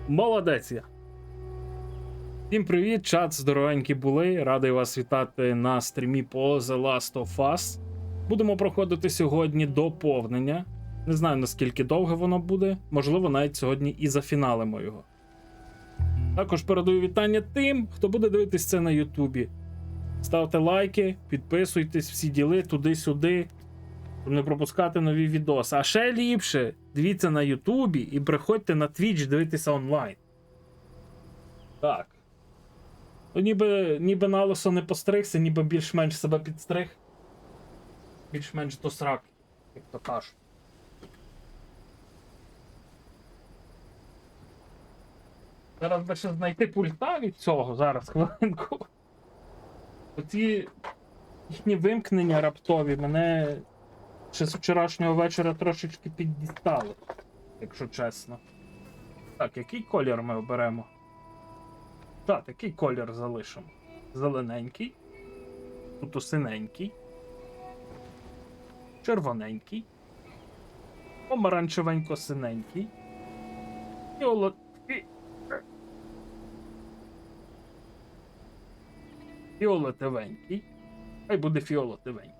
Молодець я. Всім привіт, чат, здоровенькі були. Радий вас вітати на стрімі по The Last of Us. Будемо проходити сьогодні доповнення. Не знаю, наскільки довго воно буде. Можливо, навіть сьогодні і зафіналимо його. Також передаю вітання тим, хто буде дивитись це на Ютубі. Ставте лайки, підписуйтесь, всі діли туди-сюди, щоб не пропускати нові відоси. А ще ліпше, дивіться на Ютубі і приходьте на Twitch дивитися онлайн. Так. Ну, ніби на лисо не постригся, ніби більш-менш себе підстриг. Більш-менш до сраки, як то кажуть. Зараз би ще знайти пульта від цього, зараз, хвилинку. Оці їхні вимкнення раптові мене ще з вчорашнього вечора трошечки піддістали, якщо чесно. Так, який колір ми оберемо? Так, який колір залишимо? Зелененький. Тут синенький. Червоненький. Помаранчевенько-синенький. Фіолетовенький. Хай буде фіолетовенький.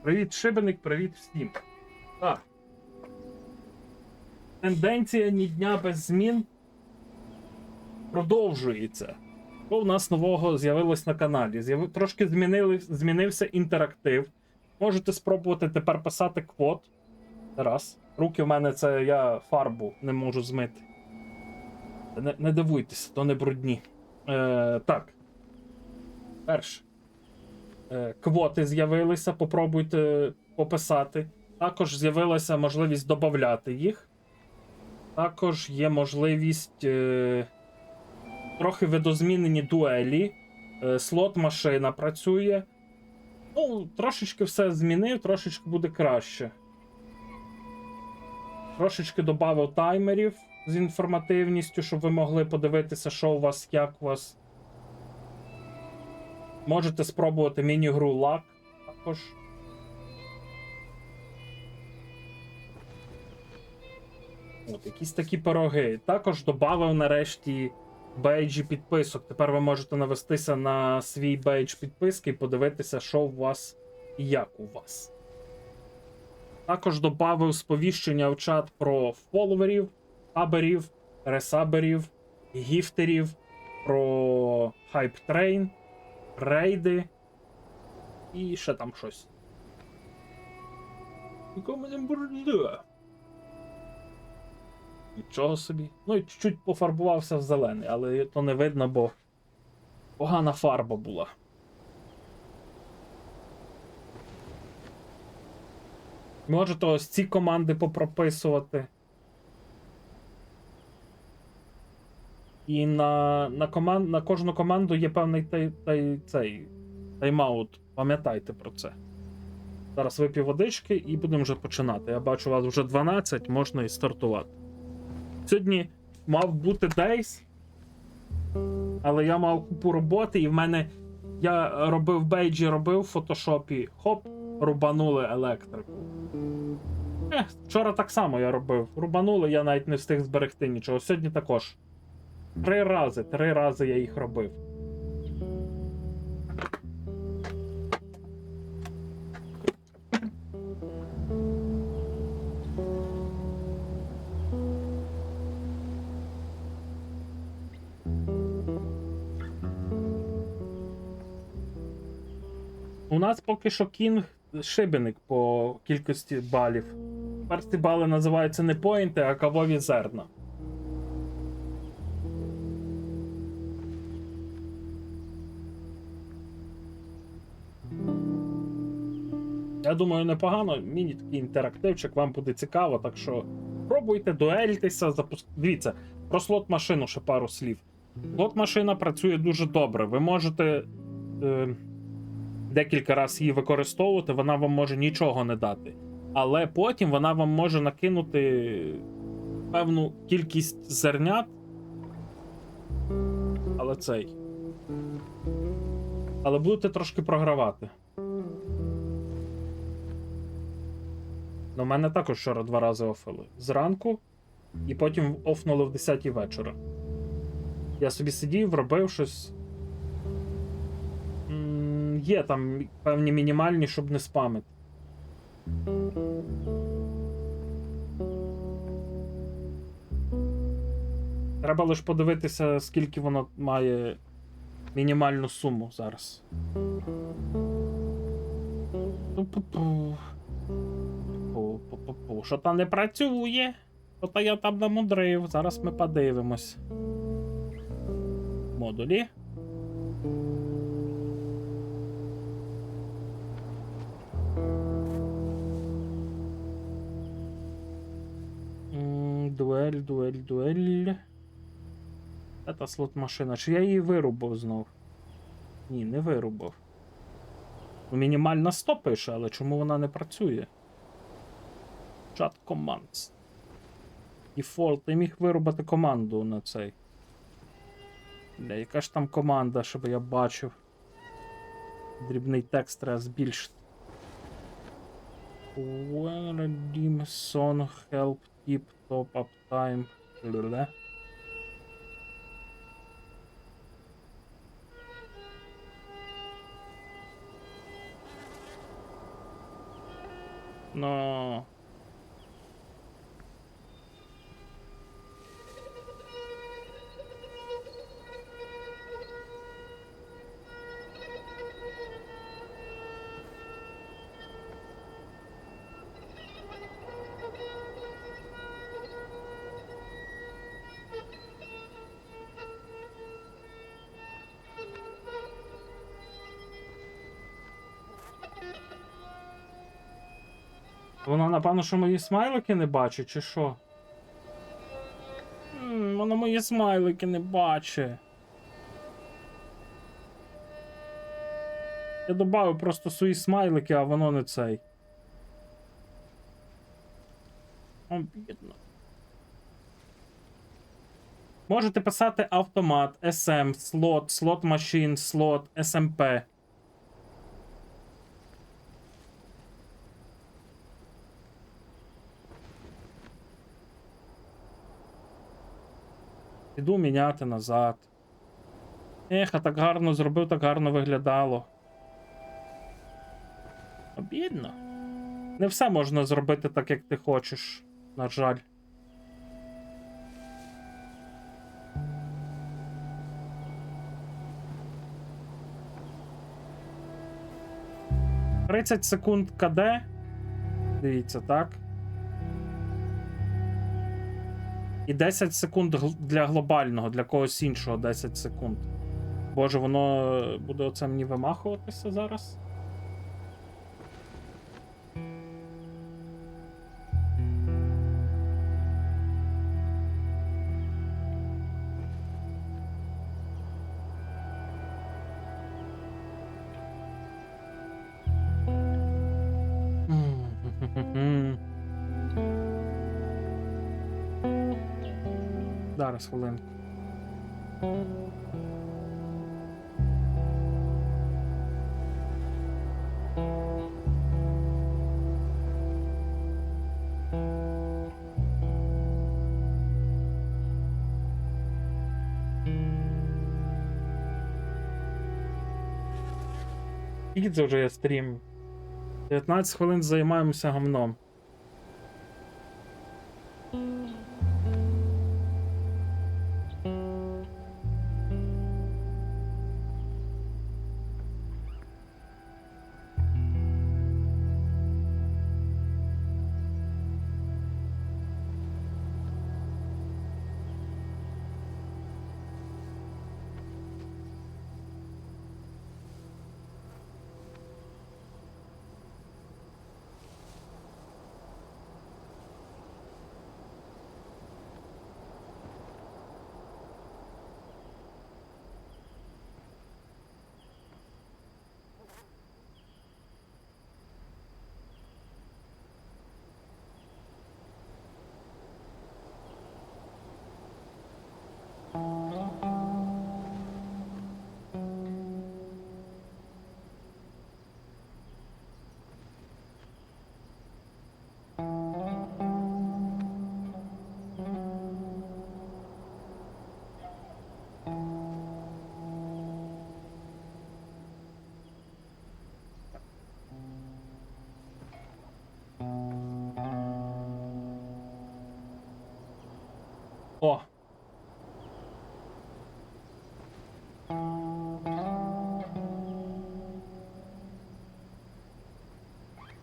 Привіт, Шибеник, привіт всім. Так. Тенденція ні дня без змін продовжується. Що в нас нового з'явилось на каналі? Трошки змінився інтерактив. Можете спробувати тепер писати квот. Раз. Руки в мене це я фарбу не можу змити. Не дивуйтеся, то не брудні. Так. Перше. Квоти з'явилися, попробуйте пописати. Також з'явилася можливість додати їх. Також є можливість трохи видозмінені дуелі. Слот-машина працює. Ну, трошечки все змінив, трошечки буде краще. Трошечки додав таймерів з інформативністю, щоб ви могли подивитися, що у вас, як у вас. Можете спробувати міні-гру лак також. От, якісь такі пироги. Також додав нарешті бейджі підписок. Тепер ви можете навестися на свій бейдж підписки і подивитися, що у вас і як у вас. Також додав сповіщення в чат про фоловерів, хаберів, ресаберів, гіфтерів, про хайп-трейн, рейди і ще там щось. Нікому не буде. Нічого собі. Ну і чуть-чуть пофарбувався в зелений, але то не видно, бо погана фарба була. Можете ось ці команди попрописувати. І на кожну команду є певний тайм-аут. Пам'ятайте про це. Зараз вип'ю водички і будемо вже починати. Я бачу, у вас вже 12, можна і стартувати. Сьогодні мав бути дейс, але я мав купу роботи, і в мене я робив бейджі, робив в фотошопі, хоп, рубанули електрику. Вчора так само я робив. Рубанули, я навіть не встиг зберегти нічого. Сьогодні також. 3 рази я їх робив. У нас поки що кінг Шибеник по кількості балів. Тепер ці бали називаються не поінти, а кавові зерна. Я думаю, непогано. Міні такий інтерактивчик, вам буде цікаво, так що пробуйте, дуельтеся, Дивіться, про слот-машину ще пару слів. Слот-машина працює дуже добре. Ви можете декілька разів її використовувати, вона вам може нічого не дати. Але потім вона вам може накинути певну кількість зернят. Але Але будете трошки програвати. Ну, мене також вчора 2 рази офили. Зранку, і потім офнули в 10 вечора. Я собі сидів, робив щось. Є там певні мінімальні, щоб не спамити. Треба лише подивитися, скільки воно має мінімальну суму зараз. Що там не працює? Що-то я там намудрив. Зараз ми подивимось. Модулі. Дуель. Це слот машина. Чи я її вирубав знов? Ні, не вирубав. Ну, мінімальна 100 пише, але чому вона не працює? Chat commands. Default. Ти міг вирубати команду на цей. Бля, яка ж там команда, щоб я бачив? Дрібний текст треба збільшити. When redeem song help tip top up time. Ле. Но... Вона, напевно, що мої смайлики не бачить, чи що? Вона мої смайлики не бачить. Я додав просто свої смайлики, а воно не цей. Обідно. Можете писати автомат, SM, слот машин, слот, SMP. Іду міняти назад. Ех, а так гарно зробив, так гарно виглядало. Обідно. Не все можна зробити так, як ти хочеш, на жаль. «30 секунд КД». Дивіться, так? І 10 секунд для глобального, для когось іншого 10 секунд. Боже, воно буде оце мені вимахуватися зараз? Зараз, хвилинку. Скільки це вже я стрім? 19 хвилин займаємося говном.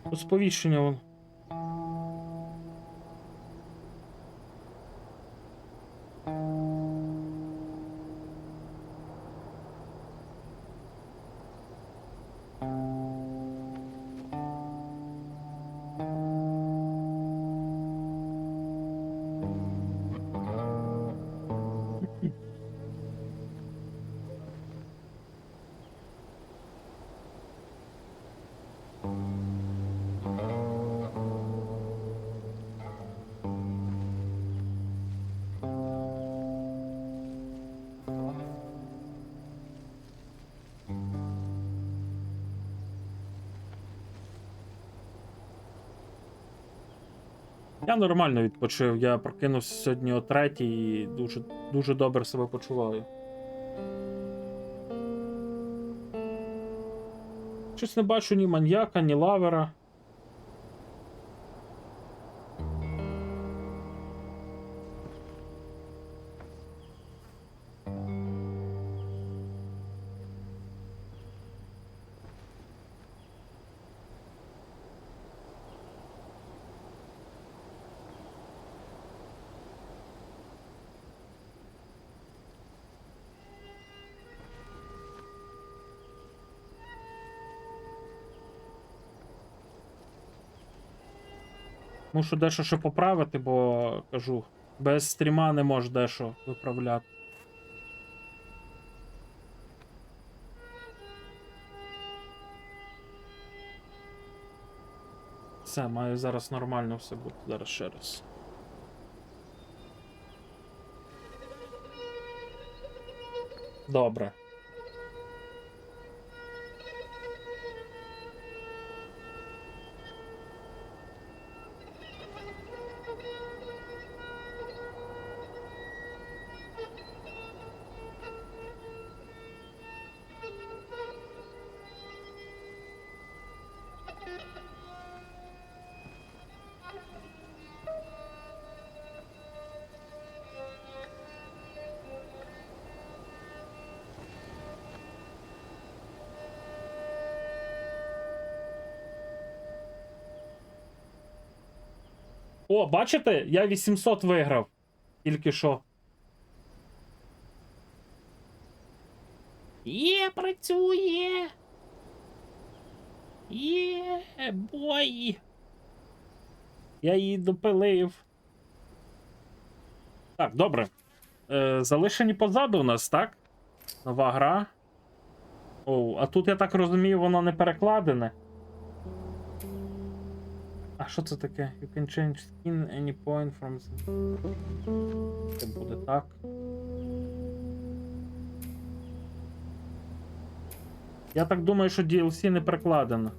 Тут сповіщення вон. Я нормально відпочив, я прокинувся сьогодні о 3 і дуже добре себе почуваю. Щось не бачу ні маньяка, ні лавера. Мушу дещо ще поправити, бо кажу, без стріма не можу дещо виправляти. Все, має зараз нормально все бути. Зараз ще раз. Добре. О, бачите? Я 800 виграв. Тільки що. Працює! Бой! Я її допилив. Так, добре. Залишені позаду у нас, так? Нова гра. Оу, а тут, я так розумію, воно не перекладене. А що це таке? You can change skin any point from the... Це буде так. Я так думаю, що DLC не перекладено.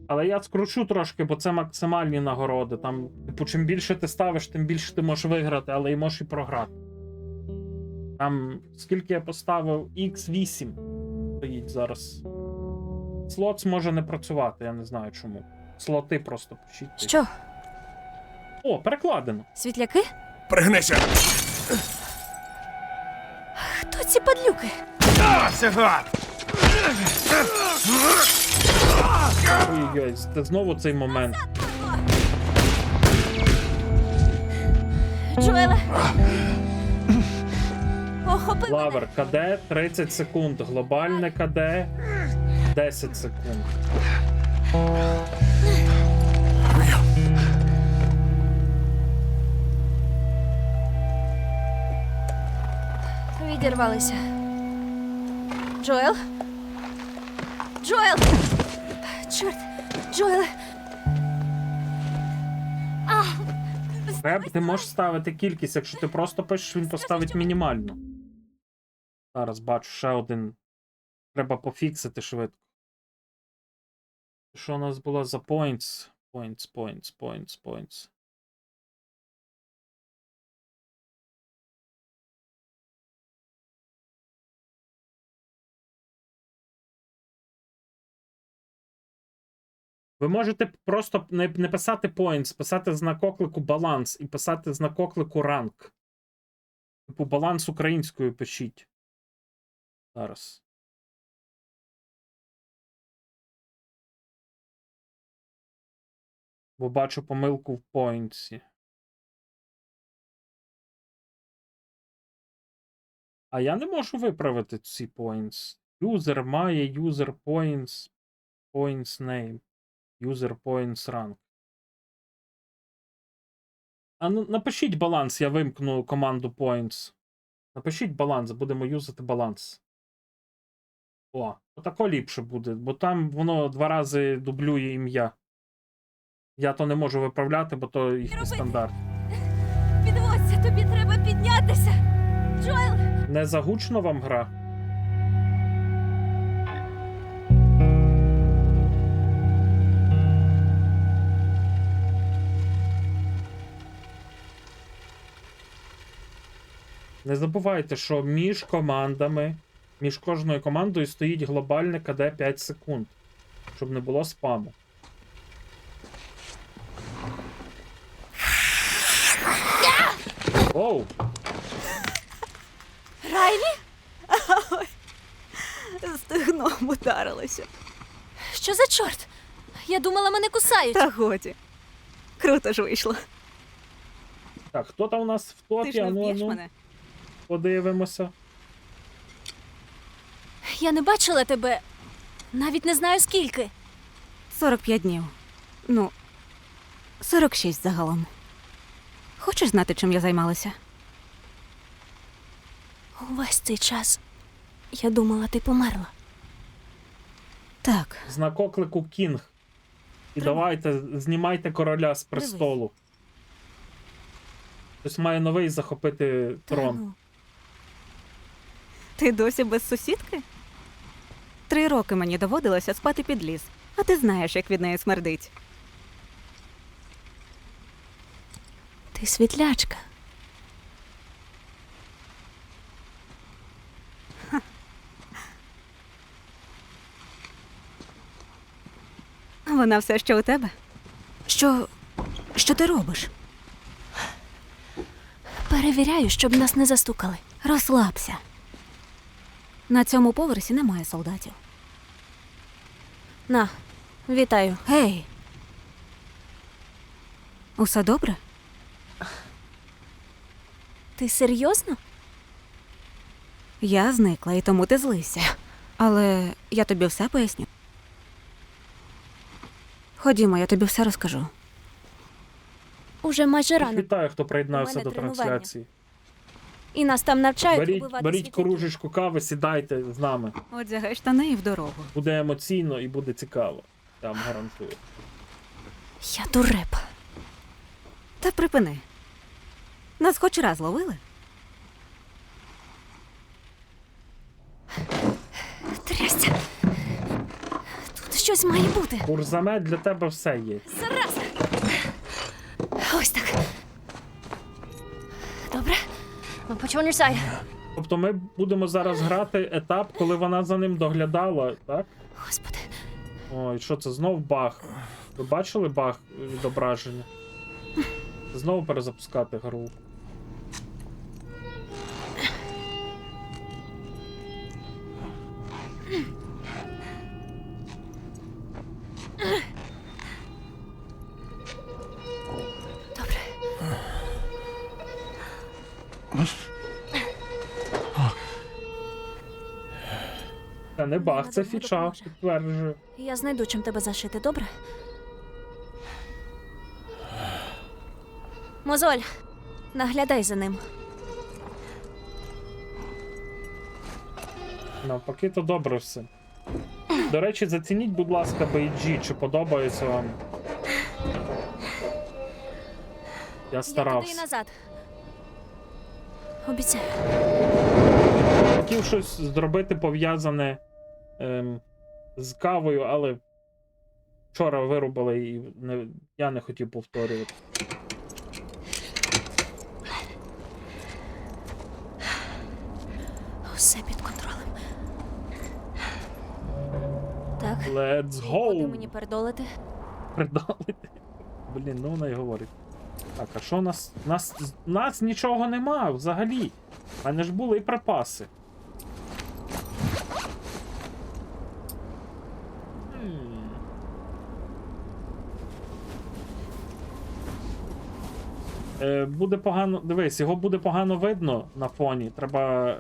Але я скручу трошки, бо це максимальні нагороди. Там, типу, чим більше ти ставиш, тим більше ти можеш виграти, але і можеш і програти. Там, скільки я поставив, X8 стоїть зараз. Слот може не працювати, я не знаю чому. Слоти просто пишіть. Що? О, перекладено. Світляки? Пригнися! Хто ці падлюки? Це гад! Ой-ой, це знову цей момент. Джоеле! Охопи мене! Лавер, КД 30 секунд. Глобальне КД 10 секунд. Відірвалися. Джоел? Джоел! Чорт! Джоеле! Ти можеш ставити кількість, якщо ти просто пишеш, він поставить мінімальну. Зараз бачу ще один. Треба пофіксити швидко. Що у нас було за points? Points. Ви можете просто не писати points, писати знак оклику баланс і писати знак оклику ранг. Типу баланс українською пишіть. Зараз. Бо бачу помилку в поінтсі. А я не можу виправити ці points. User має user points, points name, user points rank. А ну, напишіть баланс, я вимкну команду points. Напишіть баланс, будемо юзати баланс. О, отако ліпше буде, бо там воно 2 рази дублює ім'я. Я то не можу виправляти, бо то їхній Робити. стандарт. Підводься, тобі треба піднятися. Джоел! Не загучно вам гра? Не забувайте, що між командами, між кожною командою стоїть глобальне КД 5 секунд, щоб не було спаму. Оу! Райлі? Стегном ударилося. Що за чорт? Я думала, мене кусають. Та годі. Круто ж вийшло. Так, хто там у нас в Ти топі? ж не Ану, вб'єш ану, мене? подивимося. Я не бачила тебе. Навіть не знаю скільки. 45 днів. Ну, 46 загалом. Хочеш знати, чим я займалася? Увесь цей час я думала, ти померла. Так, Знак оклику Кінг. І давайте, знімайте короля з престолу. Хтось має новий захопити Та трон. ну. ти досі без сусідки? 3 роки мені доводилося спати під ліс. А ти знаєш, як від неї смердить. Ти світлячка. Вона все ще у тебе. Що ти робиш? Перевіряю, щоб нас не застукали. Розслабся. На цьому поверсі немає солдатів. На, вітаю. Гей! Усе добре? Ти серйозно? Я зникла, і тому ти злився. Але я тобі все поясню. Ходімо, я тобі все розкажу. Уже майже рано. Вітаю, хто приєднався У мене до тренування. трансляції. І нас там навчають Беріть, убивати беріть світляків. кружечку кави, сідайте з нами. Одягай штани і в дорогу. Буде емоційно і буде цікаво. Я вам гарантую. Я дурепа. Та припини. Нас хоч раз ловили? Трясся. Тут щось має бути. Курзамет для тебе все є. Зараза. Ось так. Добре? Put you on your side. Тобто ми будемо зараз грати етап, коли вона за ним доглядала, так? Господи. Ой, що це знов баг? Ви бачили баг відображення? Знову перезапускати гру. Добре. Це не баг, це Надовго фіча, допоможе. підтверджую. Я знайду, чим тебе зашити, добре? Мозоль, наглядай за ним. Навпаки, то добре все. До речі, зацініть, будь ласка, BG, чи подобається вам. Я Я туди і старався. назад. Обіцяю. Хотів щось зробити пов'язане з кавою, але вчора вирубали і я не хотів повторювати. Усе під контролем. Так. Let's Куди go! мені передолити? придали. Блін, ну вона й говорить. Так, а що у нас? Нас нічого нема взагалі. У мене ж були і припаси. Буде погано. Дивись, його буде погано видно на фоні. Треба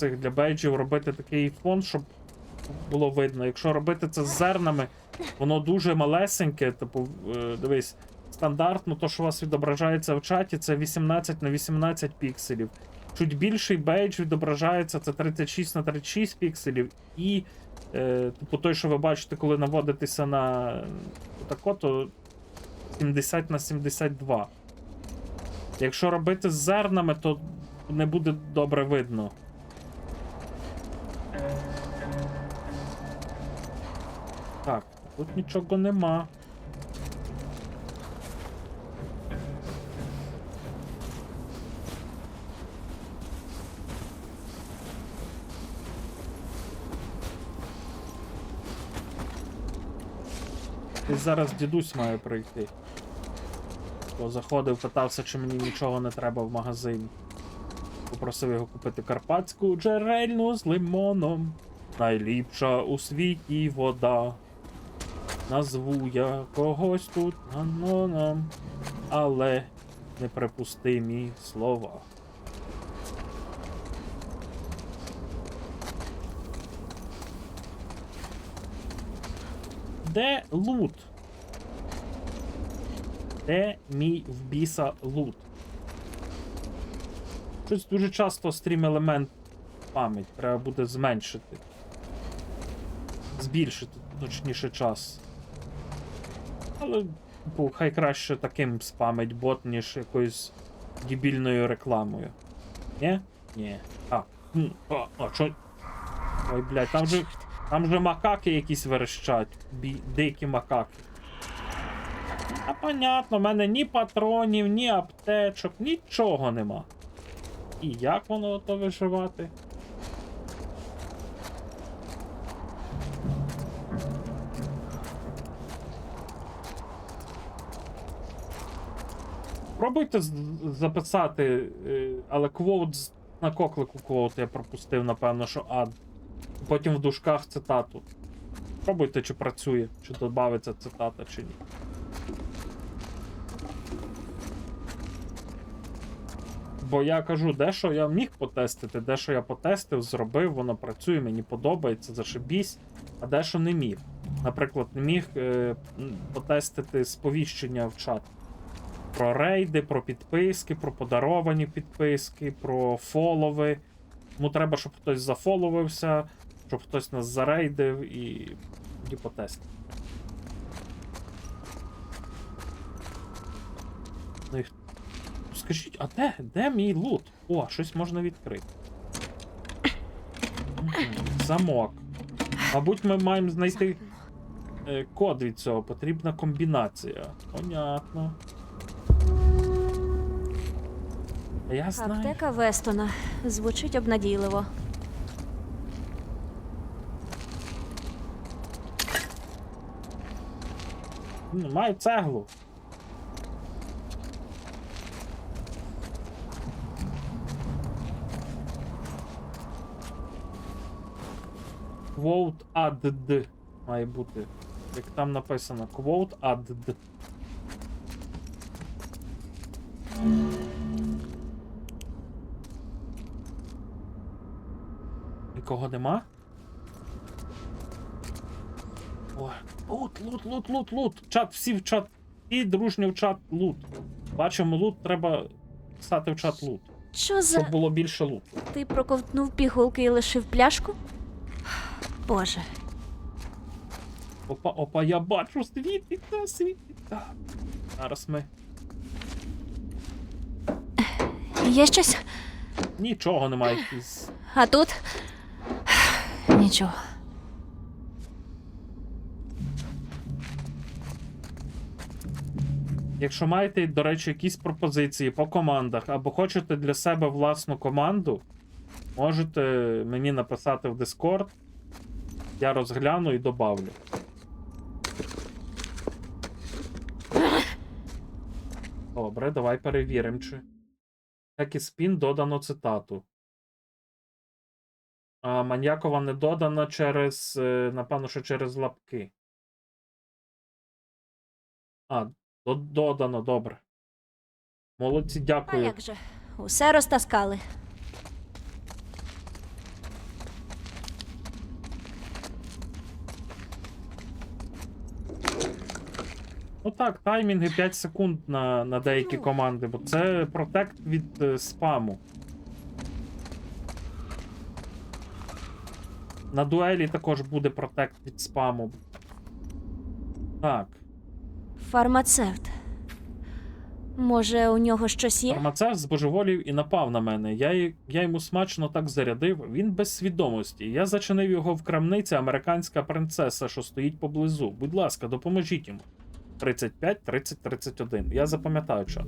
для бейджів робити такий фон, щоб було видно. Якщо робити це з зернами, воно дуже малесеньке. Типу, дивись, стандартно, то, що у вас відображається в чаті, це 18 на 18 пікселів. Чуть більший бейдж відображається, це 36 на 36 пікселів. І, типу, той, що ви бачите, коли наводитеся на тако, то 70 на 72. Якщо робити з зернами, то не буде добре видно. Так, тут нічого нема. Десь зараз дідусь має прийти. Бо заходив, питався, чи мені нічого не треба в магазині. Попросив його купити карпатську джерельну з лимоном. Найліпша у світі вода. Назву я когось тут аноном, але неприпустимі слова. Де лут? Де мій в біса лут? Щось дуже часто стрім елемент пам'ять. Треба буде зменшити. Збільшити, точніше, час. Але, типу, хай краще таким спамить бот, ніж якоюсь дебільною рекламою. Ні? Ні. А що? Ой, блядь, там же макаки якісь верещать. Дикі макаки. А понятно, в мене ні патронів, ні аптечок, нічого нема. І як воно то виживати? Пробуйте записати, але квоут на коклику квоут я пропустив, напевно, що ад. Потім в дужках цитату. Пробуйте, чи працює, чи додається цитата, чи ні. Бо я кажу, дещо я міг потестити, дещо я потестив, зробив, воно працює, мені подобається, зашибісь, а дещо не міг. Наприклад, не міг потестити сповіщення в чат. Про рейди, про підписки, про подаровані підписки, про фолови. Тому треба, щоб хтось зафоловився, щоб хтось нас зарейдив і потестив. Ну і скажіть, а де мій лут? О, щось можна відкрити. Замок. Мабуть, ми маємо знайти код від цього. Потрібна комбінація. Понятно. Я знаю. Аптека Вестона. Звучить обнадійливо. Маю цеглу. Quote add має бути. Як там написано. Quote add. Нікого нема? Ой, лут. Чат, всі в чат. І дружньо в чат лут. Бачимо лут, треба писати в чат лут. Що за... Щоб було більше лут. Ти проковтнув пігулки і лишив пляшку? Боже. Опа, я бачу, світиться. Зараз ми... Є щось? Нічого немає якісь. А тут? Нічого. Якщо маєте, до речі, якісь пропозиції по командах, або хочете для себе власну команду, можете мені написати в Discord, я розгляну і добавлю. Добре, давай перевіримо, чи. Так і спін додано цитату. А Маньякова не додано через, напевно, що через лапки. А, додано, добре. Молодці, А дякую. як же? Усе розтаскали. Ну так, таймінги 5 секунд на деякі команди, бо це протект від спаму. На дуелі також буде протект від спаму. Так. Фармацевт. Може, у нього щось є? Фармацевт збожеволів і напав на мене. Я йому смачно так зарядив, він без свідомості. Я зачинив його в крамниці американська принцеса, що стоїть поблизу. Будь ласка, допоможіть йому. 35, 30, 31. Я запам'ятаю чат.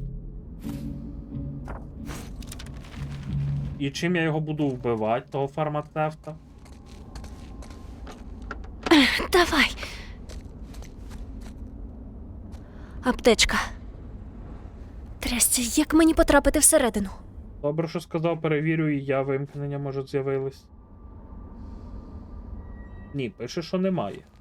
І чим я його буду вбивати, того фармацевта? Давай. Аптечка. Трясся, як мені потрапити всередину? Добре, що сказав, перевірю, і я вимкнення, може, з'явилось. Ні, пише, що немає. —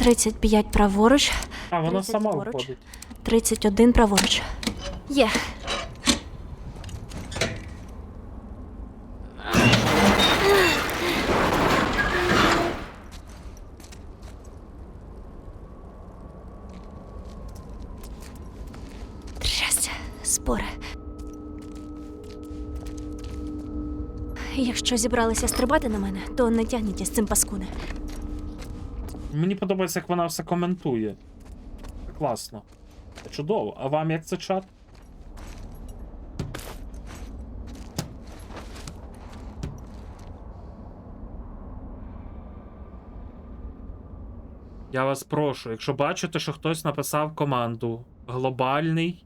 35 праворуч, А, вона 30 сама поруч. виходить. 31 праворуч. Є. Трясся, спори. Якщо зібралися стрибати на мене, то не тягніть із цим паскуни. Мені подобається, як вона все коментує. Це класно. Це чудово. А вам як це чат? Я вас прошу, якщо бачите, що хтось написав команду глобальний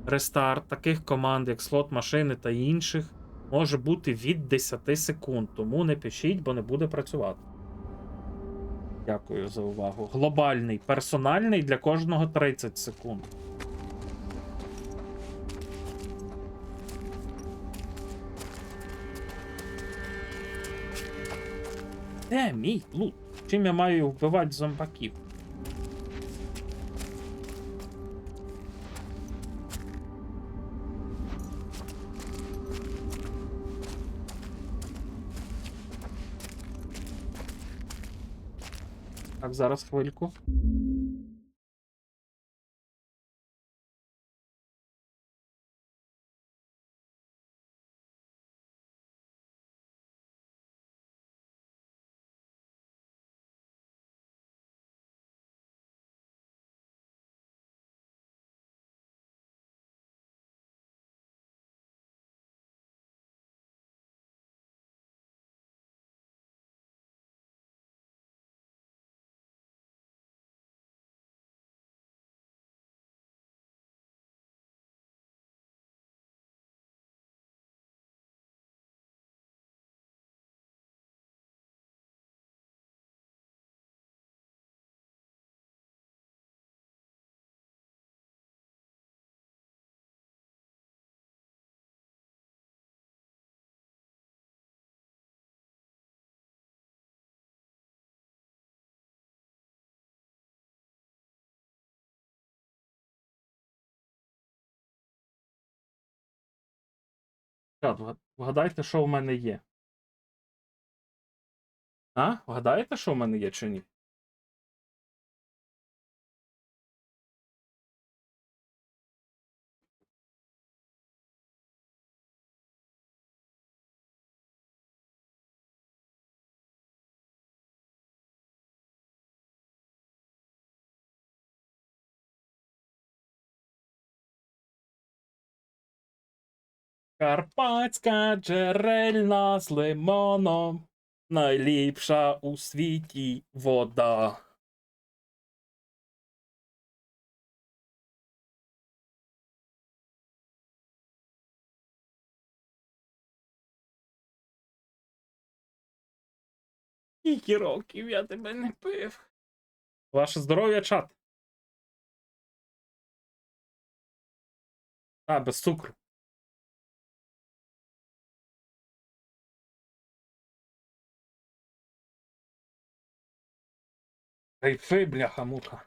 рестарт, таких команд, як слот машини та інших, може бути від 10 секунд. Тому не пишіть, бо не буде працювати. Дякую за увагу. Глобальний, персональний для кожного 30 секунд. Де мій лут? Чим я маю вбивати зомбаків? Так, зараз хвильку. Так, вгадайте, що в мене є. А? Вгадаєте, що в мене є чи ні? Карпатська джерельна з лимоном. Найліпша у світі вода. Скільки років я тебе не пив. Ваше здоров'я, чат. А, без цукру. Кайфи, бляха-муха.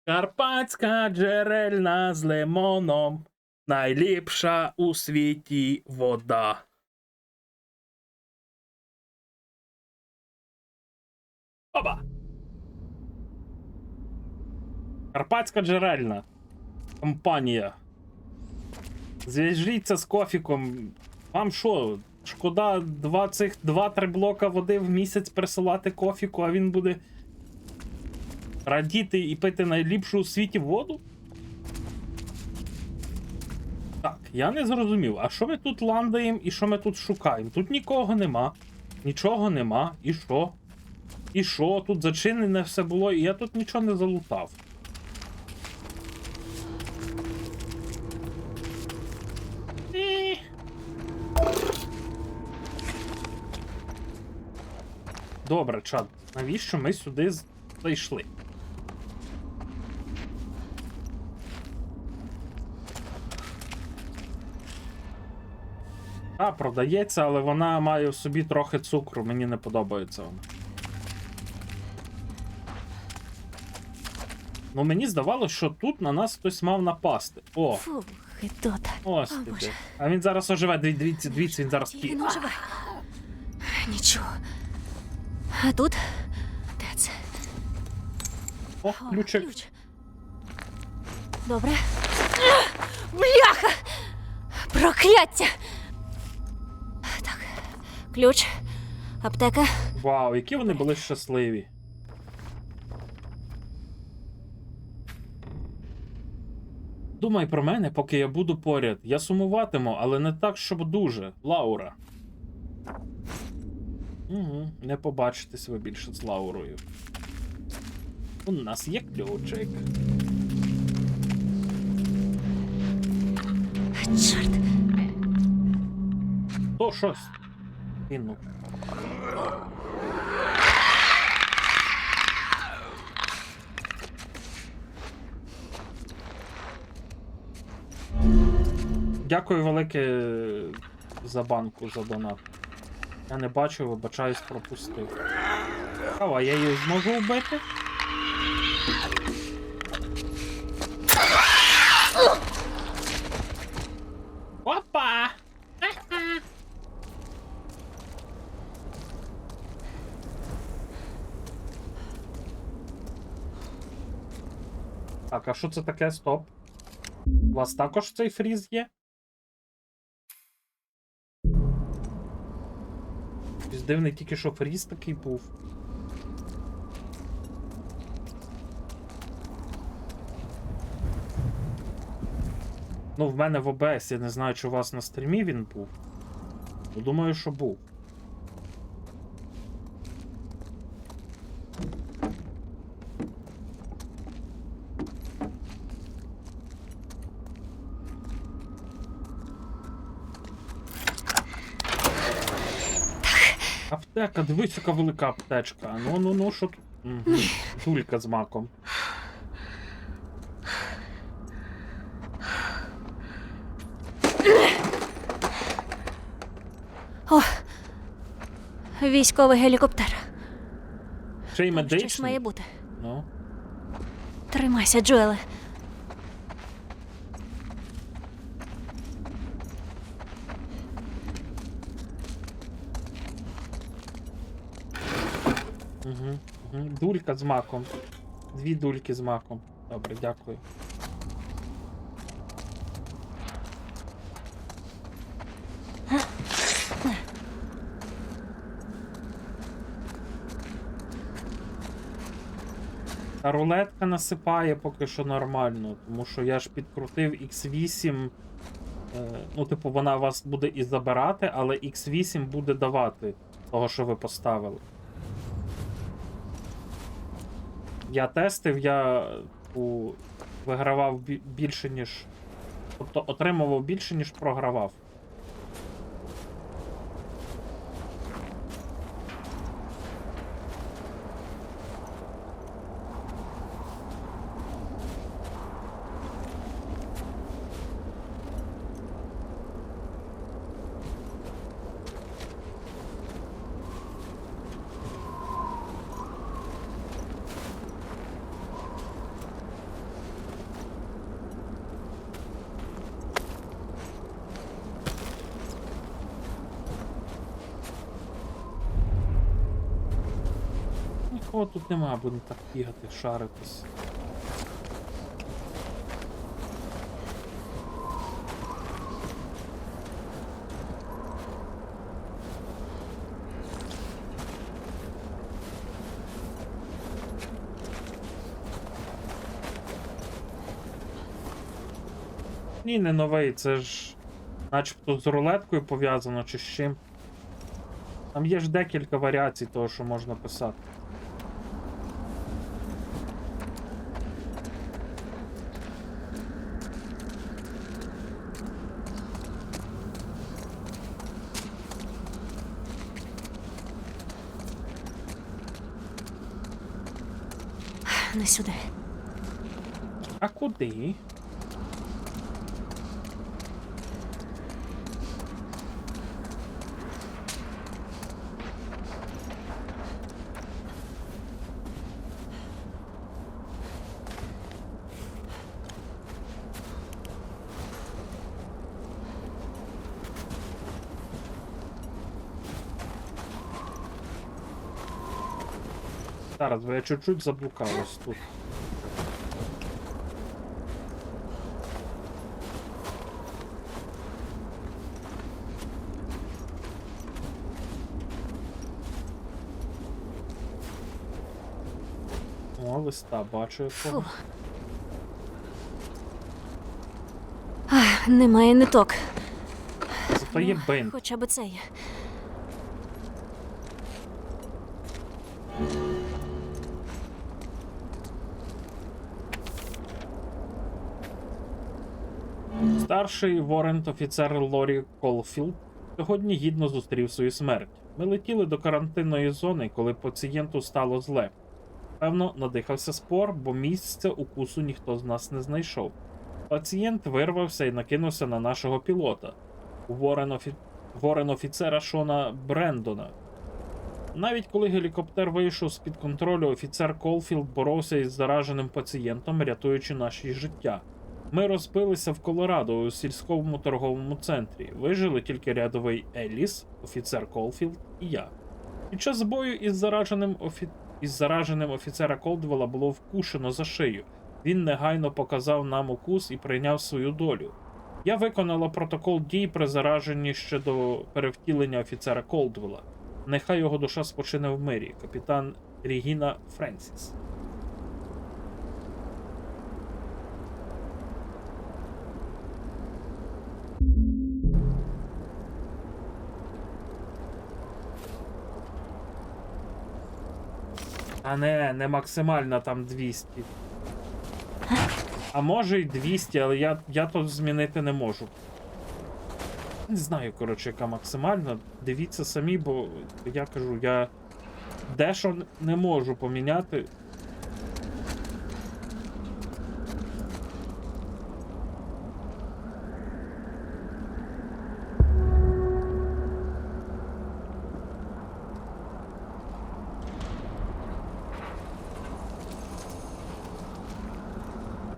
Карпатська джерельна з лимоном. Найліпша у світі вода. Оба! Карпатська джерельна компанія. Зв'яжіться з Кофіком. Вам що, шкода 2-3 блока води в місяць присилати Кофіку, а він буде радіти і пити найліпшу у світі воду? Так, я не зрозумів, а що ми тут ландаємо і що ми тут шукаємо? Тут нікого нема, нічого нема, і що? І що? Тут зачинене все було, і я тут нічого не залутав. Добре, чат, навіщо ми сюди зайшли? А, продається, але вона має в собі трохи цукру, мені не подобається вона. Ну, мені здавалося, що тут на нас хтось мав напасти. О, Фу, гидота. ось О, ти Боже. де. А він зараз оживе, дивіться, він зараз Тільки не оживай. Нічого. А тут? Де це? О, О, ключик. ключ. Добре. Бляха! Прокляття! Так. Ключ. Аптека. Вау, які вони були щасливі. Думай про мене, поки я буду поряд. Я сумуватиму, але не так, щоб дуже. Лаура. Угу, не побачитесь ви більше з Лаурою. У нас є ключик. Чорт. То щось. Кинув. Дякую велике за банку, за донат. Я не бачу, вибачаюсь, пропустив. А я її зможу вбити? Опа! Так, а що це таке? Стоп. У вас також цей фріз є? Якийсь дивний тільки що фріз такий був. Ну, в мене в ОБС, я не знаю, чи у вас на стрімі він був. Ну, думаю, що був. Аптека, дивись, яка велика аптечка. Ну, що тут? Угу. Тулька з маком. О! Військовий гелікоптер. Ще й Там щось медичний. має бути. Ну. Тримайся, Джоеле. Угу. Дулька з маком. 2 дульки з маком. Добре, дякую. Та рулетка насипає поки що нормально, тому що я ж підкрутив X8 Ну, типу, вона вас буде і забирати, але X8 буде давати того, що ви поставили. Я тестив, я вигравав більше, ніж. Тобто отримував більше, ніж програвав. Нікого тут нема, будемо так бігати, шаритись. Ні, не новий, це ж начебто з рулеткою пов'язано чи з чим. Там є ж декілька варіацій того, що можна писати. Не сюди. А куди? Зараз, бо я чуть-чуть заблукав ось тут. О, листа бачу якого. Фу. Немає ниток. Зато є бинт. Хоча б це є. Старший ворент-офіцер Лорі Колфілд сьогодні гідно зустрів свою смерть. Ми летіли до карантинної зони, коли пацієнту стало зле. Певно, надихався спор, бо місця укусу ніхто з нас не знайшов. Пацієнт вирвався і накинувся на нашого пілота, ворен-офіцера Шона Брендона. Навіть коли гелікоптер вийшов з-під контролю, офіцер Колфілд боровся із зараженим пацієнтом, рятуючи наші життя. Ми розбилися в Колорадо у сільському торговому центрі. Вижили тільки рядовий Еліс, офіцер Колфілд і я. Під час бою із зараженим офіцера Колдвелла було вкушено за шию. Він негайно показав нам укус і прийняв свою долю. Я виконала протокол дій при зараженні ще до перевтілення офіцера Колдвелла. Нехай його душа спочине в мирі. Капітан Регіна Френсіс. А не максимально там 200. А може й 200, але я то змінити не можу. Не знаю, коротше, яка максимальна. Дивіться самі, бо я кажу, я дещо не можу поміняти.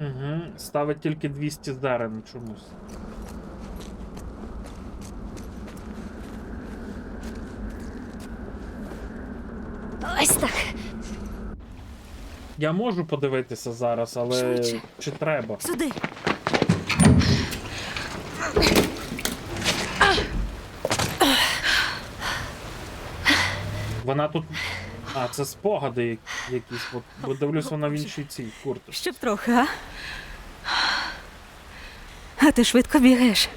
Угу, ставить тільки 200 зерен чомусь. Ось так. Я можу подивитися зараз, але Швидше. чи треба? Сюди. Вона тут. А, це спогади якісь. От, бо дивлюсь, вона в іншій цій куртці. Щоб трохи, а? А ти швидко бігаєш.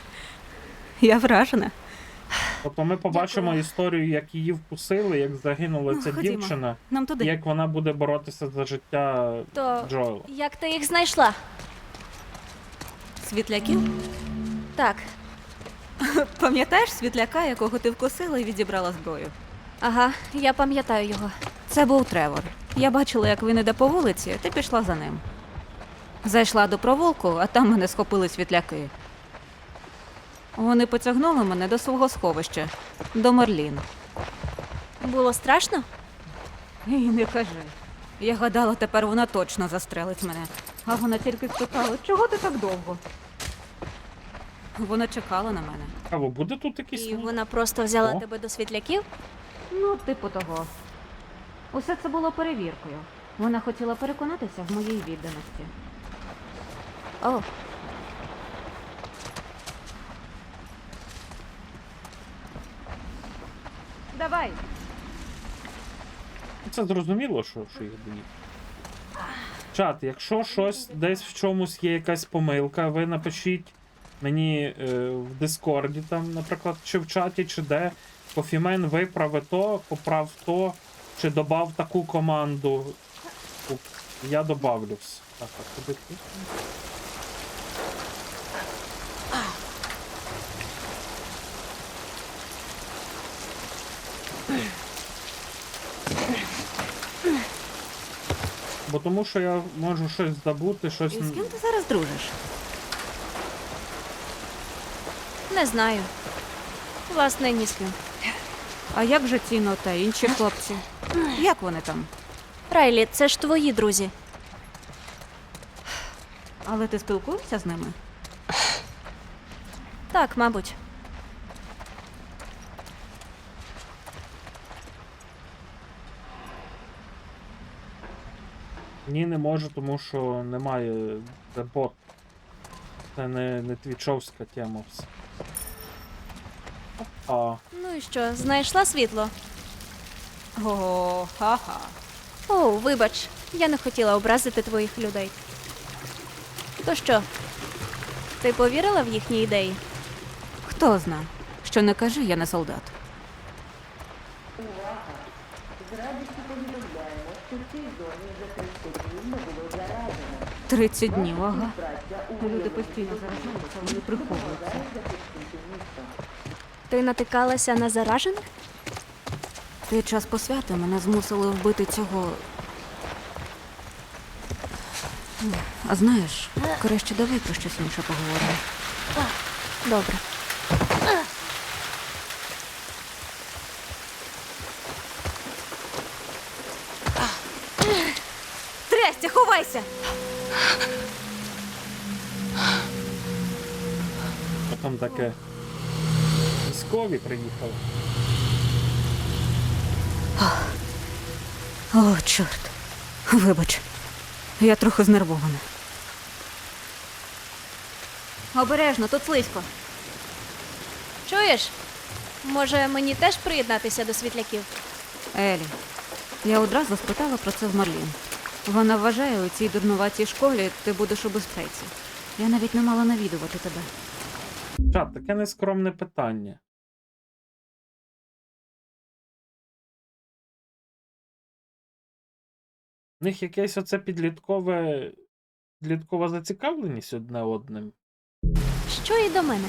Я вражена. Тобто ми побачимо історію, як її вкусили, як загинула Ну, ця ходімо. дівчина, Нам і туди. як вона буде боротися за життя То Джоела. як ти їх знайшла? Світляків? Так. Пам'ятаєш світляка, якого ти вкусила і відібрала зброю? Ага, я пам'ятаю його. Це був Тревор. Я бачила, як він іде по вулиці, ти пішла за ним. Зайшла до провулку, а там мене схопили світляки. Вони потягнули мене до свого сховища, до Мерлін. Було страшно? І не кажи. Я гадала, тепер вона точно застрелить мене. А вона тільки спитала, чого ти так довго? Вона чекала на мене. Цікаво, буде тут якийсь І вона просто взяла О. тебе до світляків? Ну, типу того. Усе це було перевіркою. Вона хотіла переконатися в моїй відданості. О, Давай! Це зрозуміло, що їх боїть. Чат, якщо щось десь в чомусь є якась помилка, ви напишіть мені в Дискорді, там, наприклад, чи в чаті, чи де. Кофімен виправи то, поправ то, чи добав таку команду. Я добавлю все. Так, а куди ти? Бо тому що я можу щось забути, щось. І з ким ти зараз дружиш? не знаю. Власне, ні з ким. А як же Тіно та інші хлопці? Як вони там? Райлі, це ж твої друзі. Але ти спілкуєшся з ними? Так, мабуть. Ні, не можу, тому що немає. Це бот. Це не твічовська тема все. Опа. Ну і що, знайшла світло? О, ха-ха. О, вибач, я не хотіла образити твоїх людей. То що? Ти повірила в їхні ідеї? Хто зна? Що не кажи, я не солдат. 30 днів, ага. Люди постійно заражаються, вони приховуються. Ти натикалася на заражених? Під час посвяти мене змусили вбити цього. А знаєш, краще давай про щось інше поговоримо. Добре. Трясся, ховайся! А там таке. Військові приїхали. О, чорт. Вибач. Я трохи знервована. Обережно, тут слизько. Чуєш? Може, мені теж приєднатися до світляків? Елі, я одразу спитала про це в Марлін. Вона вважає, у цій дурнуватій школі ти будеш у безпеці. Я навіть не мала навідувати тебе. Чат, таке нескромне питання. У них якесь оце підліткова зацікавленість одне одним. Що і до мене?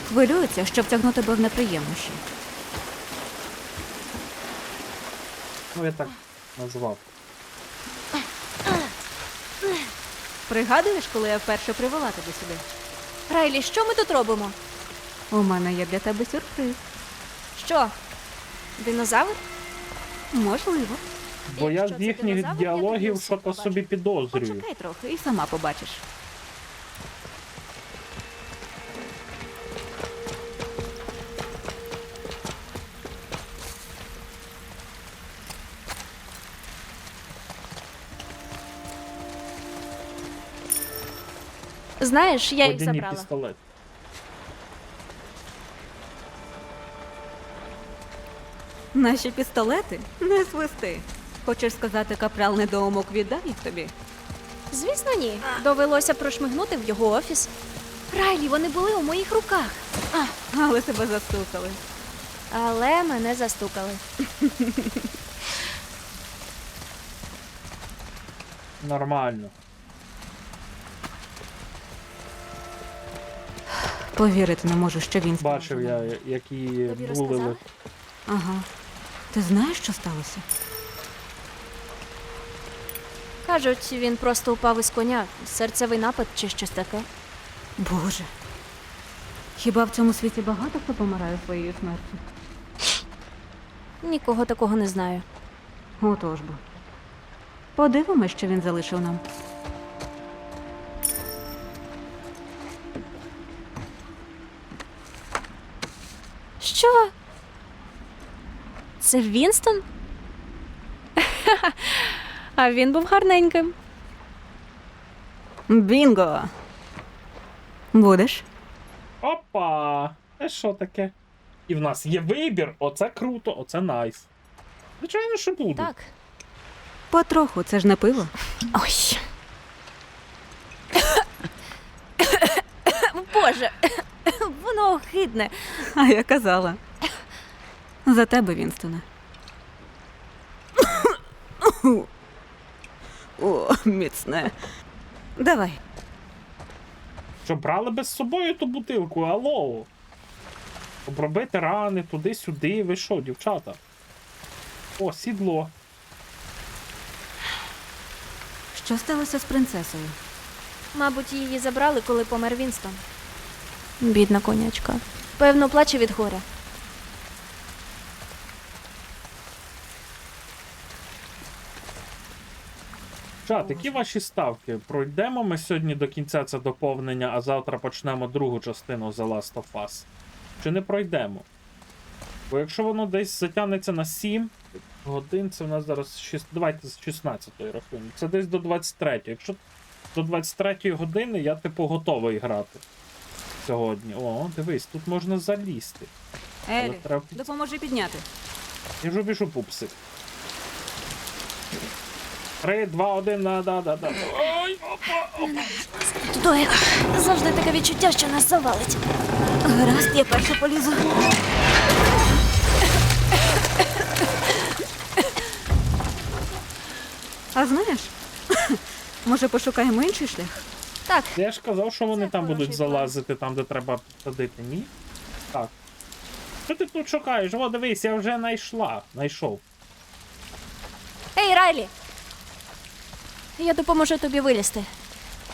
Хвилюється, щоб втягнути тебе в неприємності. Ну, я так назвав. Пригадуєш, коли я вперше привела тебе сюди? Райлі, що ми тут робимо? У мене є для тебе сюрприз. Що? Динозавр? Можливо. Бо я Якщо з це їхніх динозавр, я діалогів тоді що-то усіх собі підозрюю. Почекай трохи і сама побачиш. Знаєш, я їх Водяні забрала. пістолет. Наші пістолети? Не свисти. Хочеш сказати, капрал недоумок віддав їх тобі? Звісно, ні. Довелося прошмигнути в його офіс. Райлі, вони були у моїх руках. Але тебе застукали. Але мене застукали. Нормально. Повірити не можу, що він Бачив я, як її Тобі булили. розказали? Ага. Ти знаєш, що сталося? Кажуть, він просто упав із коня. Серцевий напад чи щось таке. Боже. Хіба в цьому світі багато хто помирає своєю смертю? Нікого такого не знаю. Отож бо. Подивимось, що він залишив нам. Що? Це Вінстон? А він був гарненьким. Бінго! Будеш? Опа! Це що таке? І в нас є вибір. Оце круто, оце найс. Звичайно, що буду. Так. Потроху, це ж не пиво. Ой. Боже, воно огидне. А я казала. За тебе, Вінстоне. О, міцне. Давай. Що брали без собою ту бутилку, алло. Обробити рани туди-сюди. Ви що, дівчата? О, сідло. Що сталося з принцесою? Мабуть, її забрали, коли помер Вінстон. Бідна конячка. Певно, плаче від горя. Чат, які ваші ставки? Пройдемо ми сьогодні до кінця це доповнення, а завтра почнемо другу частину The Last of Us? Чи не пройдемо? Бо якщо воно десь затягнеться на 7 годин, це в нас зараз давайте з 16-ї рахуємо. Це десь до 23-ї. Якщо до 23-ї години я типу готовий грати сьогодні. О, дивись, тут можна залізти. Елі, треба- допоможи підняти. Біжу, пупсик. 3, 2, 1, да. Ой, опа. Туди. Завжди таке відчуття, що нас завалить. Гаразд, я перша полізу. А знаєш, може пошукаємо інший шлях? Так, Я ж казав, що вони Це там будуть хороший план. залазити, там, де треба садити. Ні? Так. Що ти тут шукаєш? О, дивись, я вже знайшов. ей, Райлі! Я допоможу тобі вилізти.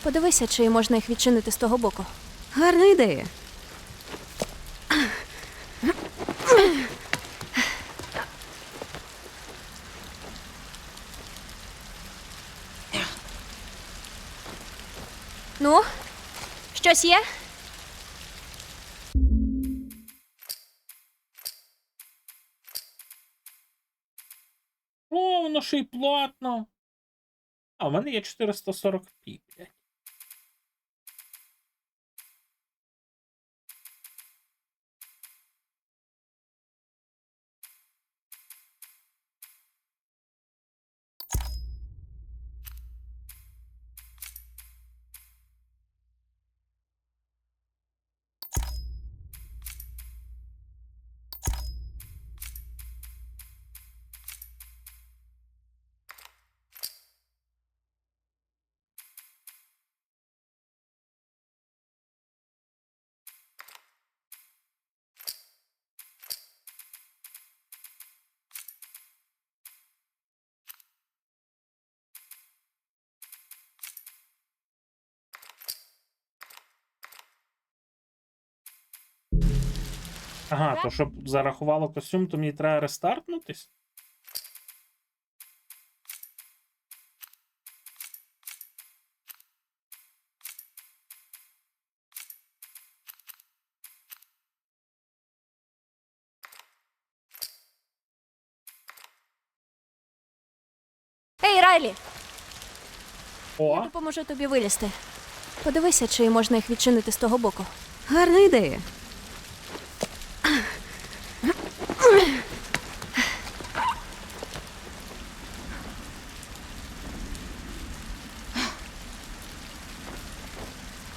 Подивися, чи можна їх відчинити з того боку. Гарна ідея. Ну, щось є? О, воно ще й платно. А, в мене є 440p, блядь. Ага, то щоб зарахувало костюм, то мені треба рестартнутись? Ей, Райлі! Я О, допоможу тобі вилізти. Подивися, чи можна їх відчинити з того боку. Гарна ідея.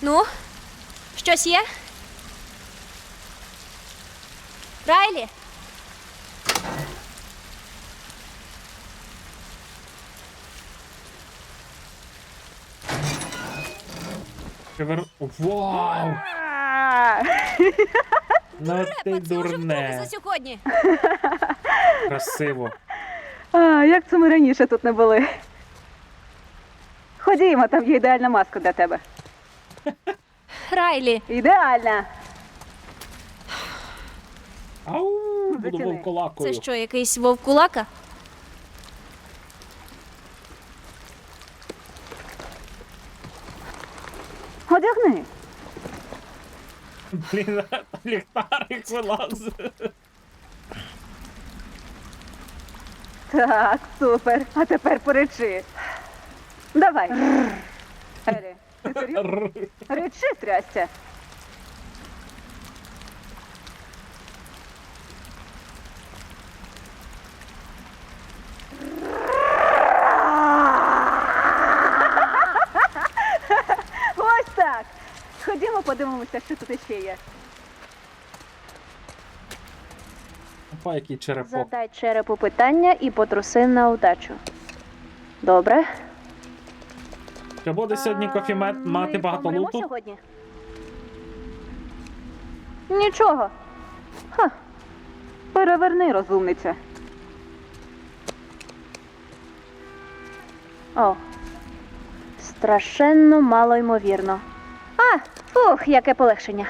Ну, щось є? Райлі! Вау! Ну ти Це вже вдруге дурне. за сьогодні. Красиво. Як це ми раніше тут не були? Ходімо, там є ідеальна маска для тебе. Райлі, Ідеальна! Ау, буду Затяни. вовкулакою. це що, якийсь вовкулака? Одягни. Блін, ліхтарик вилазить. Так, супер. А тепер поречи. Давай. Елі, ти серйозно? Речи, трясся. Ось так. Ходімо, подивимося, що тут іще є. Опа, який черепок. Задай черепу питання і потруси на удачу. Добре. Чи буде сьогодні кофімет мати багато луту? Сьогодні? Нічого. Переверни, розумниця. О. Страшенно мало ймовірно. Фух, яке полегшення.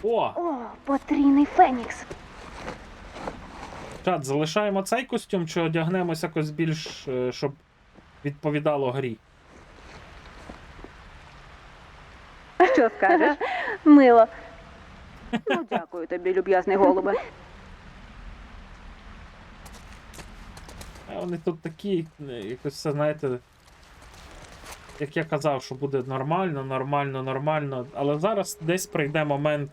О, О, потрійний фенікс. чат, залишаємо цей костюм чи одягнемось якось більш, щоб відповідало грі? Що скажеш? Мило. Ну, дякую тобі, люб'язний голубе. А вони тут такі, якось все, знаєте, як я казав, що буде нормально, нормально, нормально. Але зараз десь прийде момент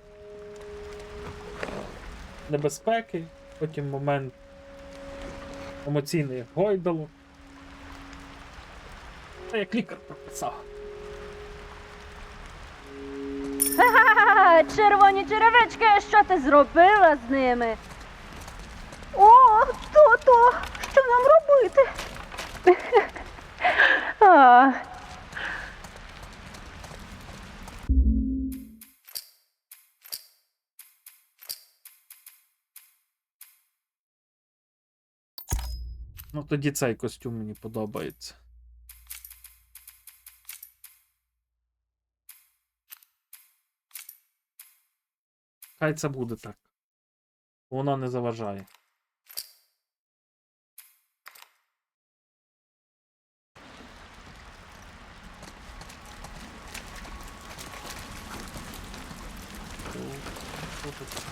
небезпеки, потім момент емоційних гойдалок. Це як лікар прописав. Червоні черевички, що ти зробила з ними? О, то, що нам робити? Ну тоді цей костюм мені подобається. Хай це буде так. Воно не заважає.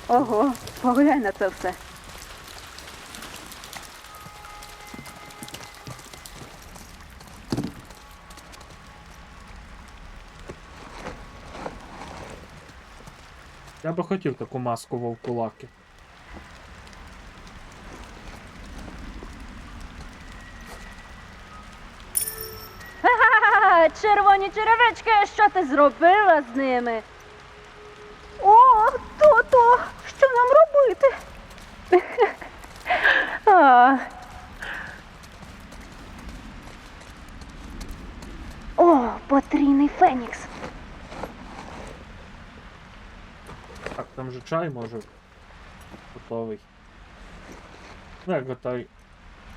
Ого, поглянь на це все. Я би хотів таку маску вовкулаки. Червоні черевички, що ти зробила з ними? О, то, що нам робити? О, потрійний фенікс. Так, там же чай може готовий. Ну як готовий?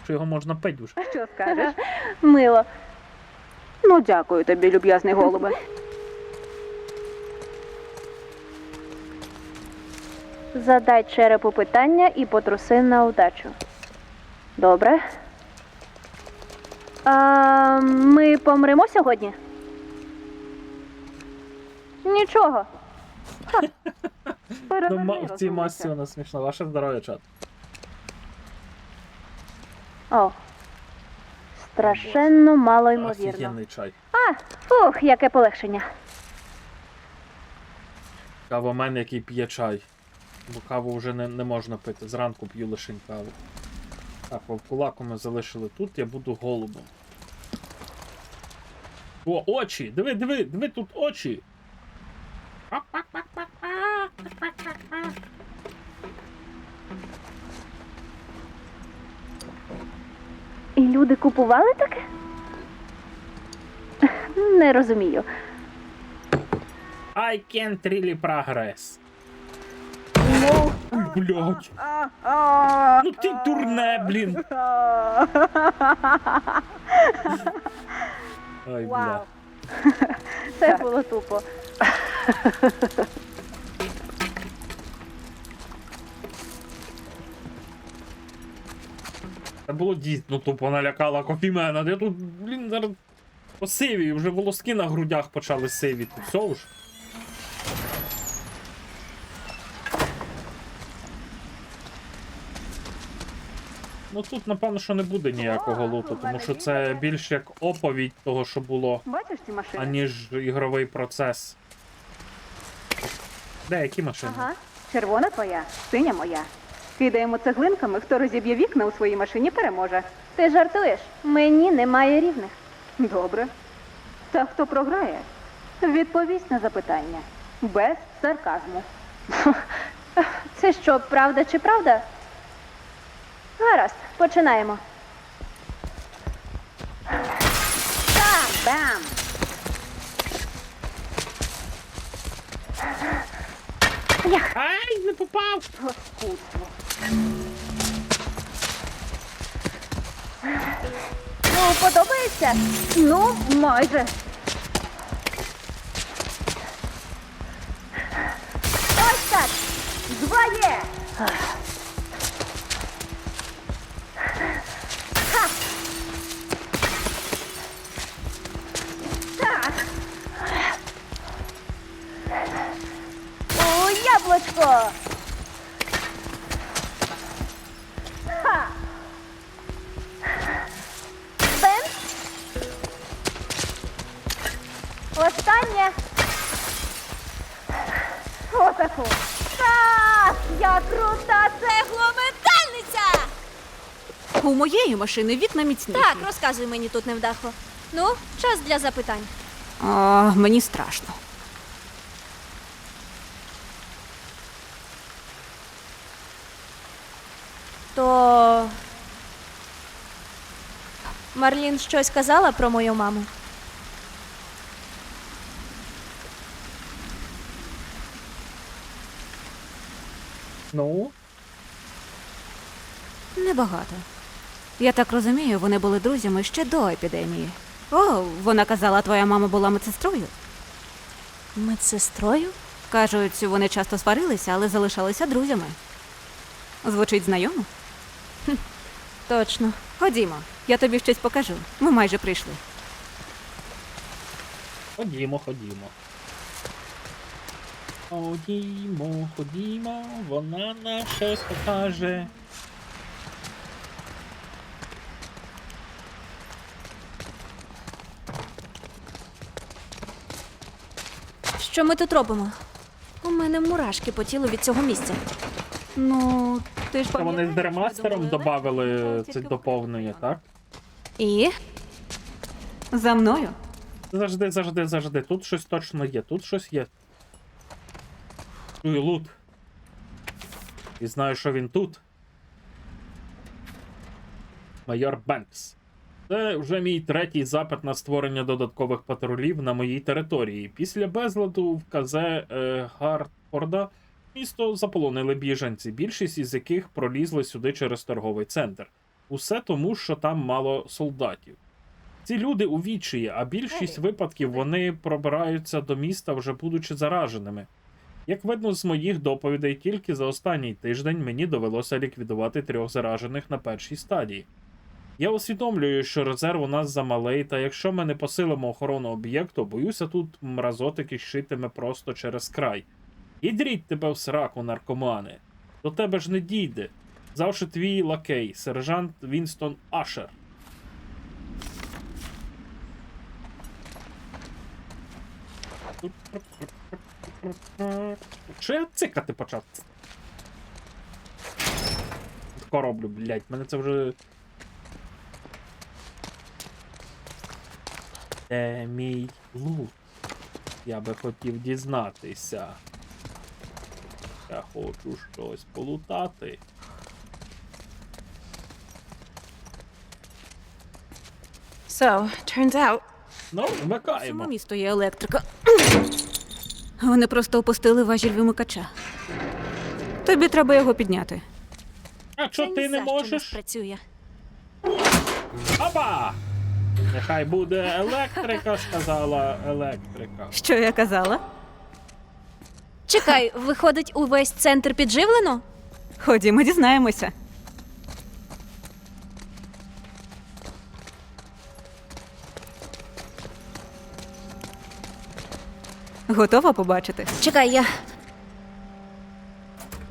Що його можна пити вже? Що скажеш? Мило. Ну, дякую тобі, люб'язний голубе. Задай черепу питання і потруси на удачу. Добре. Ми помремо сьогодні? Нічого. Ну, Переверни, в цій масці розумниця. вона смішна. Ваше здоров'я, чат. О. Страшенно мало ймовірно. Офігенний чай. Фух, яке полегшення. Кавомен, який п'є чай. Бо каву вже не можна пити. Зранку п'ю лише каву. Так, вовкулаку ми залишили тут, я буду голубом. О, очі! Диви, тут очі! І люди купували таке? Не розумію. I can't really progress. Ну, Ой, блядь. Ну ти дурне, блін. Ой, бля. це було тупо. Це було дійсно тупо налякала кофімена. Я тут, блін, зараз посивію, вже волоски на грудях почали сивіти. Все ж. Ну тут, напевно, що не буде ніякого луту, тому що це більш як оповідь того, що було, Бачиш ці машини? аніж ігровий процес. Де, які машини? Ага. Червона твоя, синя моя. Кидаємо цеглинками, хто розіб'є вікна у своїй машині, переможе. Ти жартуєш? Мені немає рівних. Добре. Та хто програє, відповість на запитання. Без сарказму. Це що, правда чи правда? Гаразд, починаємо. Бам! Ай, не попав! Паскудство. Ну, подобається? Ну, майже. Ось так! Два є! У яблучко! Бен? Останнє. Отаку. Так! Я крута цеглометальниця! У моєї машини вікна міцніші. Так, розказуй мені тут невдахо. Ну, час для запитань. А, мені страшно. То Марлін щось казала про мою маму? Ну, Небагато. Я так розумію, вони були друзями ще до епідемії. О, вона казала, твоя мама була медсестрою. Медсестрою? Кажуть, вони часто сварилися, але залишалися друзями. Звучить знайомо? Точно. Ходімо, я тобі щось покажу. Ми майже прийшли. ходімо. Ходімо, вона нам щось покаже. Що ми тут робимо? У мене мурашки по тілу від цього місця. Ну, ти ж Це вони з пам'ятаєш, дермастером ми думали, додавали Лена це тільки доповнення, так? І? За мною. Завжди. Тут щось точно є, тут щось є. Чую лут. І знаю, що він тут. Майор Бенкс. Це вже мій третій запит на створення додаткових патрулів на моїй території. Після безладу в КЗ Гартфорда місто заполонили біженці, більшість із яких пролізли сюди через торговий центр. Усе тому, що там мало солдатів. Ці люди у відчаї, а більшість випадків вони пробираються до міста, вже будучи зараженими. Як видно з моїх доповідей, тільки за останній тиждень мені довелося ліквідувати 3 заражених на першій стадії. Я усвідомлюю, що резерв у нас замалий, та якщо ми не посилимо охорону об'єкту, боюся, тут мразотики щитиме просто через край. Ідріть тебе в сраку, наркомани. До тебе ж не дійде. Завжди твій лакей, сержант Вінстон Ашер. Що я цикати почав? Тако роблю, блядь, мене це вже... Де мій лут? Я би хотів дізнатися. Я хочу щось полутати. So, turns out. Ну, Всьому вмикаємо. місто є електрика. Вони просто опустили важіль вимикача. Тобі треба його підняти. А що ти не можеш? Працює. Опа! Нехай буде електрика, сказала електрика. Що я казала? Чекай, виходить, увесь центр підживлено? Ходімо, дізнаємося. Готова побачити? Чекай, я.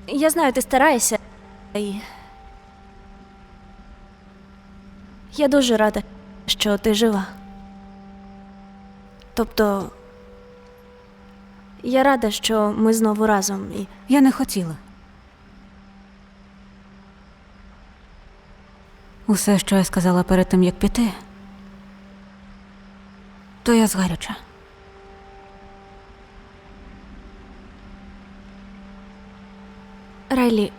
Я знаю, ти стараєшся. І... Я дуже рада, що ти жива. Тобто. Я рада, що ми знову разом і. Я не хотіла. Усе, що я сказала перед тим, як піти, то я згаряча. Райлі.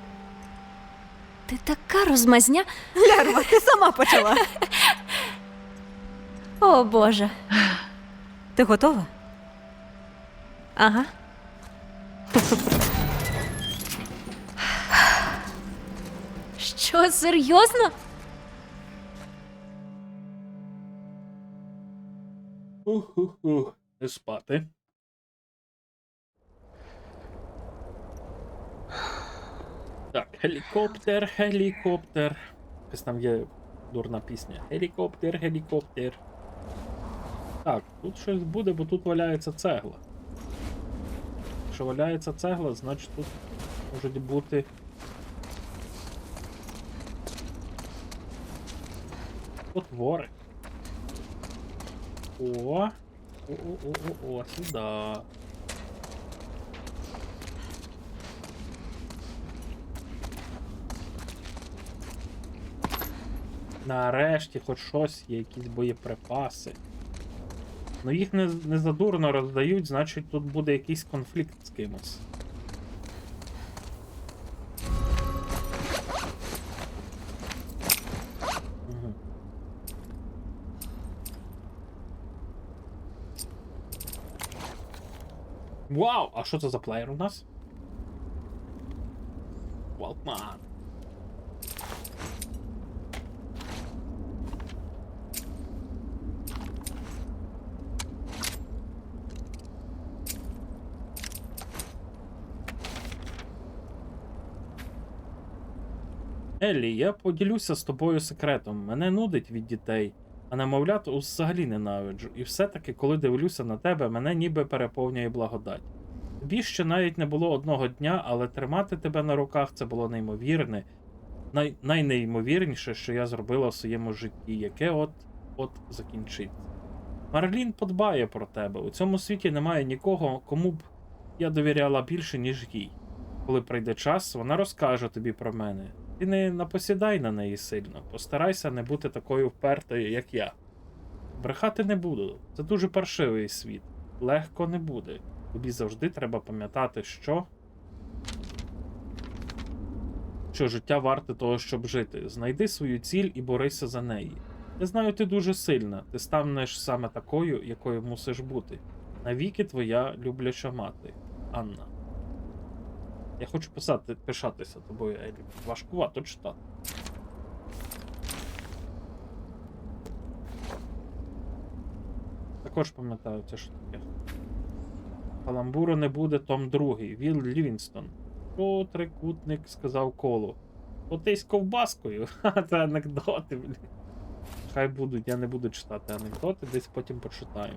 Ти така розмазня. Лярва, ти сама почала. О, Боже. Ти готова? Ага. Що, серйозно? Ух-ух-ух. Не спати. Так, гелікоптер, гелікоптер. Якась там є дурна пісня. Гелікоптер, гелікоптер. Так, тут щось буде, бо тут валяється цегла. Якщо валяється цегла, значить тут можуть бути. Потвори. О! О, сюди. Нарешті хоч щось, є якісь боєприпаси. Ну їх не задурно роздають, значить тут буде якийсь конфлікт з кимось. Угу. Вау! А що це за плеєр у нас? Walkman. Еллі, я поділюся з тобою секретом. Мене нудить від дітей, а немовлят взагалі ненавиджу. І все-таки, коли дивлюся на тебе, мене ніби переповнює благодать. Тобі ще навіть не було одного дня, але тримати тебе на руках це було неймовірне, найнеймовірніше, що я зробила в своєму житті, яке от закінчиться. Марлін подбає про тебе. У цьому світі немає нікого, кому б я довіряла більше, ніж їй. Коли прийде час, вона розкаже тобі про мене. Ти не напосідай на неї сильно. Постарайся не бути такою впертою, як я. Брехати не буду. Це дуже паршивий світ. Легко не буде. Тобі завжди треба пам'ятати, що життя варте того, щоб жити. Знайди свою ціль і борися за неї. Я знаю, ти дуже сильна. Ти станеш саме такою, якою мусиш бути. Навіки твоя любляча мати. Анна. Я хочу пишатися тобою, Елі. Важкувато читати. Також пам'ятаю, це що таке. Каламбуру не буде, том 2. Вілл Лівінстон. О, трикутник, сказав Колу. Отись ковбаскою. Ха, це анекдоти, блін. Хай будуть, я не буду читати анекдоти, десь потім почитаю.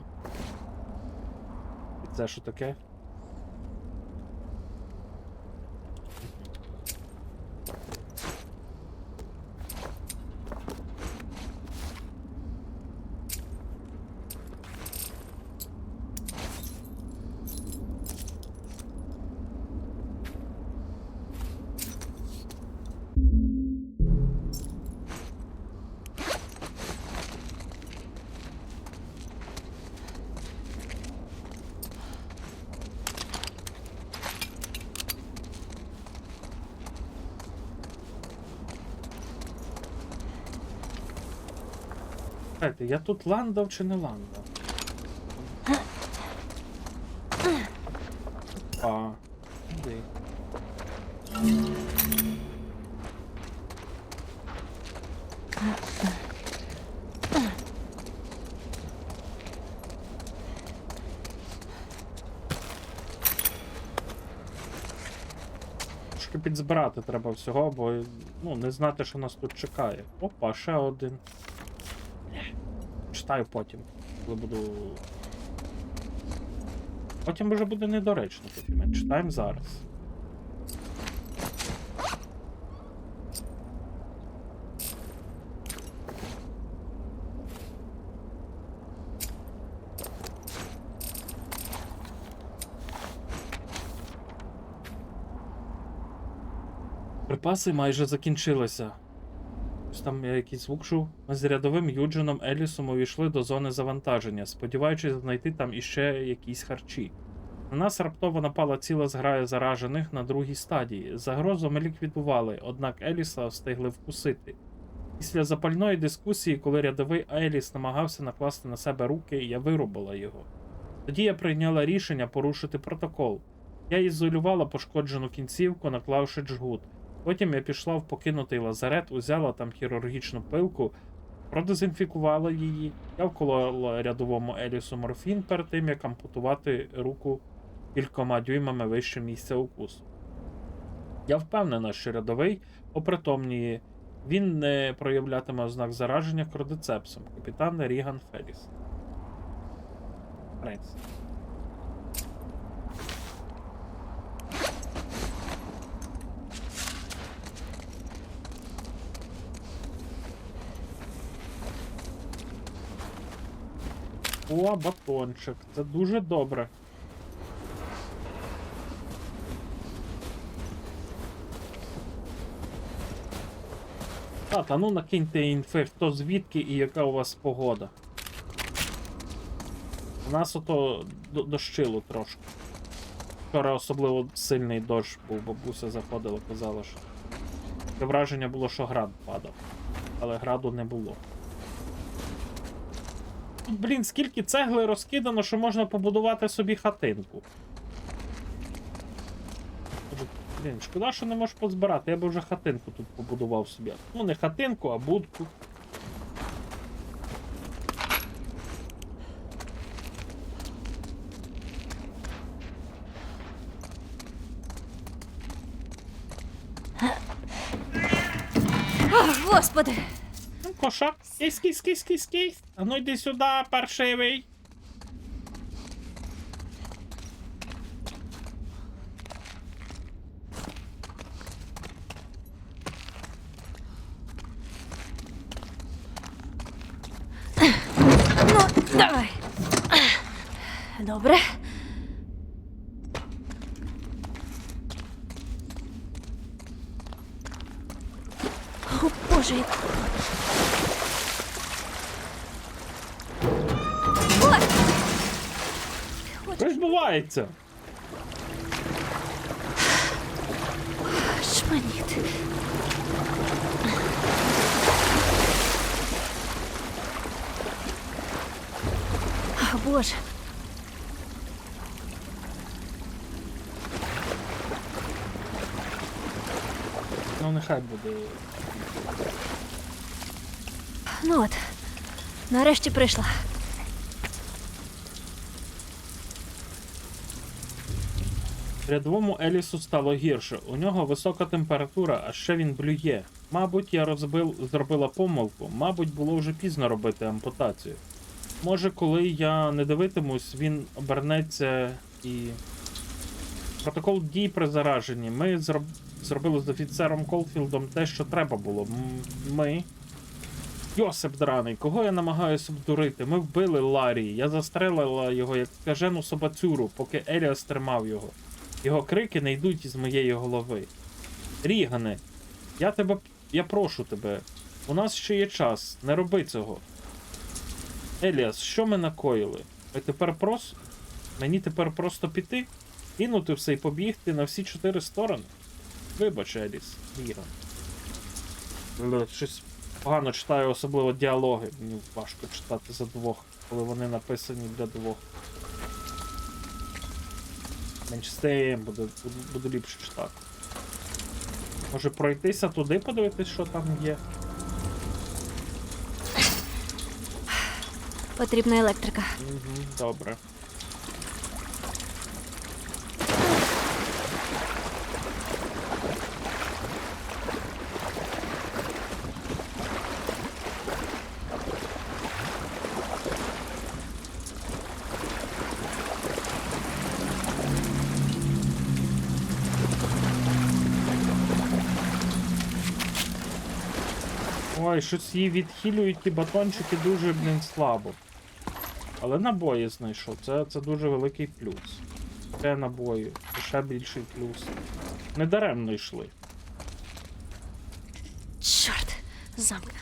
І це що таке? Чекайте, я тут ландав чи не ландав? Іди. Трошки підзбирати треба всього, бо ну, не знати, що нас тут чекає. Опа, ще один. Читаю потім, коли буду. Потім вже буде недоречно, Кофімен. Читаємо зараз. Припаси майже закінчилися. Ось там я якийсь звук чув. Ми з рядовим Юджином Елісом увійшли до зони завантаження, сподіваючись знайти там іще якісь харчі. На нас раптово напала ціла зграя заражених на другій стадії. Загрозу ми ліквідували, однак Еліса встигли вкусити. Після запальної дискусії, коли рядовий Еліс намагався накласти на себе руки, я вирубила його. Тоді я прийняла рішення порушити протокол. Я ізолювала пошкоджену кінцівку, наклавши джгут. Потім я пішла в покинутий лазарет, узяла там хірургічну пилку, продезінфікувала її. Я вколола рядовому Елісу морфін перед тим, як ампутувати руку кількома дюймами вище місця укусу. Я впевнена, що рядовий опритомніє. Він не проявлятиме ознак зараження кордицепсом. Капітан Ріган Феліс. Принц. О, батончик. Це дуже добре. Та ну накиньте інфи, хто звідки і яка у вас погода. У нас ото дощило трошки. Вчора особливо сильний дощ був, бабуся заходила, казала, що таке враження було, що град падав. Але граду не було. Блін, скільки цегли розкидано, що можна побудувати собі хатинку. Блін, шкода, що не можеш позбирати. Я би вже хатинку тут побудував собі. Ну, не хатинку, а будку. Господи! Ну, кошак. Кись. А ну йди сюди, паршивий. Ну, давай. Добре. О, Боже, як... Ой! Що ж відбувається? Шманіт. О, Боже. Ну, нехай буде. Ну от, нарешті прийшла. Рядовому Елісу стало гірше. У нього висока температура, а ще він блює. Мабуть, я зробила помилку. Мабуть, було вже пізно робити ампутацію. Може, коли я не дивитимусь, він обернеться і... Протокол дій при зараженні. Ми зробили з офіцером Колфілдом те, що треба було. Ми... Йосип драний, кого я намагаюся обдурити? Ми вбили Ларі. Я застрелила його як скажену собацюру, поки Еліас тримав його. Його крики не йдуть із моєї голови. Рігане, я прошу тебе. У нас ще є час. Не роби цього. Еліас, що ми накоїли? Мені тепер просто піти? Кинути все і побігти на всі 4 сторони? Вибач, Еліс. Ріган. Щось Погано читаю, особливо діалоги. Мені важко читати за двох, коли вони написані для двох. Менш з тим, буду ліпше читати. Може пройтися туди, подивитись, що там є. Потрібна електрика. Угу, добре. Ой, щось її відхилюють ті батончики дуже, блін, слабо. Але набої знайшов. Це дуже великий плюс. Це набої. Це ще більший плюс. Недаремно йшли. Чорт, замкнено.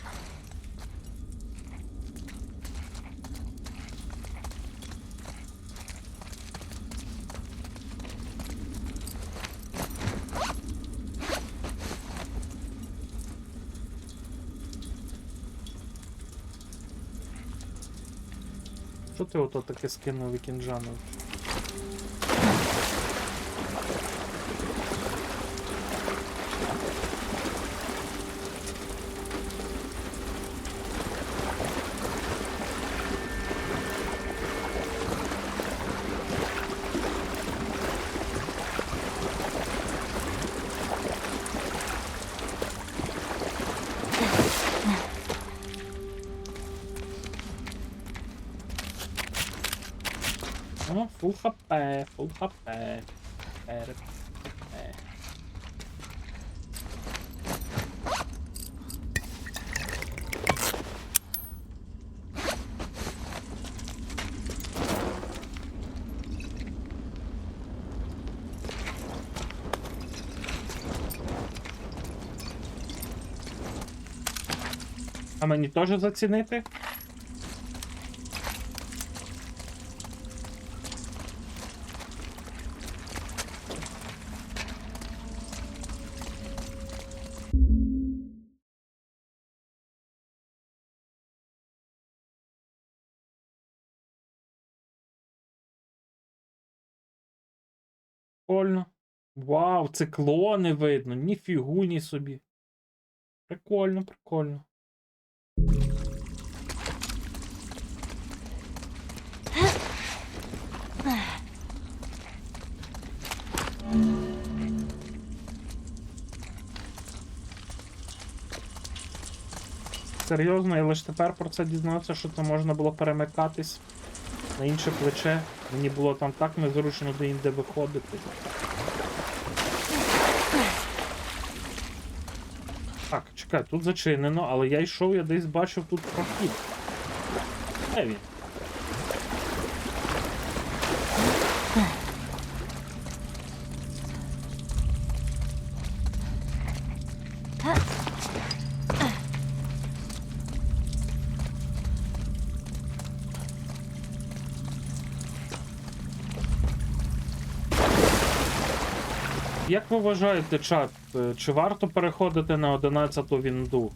Що ти ото таке скинув вікінджану? О, фул хп, фул хп. А мені теж зацінити? Прикольно. Вау, циклони видно, ніфігуні собі. Прикольно, прикольно. Серйозно, я лише тепер про це дізнався, що це можна було перемикатись на інше плече. Мені було там так незручно де-інде виходити. Так, чекай, тут зачинено, але я йшов, я десь бачив тут прохід. Де він? Як ви вважаєте, чат, чи варто переходити на 11-ту вінду?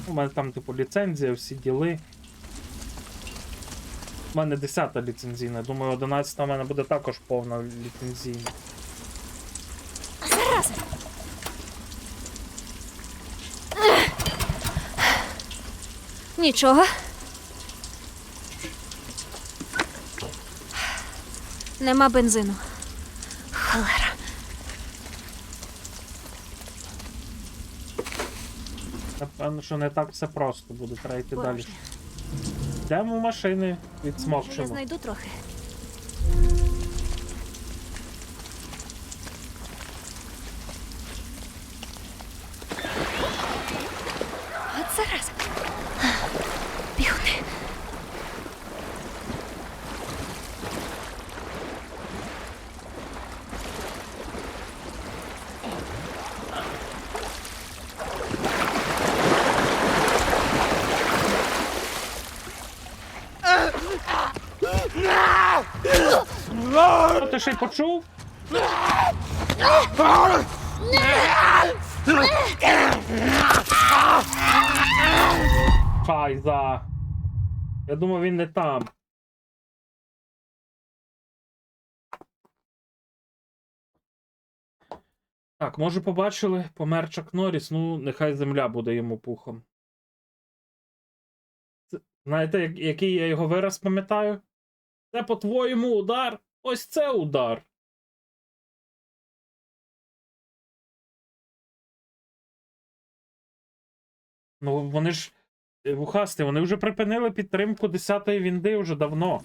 У мене там, типу, ліцензія, всі діли. У мене 10-та ліцензійна, думаю, 11-та в мене буде також повна ліцензійна. Зараза! Нічого. Нема бензину. Холера. Напевно, що не так все просто буде, треба йти далі. Порожньо. Йдемо в машини, Може, я відсмокчимо. знайду трохи. От зараза. Бігуни. Що, ти ще й почув? Шайза. Я думав, він не там. Так, може побачили, помер Чак Норріс, ну, нехай земля буде йому пухом. Знаєте, який я його вираз пам'ятаю? Це, по-твоєму, удар? Ось це удар. Ну, вони ж, вухасти, вони вже припинили підтримку 10-ї вінди вже давно.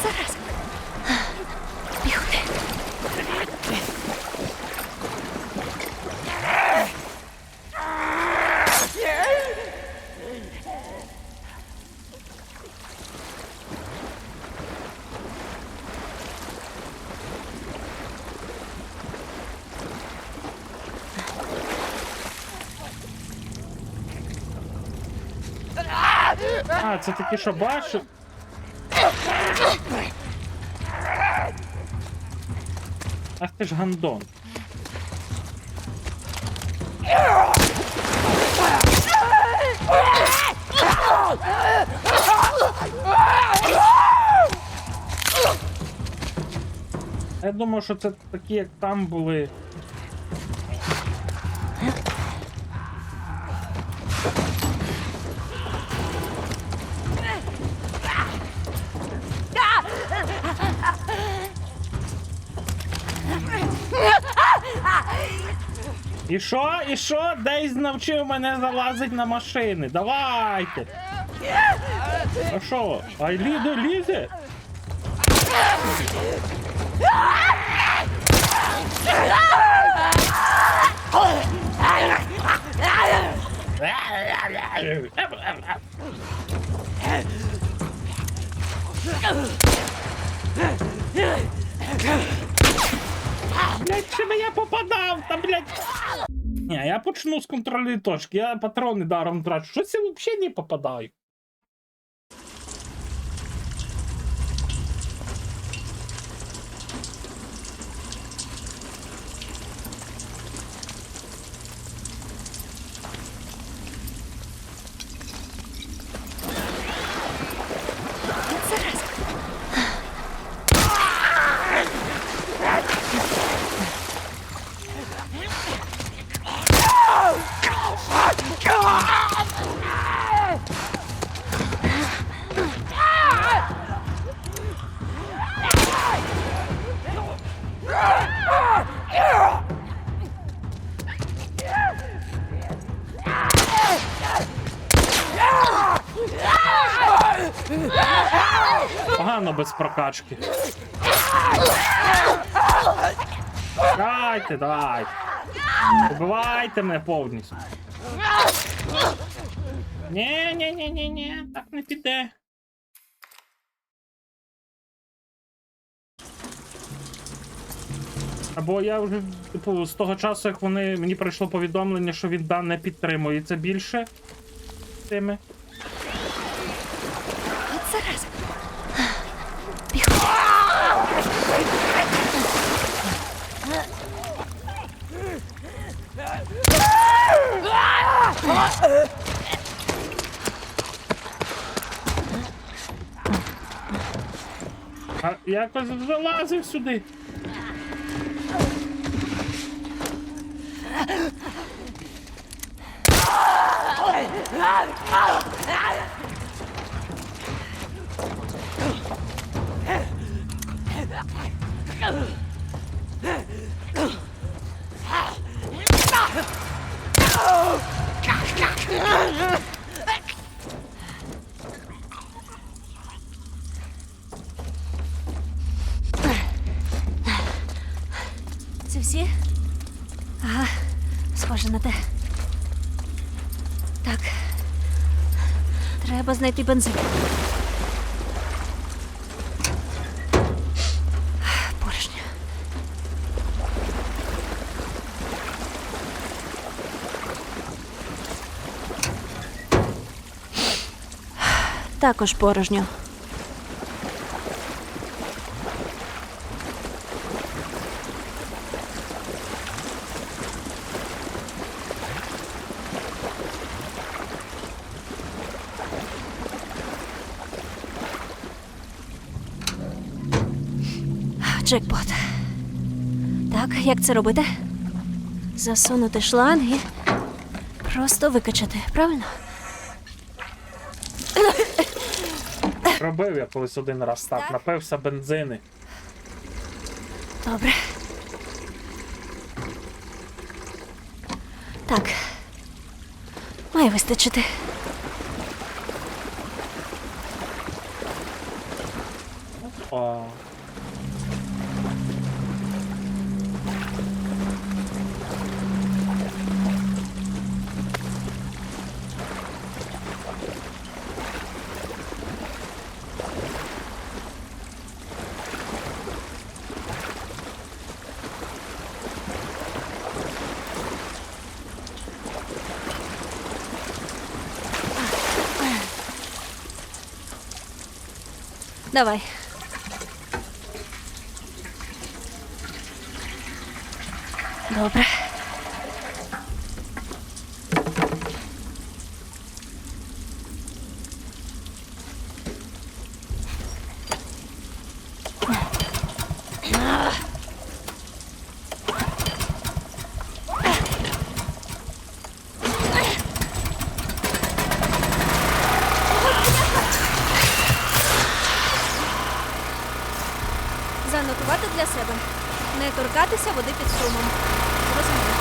Зараз. Бігти. А, це такі, що бачу. Ах ти ж гандон. Я думав, що це такі, як там були. І що? І що? Дейз навчив мене залазить на машини. Давайте. А що? Айлідо лізе? Блять, чим я попадав? Та, блять. Ні, я почну з контрольної точки. Я патрони даром трачу. Щось я взагалі не попадаю. Погано без прокачки. Дайте, дайте. Убивайте мене повністю. Ні, так не піде. Або я вже, типу, з того часу, як вони, мені прийшло повідомлення, що він не підтримується більше тими. Зараз. Бігти. А якось залазив сюди. Це всі? Ага, схоже на те. Так. Треба знайти бензин. Порожньо. також порожньо. Джекпот. Так, як це робити? Засунути шланг і просто викачати, правильно? Робив я колись один раз так, Так. напився бензини. Добре. Так. Має вистачити. О, Давай. Добре. Занотувати для себе. Не торкатися води під струмом. Зрозуміло.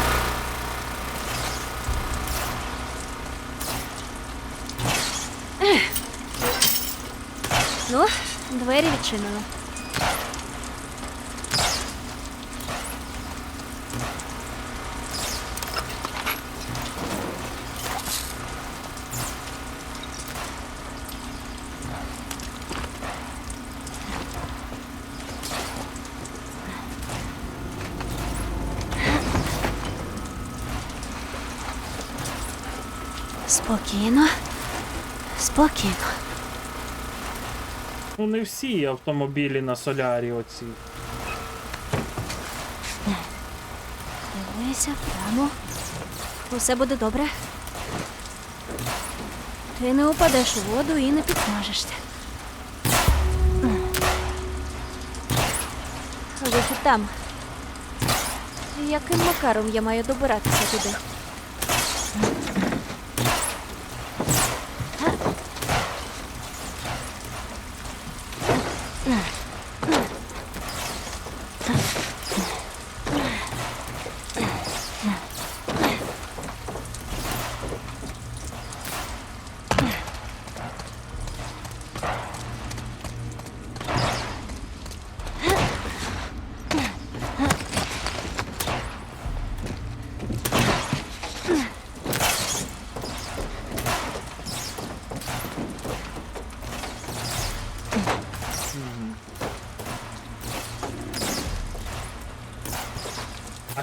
Ну, двері відчинено. Спокійно. Спокійно. ну не всі автомобілі на солярі оці. Дивися прямо. Усе буде добре. Ти не упадеш у воду і не підсмажишся. Вихід там. Яким макаром я маю добиратися туди?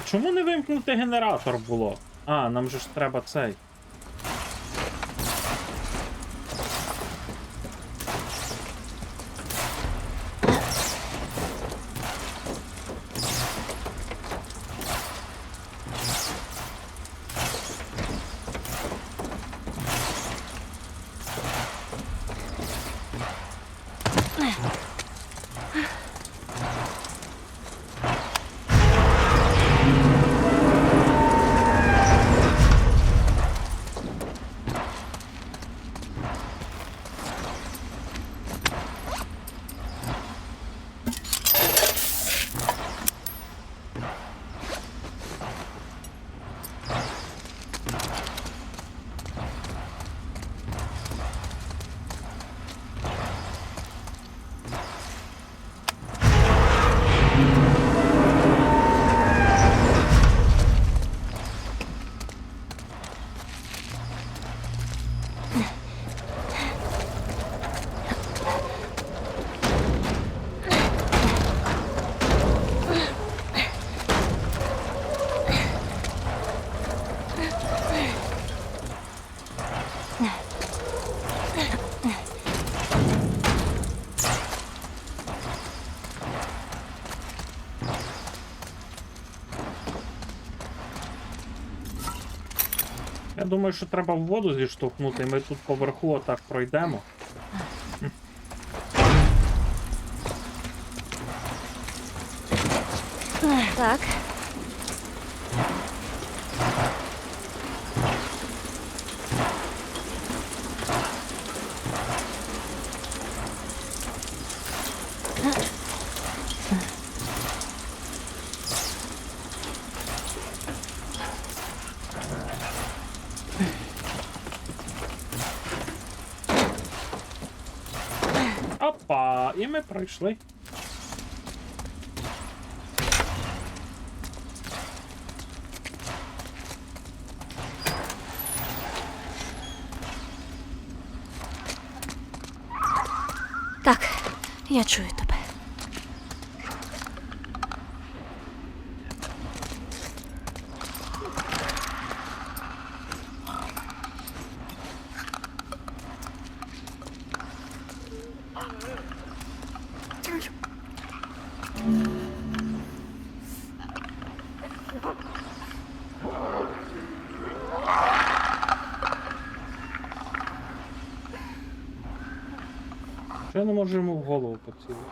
А чому не вимкнути генератор було? А, нам же ж треба цей. думаю, що треба в воду зіштовхнути, і ми тут поверху отак пройдемо. Так. Опа! І ми пройшли. Так, я чую тебе. Що я не можу йому в голову поцілити?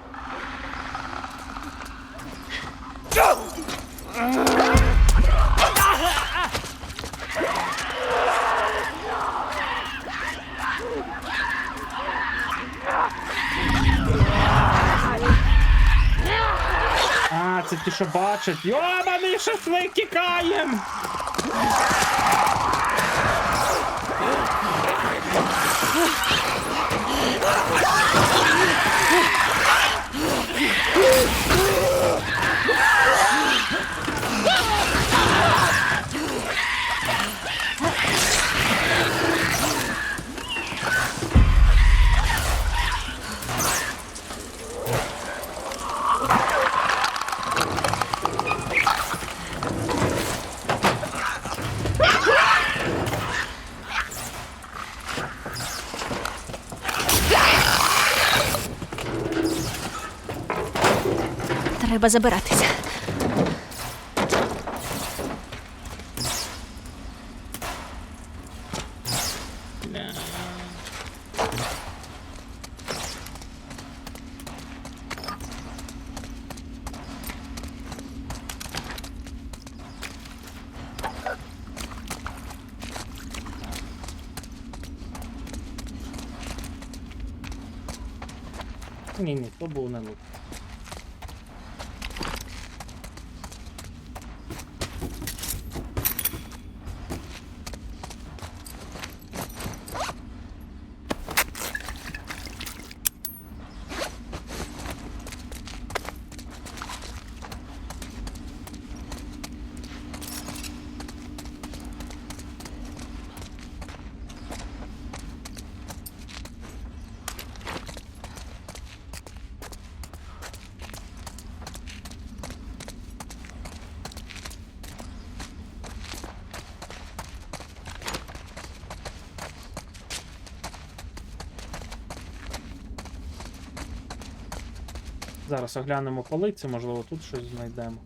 А, це ті, що бачать. Йобаний шашлик, тікаєм! Треба забиратися. Ні, то був не лук. Зараз оглянемо полиці, можливо, тут щось знайдемо.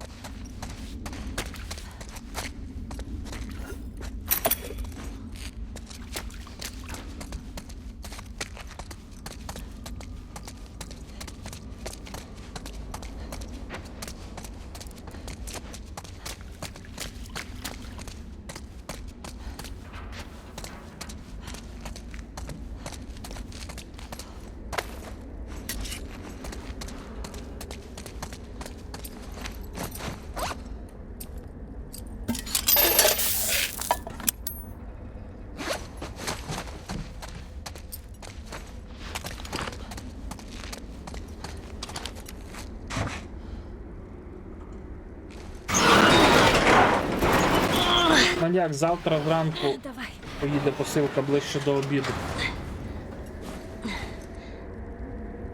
Маньяк, завтра зранку Давай. поїде посилка ближче до обіду.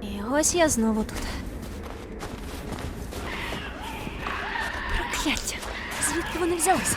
І ось я знову тут. Прокляття! Звідки вони взялися?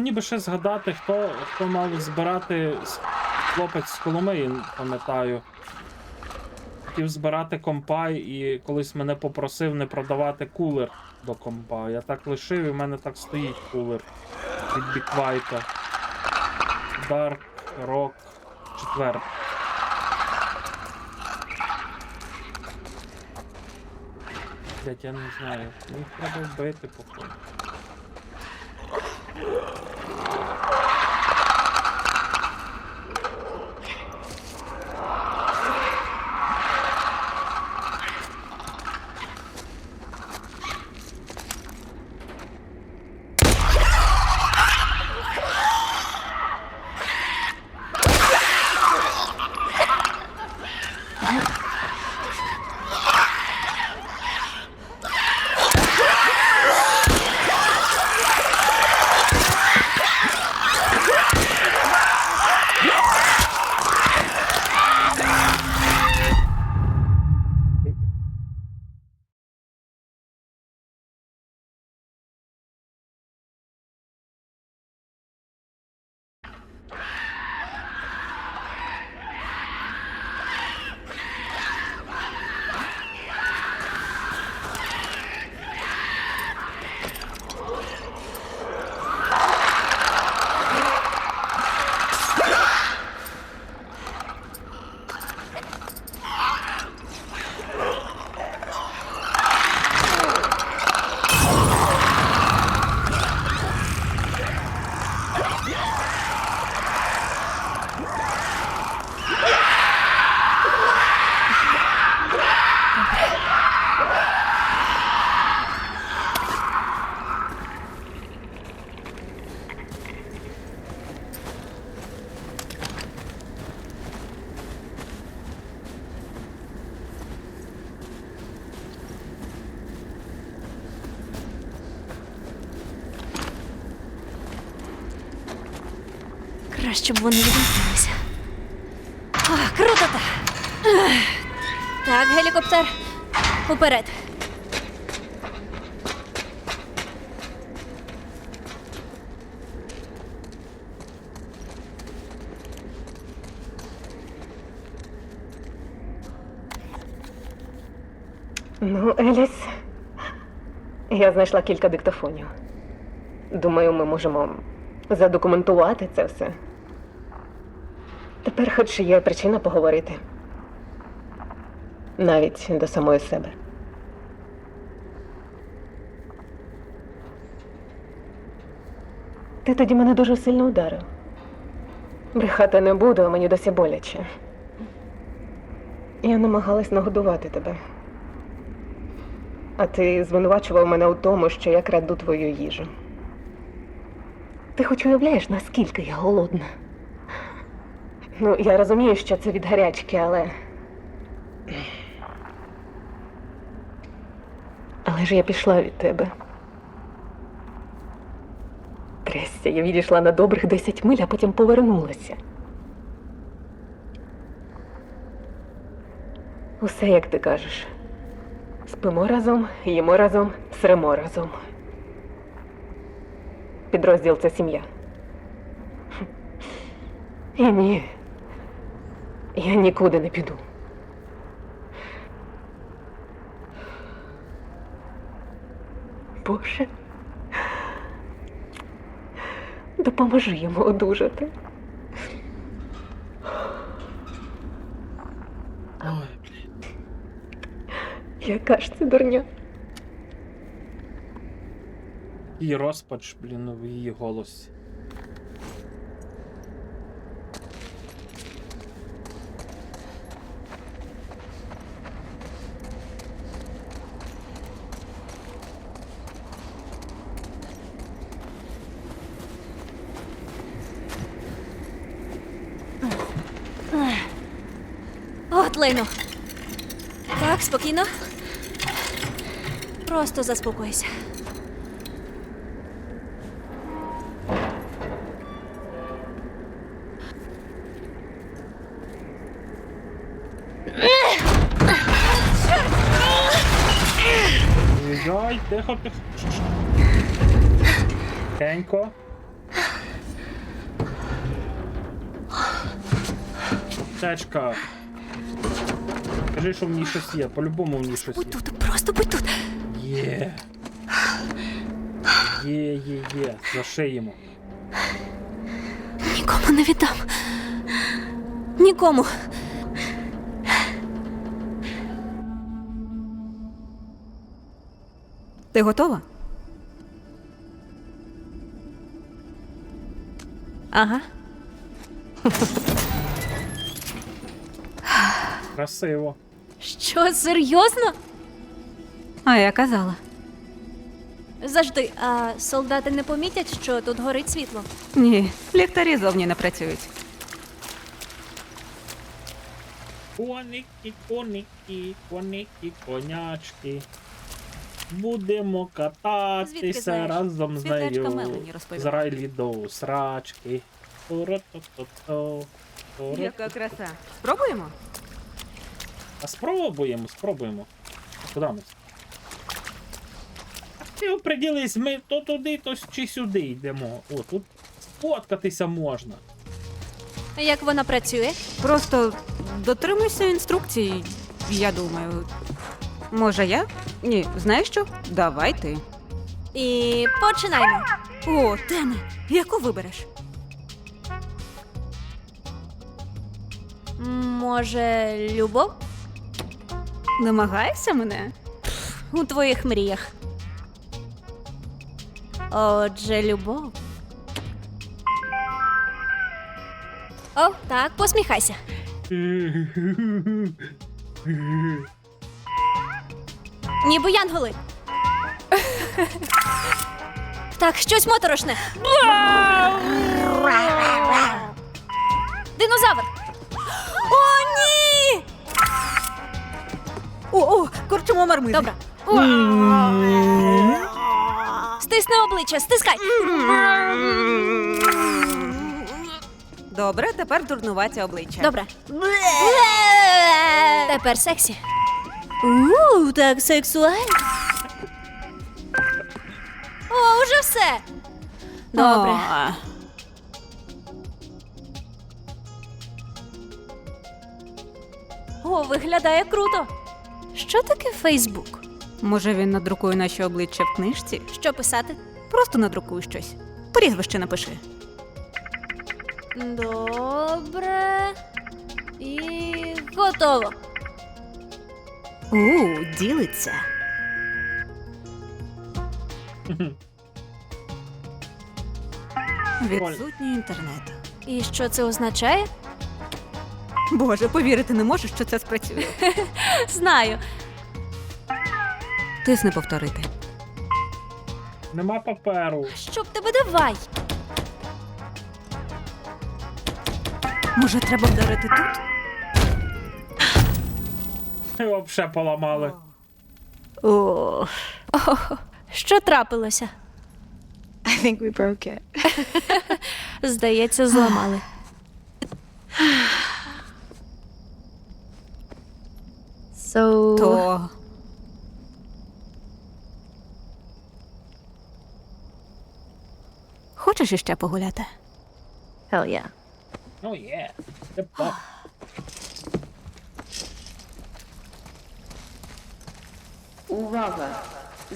Мені би ще згадати, хто мав збирати хлопець з Коломиї, пам'ятаю. Хотів збирати компа і колись мене попросив не продавати кулер до компа. Я так лишив і в мене так стоїть кулер від Біквайта. Dark Rock 4. Блять, я не знаю. Їх треба вбити, походу. Краще б вони відімкнулися. А, круто так! Так, гелікоптер. Уперед. Ну, Еліс, я знайшла кілька диктофонів. Думаю, ми можемо задокументувати це все. Тепер хоч є причина поговорити. Навіть до самої себе. Ти тоді мене дуже сильно ударив. Брехати не буду, а мені досі боляче. Я намагалась нагодувати тебе. А ти звинувачував мене у тому, що я краду твою їжу. Ти хоч уявляєш, наскільки я голодна? Ну, я розумію, що це від гарячки, але... Але ж я пішла від тебе. Трясся, я відійшла на добрих 10 миль, а потім повернулася. Усе, як ти кажеш. Спимо разом, їмо разом, сремо разом. Підрозділ – це сім'я. І ні. Я нікуди не піду. Боже. Допоможи йому одужати. Ой, блін. Яка ж це дурня? І розпач, блін, в її голосі. От лайно. Так, спокійно. Просто заспокойся. Ой, тихо, тихо. Тенько. Аптечка. Кажи, що в ній щось є. По-любому в ній щось є. Будь тут, просто будь тут. Є. Є. Зашиємо. Нікому не віддам. Нікому. Ти готова? Ага. Красиво. Що, серйозно? А я казала. Завжди, а солдати не помітять, що тут горить світло? Ні, ліхтарі зовні не працюють. Коники, конячки. Будемо Звідки кататися знаєш? разом з Світлячка нею. Мелані З розповіла. Райлі до срачки. Ту-ру-ту-ту-ту, ту-ру-ту-ту. Яка краса. Спробуємо? А спробуємо. А куди ми? Ти оприділись, ми то туди, то чи сюди йдемо. О, тут сфоткатися можна. Як вона працює? Просто дотримуйся інструкцій, я думаю. Може я? Ні, знаєш що? Давай ти. І починаємо. О, Тене, яку вибереш? Може, любов? Намагаєшся мене? У твоїх мріях. Отже, любов. О, так, посміхайся. Ніби янголи. Так, щось моторошне. Динозавр. О, ні! О, корчимо мармизи. Добре. Стисни обличчя, стискай. Добре, тепер дурнуваті обличчя. Добре. Тепер сексі. Так сексуально. О, уже все. Добре. О, О, виглядає круто. Що таке Фейсбук? може він надрукує наші обличчя в книжці? Що писати? Просто надрукуй щось. Прізвище напиши. Добре. І готово. Ділиться. Відсутній інтернет. І що це означає? Боже, повірити не можу, що це спрацює. Знаю. Тисни повторити. Нема паперу. Щоб тебе давай. Може, треба вдарити тут? Вообще поламали. О, що трапилося? I think we broke it. Здається, зламали. So То хочеш іще погуляти? hell yeah. Ну є. Тепер. Увага!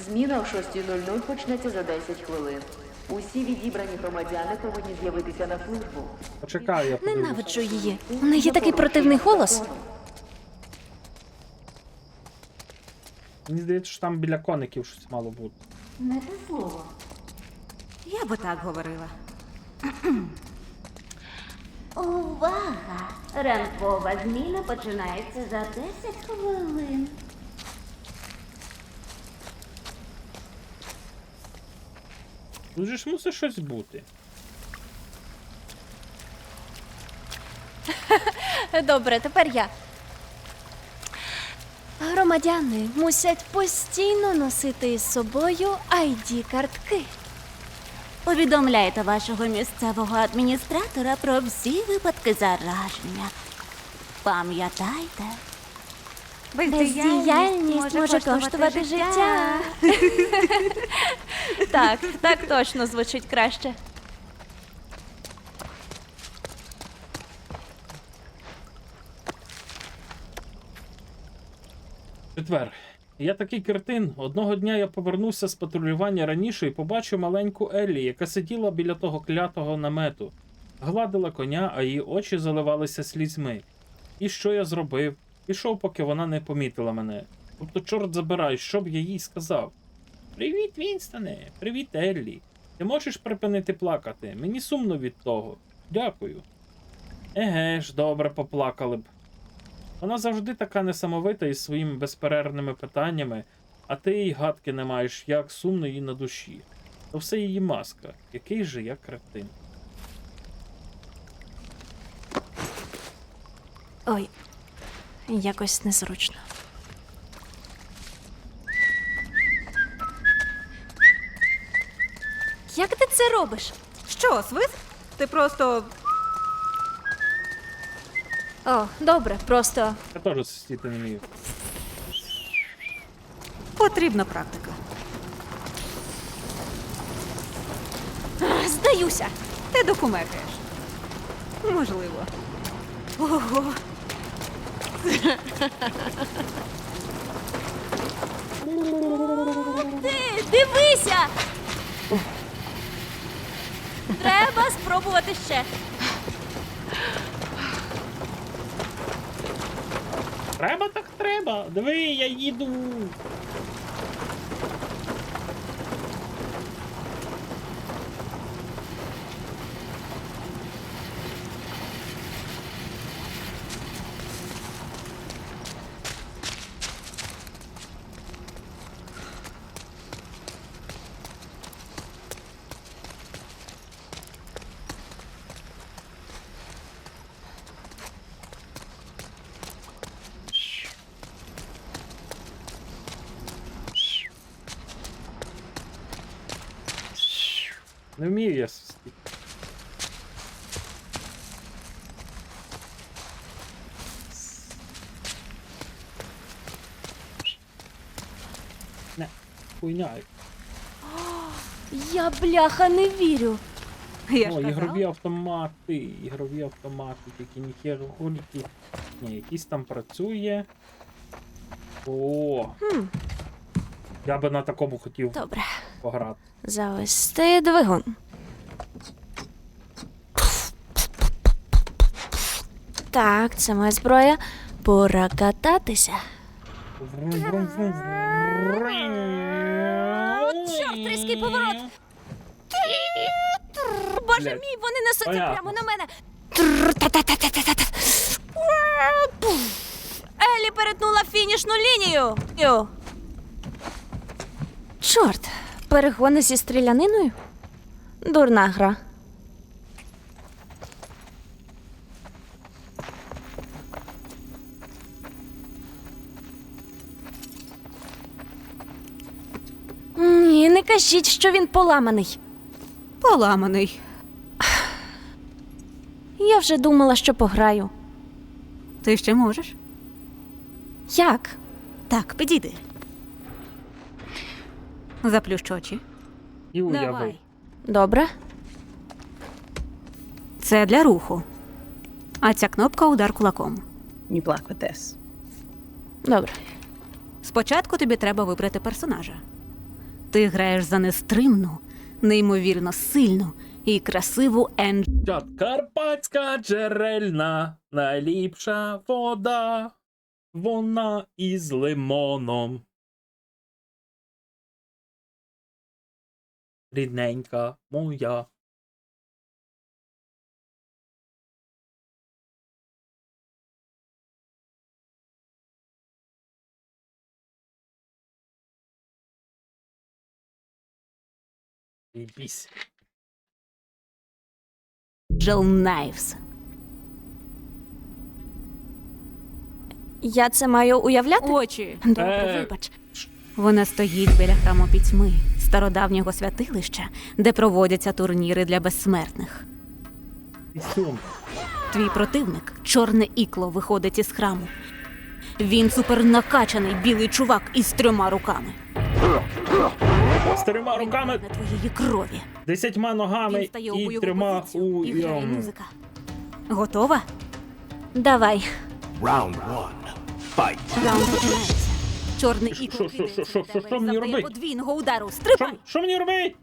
Зміна о 6:00 почнеться за 10 хвилин. Усі відібрані громадяни повинні з'явитися на службу. Почекай, я подивлюсь. Ненавиджу її. У неї такий противний голос. Мені здається, що там біля коників щось мало бути. Не те слово. Я би так говорила. Увага! Ранкова зміна починається за 10 хвилин. Тут же ж мусить щось бути. Добре, тепер я. Громадяни мусять постійно носити із собою ID-картки. Повідомляйте вашого місцевого адміністратора про всі випадки зараження. Пам'ятайте, Бездіяльність може коштувати життя. Так точно звучить краще. Четвер. Я такий кретин. Одного дня я повернувся з патрулювання раніше і побачив маленьку Еллі, яка сиділа біля того клятого намету. Гладила коня, а її очі заливалися слізьми. І що я зробив? Пішов, поки вона не помітила мене. Тобто, чорт забирай, що б я їй сказав? Привіт, Вінстоне! Привіт, Еллі! Ти можеш припинити плакати? Мені сумно від того. Дякую. Еге ж, добре, поплакали б. Вона завжди така несамовита із своїми безперервними питаннями, а ти й гадки не маєш, як сумно їй на душі. То все її маска. Який же я кретин. Ой, якось незручно. Як ти це робиш? Що, свист? Ти просто. О, добре, просто. Я теж сидіти не вмію. Потрібна практика. Здаюся. Ти докумекаєш. Можливо. Ого. Ти дивися! Треба спробувати ще. Треба так треба. Диви, я їду. Не вмію я свисти. Не, хуйня. Я, бляха, не вірю. Я О, ж ігрові казав. автомати, тільки ніхер гуліки. Ні, якийсь там працює. О. Я би на такому хотів Добре. пограти. Завести двигун. Так, це моя зброя. Пора кататися. Чорт, різкий поворот! Боже Блядь. мій, вони несуться Понятно. прямо на мене. Елі перетнула фінішну лінію. Чорт, перегони зі стріляниною? Дурна гра. Ні, не кажіть, що він поламаний. Поламаний. Я вже думала, що пограю. Ти ще можеш? Як? Так, підійди. Заплющ очі. І уяви. Давай. Добре. Це для руху. А ця кнопка удар кулаком. You block with this. Добре. Спочатку тобі треба вибрати персонажа. Ти граєш за нестримну, неймовірно сильну і красиву Енджі. Чат, карпатська джерельна, найліпша вода. Вона із лимоном. Рідненька моя. Єбісь. Джел Найвс. Я це маю уявляти? Очі. Добре, вибач. Вона стоїть біля храму пітьми, стародавнього святилища, де проводяться турніри для безсмертних. Пісюн. Твій противник, чорне ікло, виходить із храму. Він супернакачаний білий чувак із 3 руками. З 3 руками, На твоєї крові. 10 ногами Він стає у і бойову 3 позицію у і грає музика. Готова? Давай. Round one. Fight. Раунд починається. Чорний Що- ікор що- що- кидається що- на що- тебе що і мені завдає робить? подвійного удару. Стрибай! Що мені робить?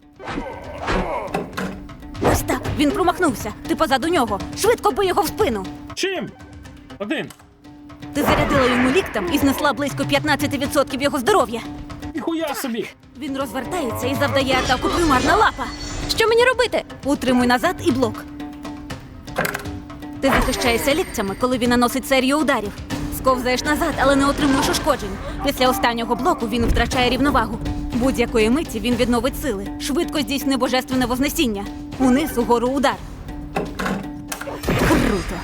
Ось так, він промахнувся. Ти позаду нього. Швидко бий його в спину. Чим? Один. Ти зарядила йому ліктем і знесла близько 15% його здоров'я. Ніхуя собі. Він розвертається і завдає атаку примарна лапа. Що мені робити? Утримуй назад і блок. Ти захищаєшся ліктями, коли він наносить серію ударів. Сковзаєш назад, але не отримуєш ушкоджень. Після останнього блоку він втрачає рівновагу. Будь-якої миті він відновить сили. Швидко здійсни божественне вознесіння. Униз, угору удар. Круто.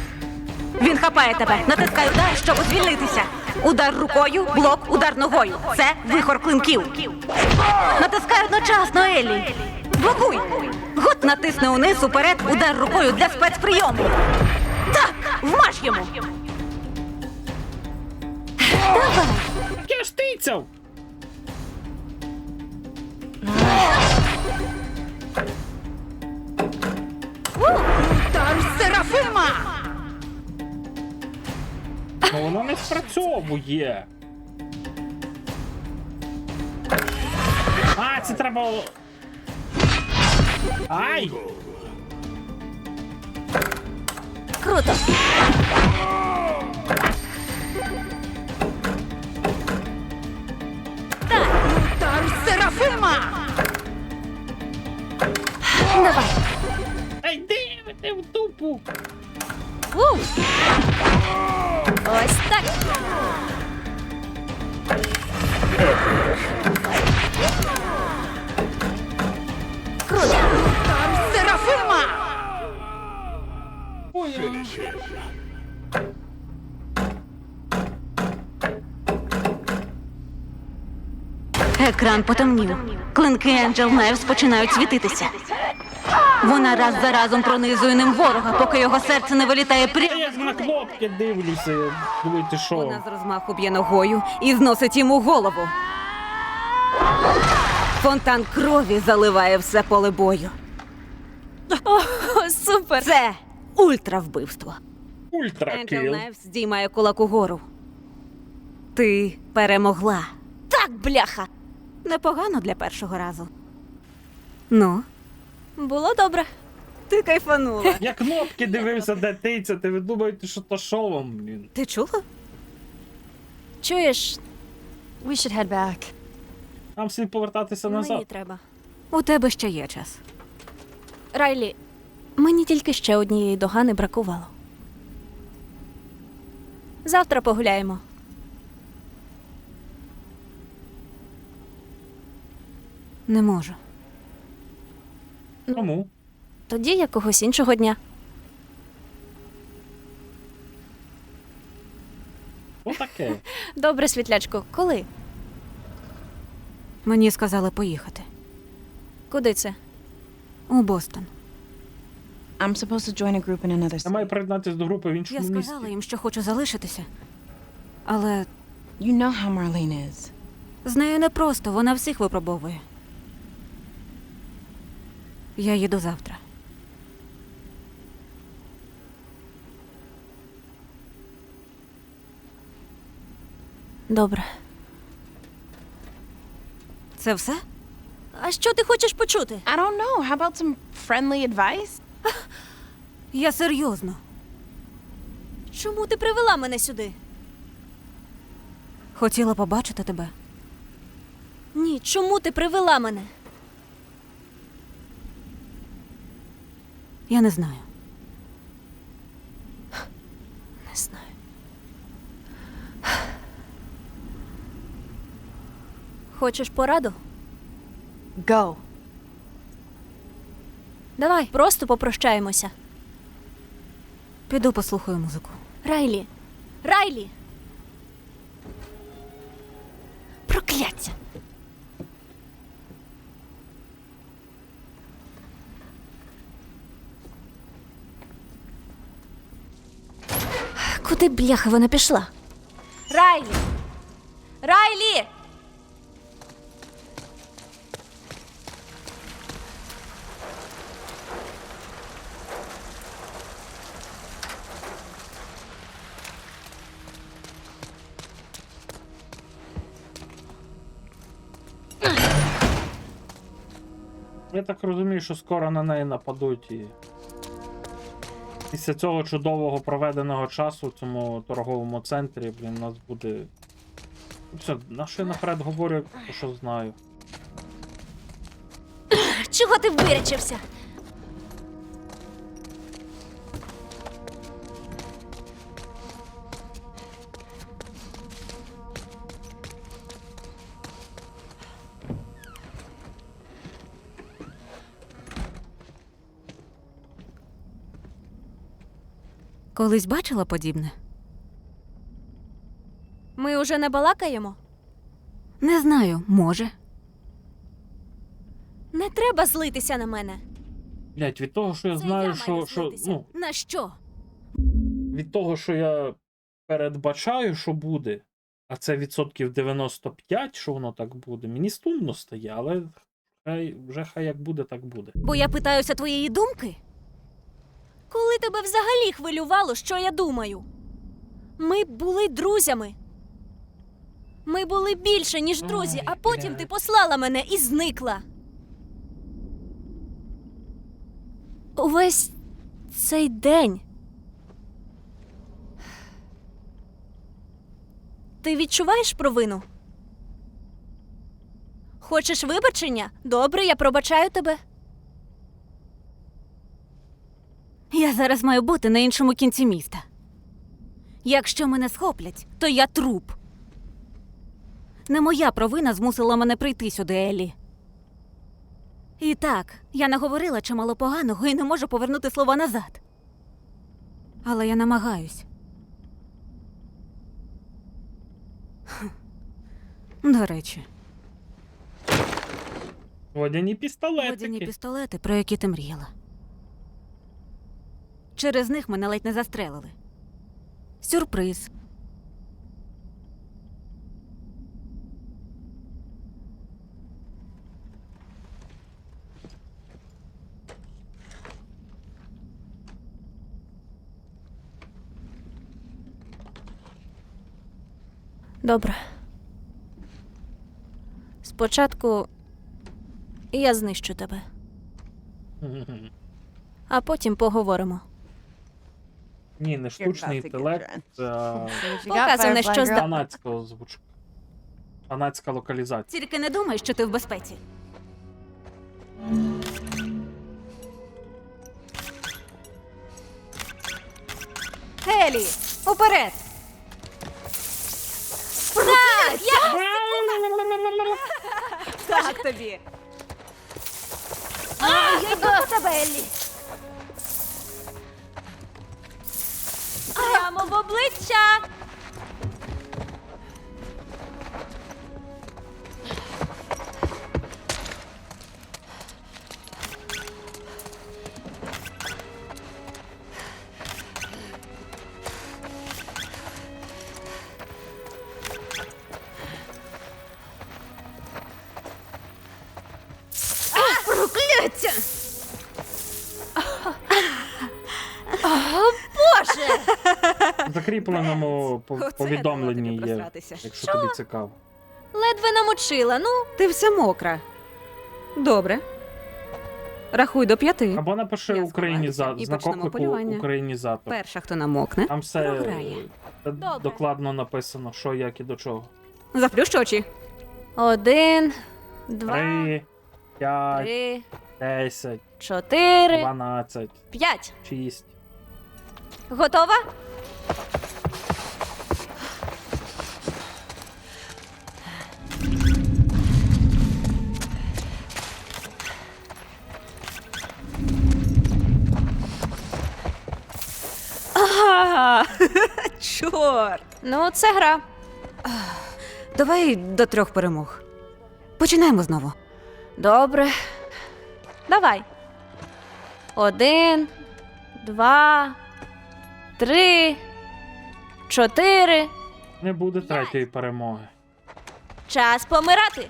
Він хапає тебе. Натискай удар, щоб звільнитися. Удар рукою, блок, удар ногою. Це вихор клинків. Натискай одночасно, Еллі. Блокуй. Гот натисни униз, уперед, удар рукою для спецприйому. Так, вмаж йому. Давай. Я ж тицяв. Удар Серафима. Ну воно не спрацьовує. А, це треба. Ай! Круто. Удар Серафима. Давай. Ай, ти в дупу! Ось так. Круто. Серафима. Ой, Екран потемнів. Клинки Angel Knives починають світитися. Вона раз за разом пронизує ним ворога, поки його серце не вилітає я прямо. як на кнопки дивлюся. Думаєте, що? Вона з розмаху б'є ногою і зносить йому голову. Фонтан крові заливає все поле бою. О, супер. Це ультравбивство. Ультра Angel кіл. Knives здіймає кулак угору. Ти перемогла. Так, бляха. Непогано для першого разу. Ну, Було добре. ти кайфанула. Я кнопки дивився, де тицяти. Ви думаєте, що то шо вам, блін? Ти чула? Чуєш, We should head back. Нам слід повертатися мені назад. треба. У тебе ще є час. Райлі, мені тільки ще однієї догани бракувало. Завтра погуляємо. Не можу. Тому? Тоді якогось іншого дня. Отаке. Добре, світлячко, коли? Мені сказали поїхати. Куди це? У Бостон. I'm supposed to join a group in another Я маю city. приєднатися до групи в Я іншому місті. сказала їм, що хочу залишитися. Але You know how Marlene is. з нею непросто, вона всіх випробовує. Я їду завтра. Добре. Це все? А що ти хочеш почути? I don't know. How about some friendly advice? Я серйозно. Чому ти привела мене сюди? Хотіла побачити тебе. Ні, чому ти привела мене? Я не знаю. Не знаю. Хочеш пораду? Go. Давай, просто попрощаємося. Піду послухаю музику. Райлі! Райлі! Прокляття! Куди бляха вона пішла? Райлі! Райлі! Я так розумію, що скоро на неї нападуть і. Після цього чудового проведеного часу в цьому торговому центрі, блін, у нас буде. Все, на що я наперед говорю, то що знаю. Чого ти вирячився? Колись бачила подібне? Ми уже не балакаємо? Не знаю, може. Не треба злитися на мене. Блять, від того, що я Це знаю, я маю що. злитися. Ну, На що? від того, що я передбачаю, що буде, а це відсотків 95, що воно так буде, мені сумно стає, але хай як буде, так буде. Бо я питаюся твоєї думки? Коли тебе взагалі хвилювало, що я думаю? Ми були друзями. Ми були більше, ніж друзі, Ой, а потім блядь. ти послала мене і зникла. Увесь цей день. Ти відчуваєш провину? Хочеш вибачення? Добре, я пробачаю тебе. Я зараз маю бути на іншому кінці міста. Якщо мене схоплять, то я труп. Не моя провина змусила мене прийти сюди, Еллі. І так, я наговорила чимало поганого і не можу повернути слова назад. Але я намагаюсь. До речі, Водяні пістолетики. водяні пістолети, про які ти мріяла. Через них мене ледь не застрелили. Сюрприз. Добре. Спочатку я знищу тебе, а потім поговоримо. Ні, не штучний інтелект, а Показуй, на що здатна. фанатська озвучка. Фанатська локалізація. Тільки не думай, що ти в безпеці. Елі, уперед! Так, я... Так тобі! Я йду до тебе, Еллі. Прямо в обличчя. Прокляття! Боже! В закріпленому Оце я повідомленні дала тобі є, просратися. якщо тобі цікаво. Ледве намочила, ну. Ти вся мокра. Добре. Рахуй до 5. Або напиши Я українізатор, і знак почнемо оклику полювання. українізатор. Перша, хто намокне, Там все програє. Добре. докладно написано, що, як і до чого. Заплющ очі. 1, 2, 3, 5, 3, 10, 4, 12, 5. 6. Готова? Ага, чорт. Ну, це гра. Давай до 3 перемог. Починаємо знову. Добре. Давай. 1, 2, 3, 4. Не буде третьої перемоги. Час помирати.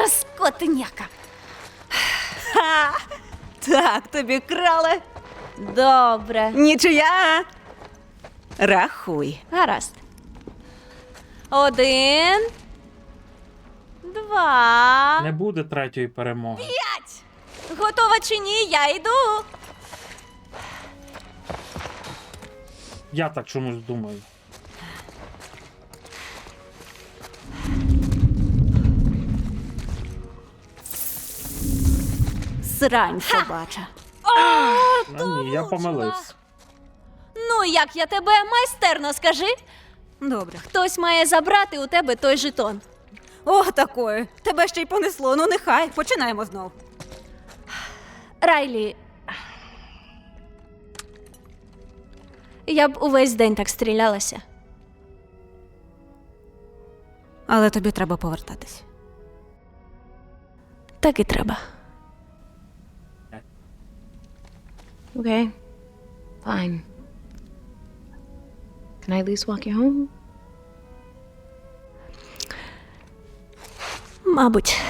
Скотиняка. Так, тобі крали. Добре. Нічия. Рахуй. Гаразд. 1, 2. Не буде третьої перемоги. Готова чи ні? Я йду. Я так чомусь думаю. Срань собача. Ну, ні, я помилився. Ну, як я тебе майстерно скажи? Добре. Хтось має забрати у тебе той жетон. О, такої. Тебе ще й понесло. Ну нехай. Починаємо знов. Райлі. Я б увесь день так стрілялася. Але тобі треба повертатись. Так і треба. Okay. Fine. Can I at least walk you home? Мабуть.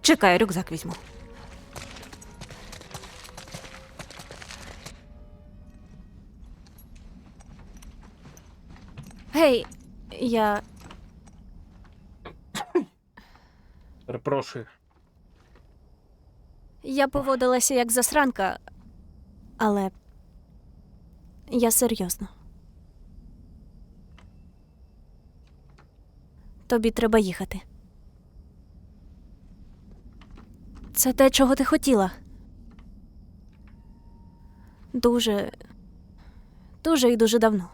Чекай, рюкзак візьму. Гей, я. Перепрошую. Я поводилася як засранка, але я серйозно. Тобі треба їхати. Це те, чого ти хотіла. Дуже і дуже давно.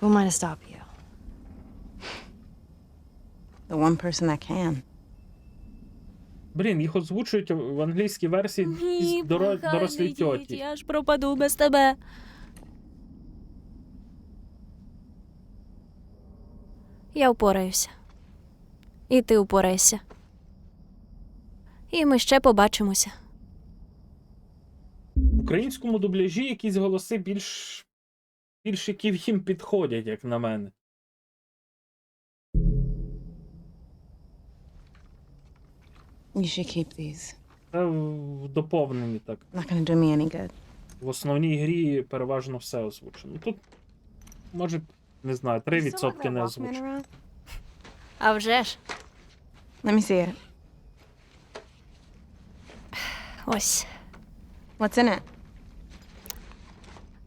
Who am I to stop you? The one person that can. Блін, їх озвучують в англійській версії із дорослі тьоті. Я ж пропаду без тебе. Я впораюся. І ти впораєшся. І ми ще побачимося. В українському дубляжі якісь голоси більш які їм підходять, як на мене. You should keep these. Це в доповненні так. Not gonna do me any good. В основній грі переважно все озвучено. Тут, може, не знаю, 3% не озвучено. А вже ж. Let me see it. Ось. What's in it?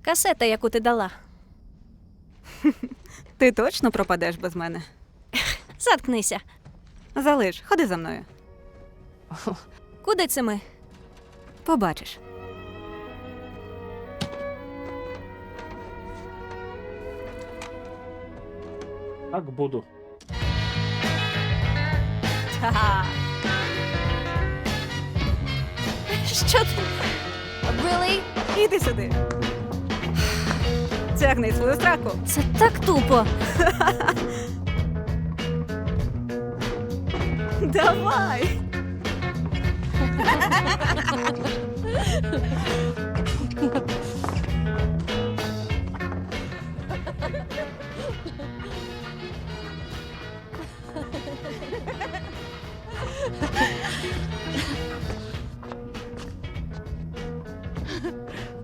Касета, яку ти дала. Ти точно пропадеш без мене? Заткнися. Залиш, ходи за мною. Куди це ми? Побачиш. Так буду. Ха-ха. Що ти? Really? Іди сюди. Тягни свою сраку. Це так тупо. Давай.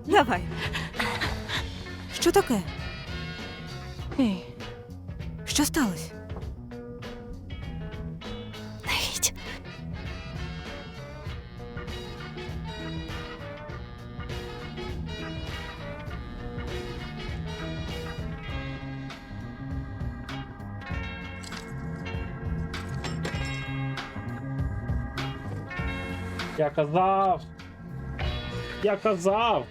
Давай. Що таке? Hey. Що сталося? Не їдь. Я казав! Я казав!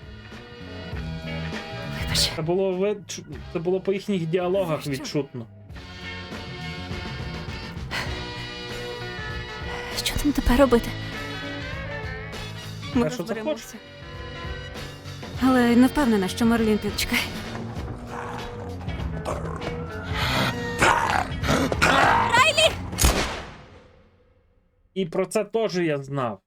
Вибач. Це було по їхніх діалогах відчутно. Що нам тепер робити? Ми що розберемося. Але не впевнена, що Мерлін Чекай. І про це теж я знав.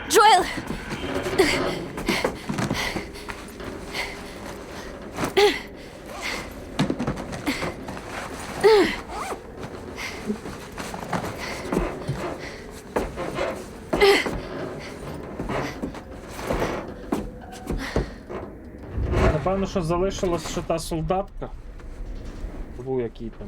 Джоел! Напевно, що залишилась ще та солдатка. Забув, який там.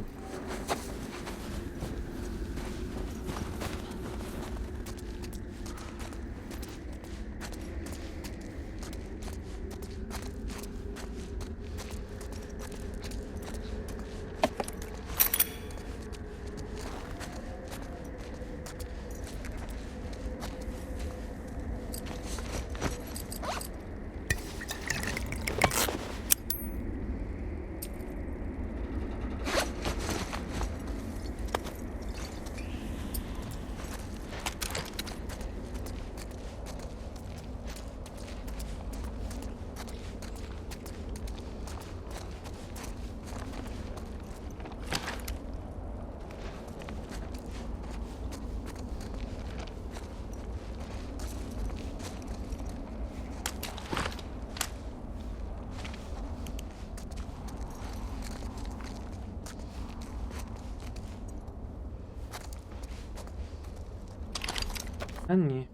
А ні.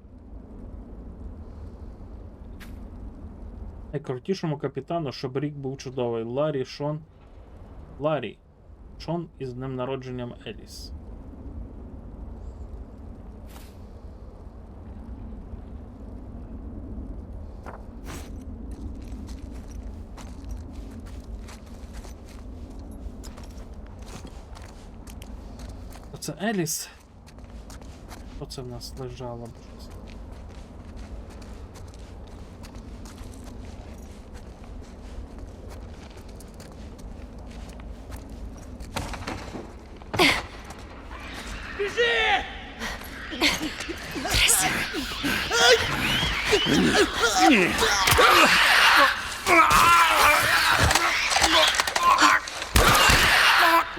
Найкрутішому капітану, щоб рік був чудовий. Ларі Шон із днем народженням Еліс. Оце Еліс. Що це в нас лежало?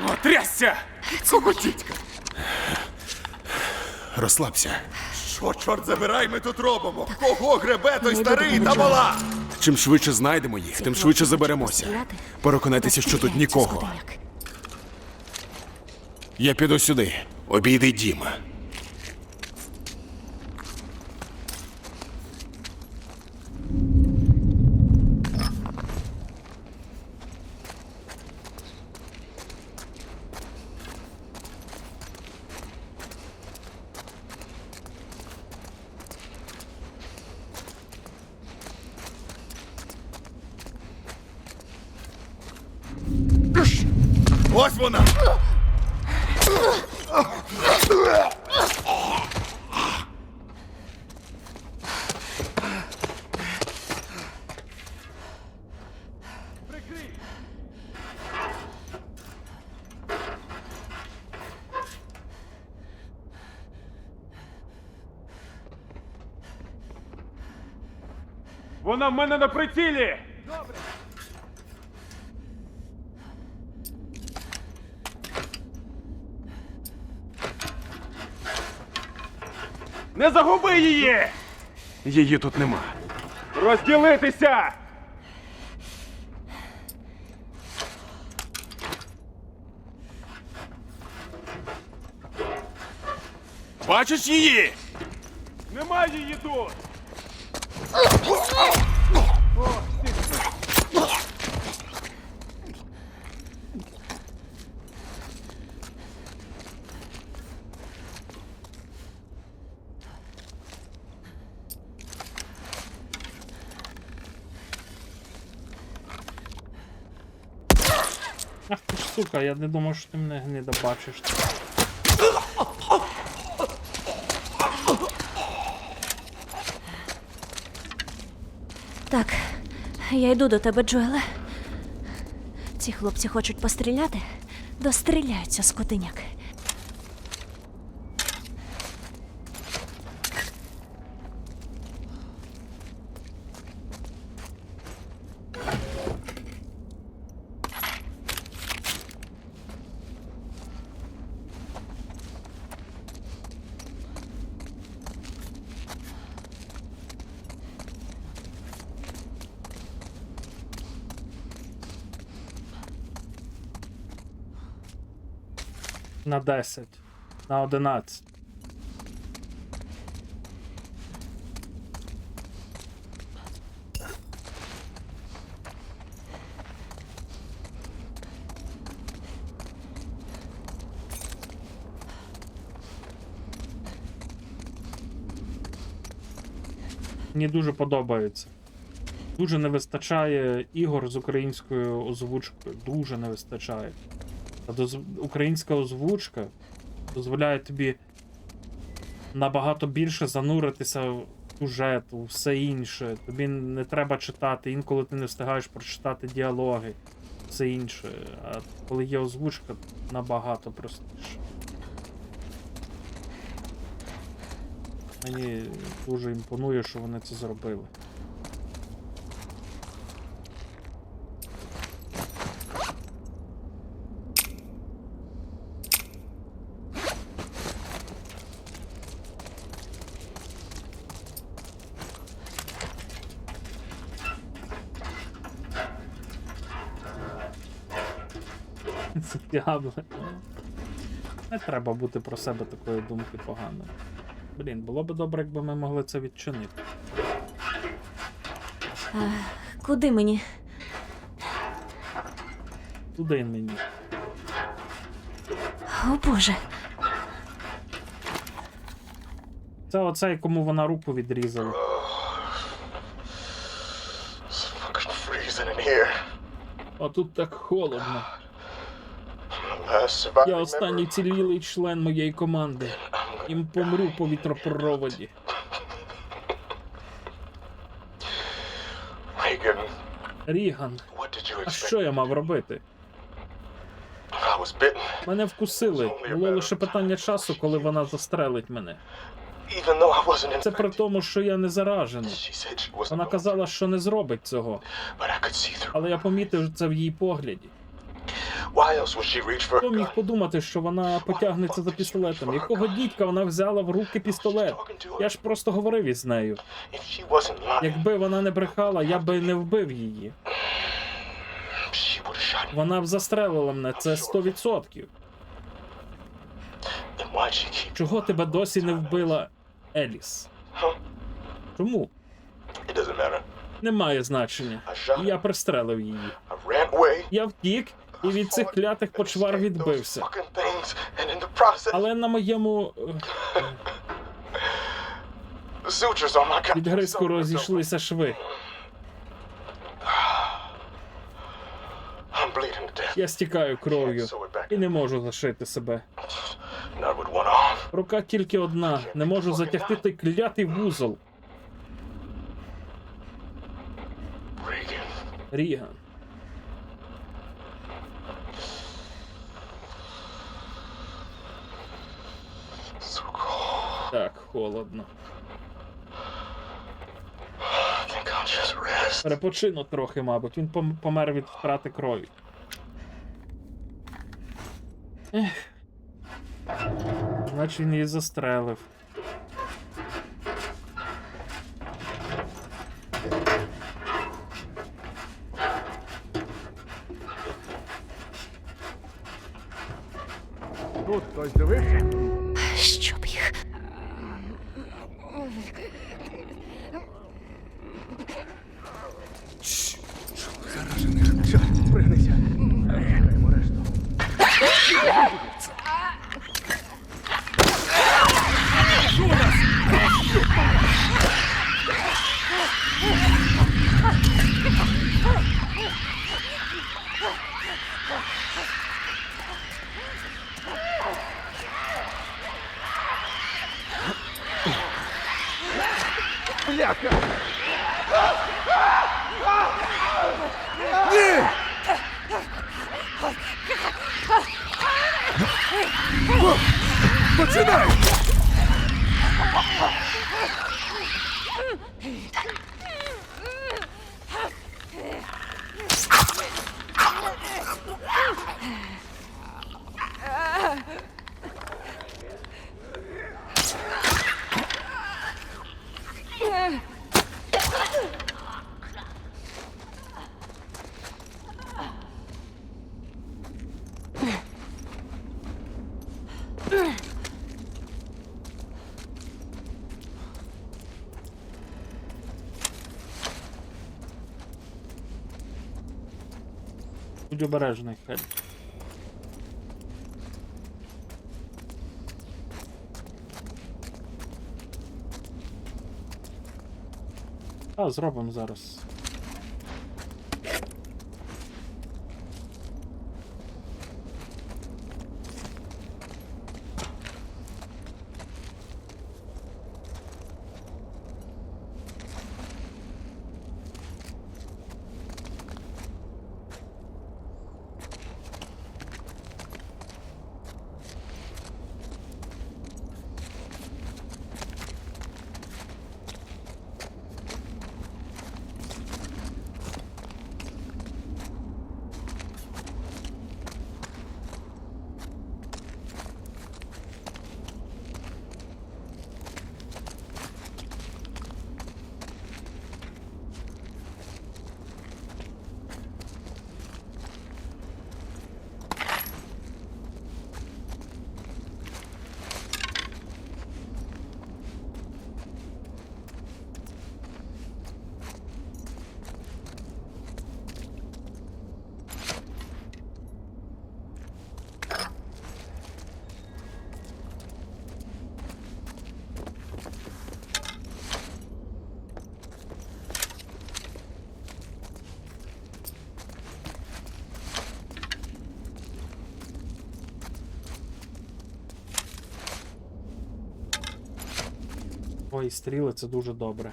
О, трясся! Кого тітька? Розслабся. Що, чорт забирай, ми тут робимо? Кого гребе той старий та мала? Чим швидше знайдемо їх, тим швидше заберемося. Переконайтеся, що тут нікого. Я піду сюди. Обійди дім. Ось вона! Вона в мене на прицілі! Не загуби її! Її тут нема. Розділитися! Бачиш її? Нема її тут! Ах ти ж, сука, я не думав, що ти мене гнида бачиш. Так, я йду до тебе, Джоеле. Ці хлопці хочуть постріляти. Достріляються, скотиняки. На 10. На 11. Мені дуже подобається. Дуже не вистачає ігор з українською озвучкою. Дуже не вистачає. Українська озвучка дозволяє тобі набагато більше зануритися в сюжет, у все інше. Тобі не треба читати, інколи ти не встигаєш прочитати діалоги, все інше. А коли є озвучка, набагато простіше. Мені дуже імпонує, що вони це зробили. Це діабле. Не треба бути про себе такої думки поганої. Блін, було б добре, якби ми могли це відчинити. Куди мені? Туди мені. О, Боже. Це оцей, кому вона руку відрізала. А тут так холодно. Я останній цілілий член моєї команди. Їм помру по вітропроводі. Ріган, а що я мав робити? Мене вкусили. Було лише питання часу, коли вона застрелить мене. Це при тому, що я не заражений. Вона казала, що не зробить цього. Але я помітив це в її погляді. Хто міг подумати, що вона потягнеться за пістолетом? Якого дідька вона взяла в руки пістолет? Я ж просто говорив із нею. Якби вона не брехала, я би не вбив її. Вона б застрелила мене, це 100%. Чого тебе досі не вбила Еліс? Чому? Немає значення. Я пристрелив її. Я втік і від цих клятих почвар відбився. Але на моєму відгризку розійшлися шви. Я стікаю кров'ю і не можу зашити себе. Рука тільки одна. Не можу затягти той клятий вузол. Ріган. Так, холодно. Перепочину трохи, мабуть. Він помер від втрати крові. Ех. Значить він її застрелив. Тут хтось дивився? Щоб їх. Чорт, пригнися. Чекаємо решту. Бляха! Ні! Починай! Будь обережний, Хель. А, зробимо зараз. Ой, стріли, це дуже добре.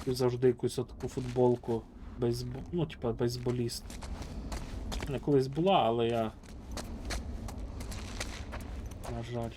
Завжди якусь таку футболку ну, типа бейсболіст. Не колись була, але я... На жаль.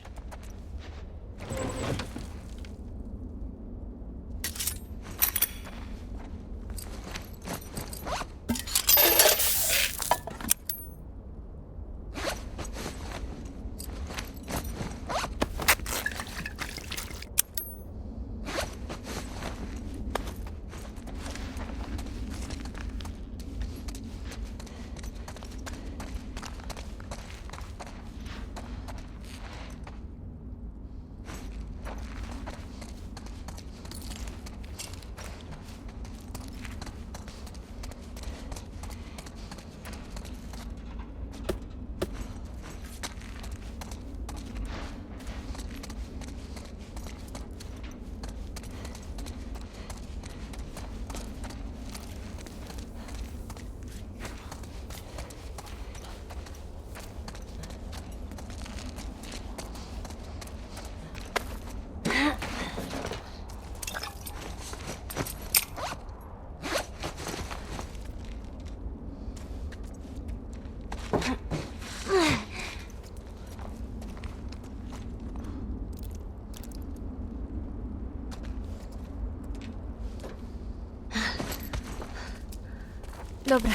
Добре.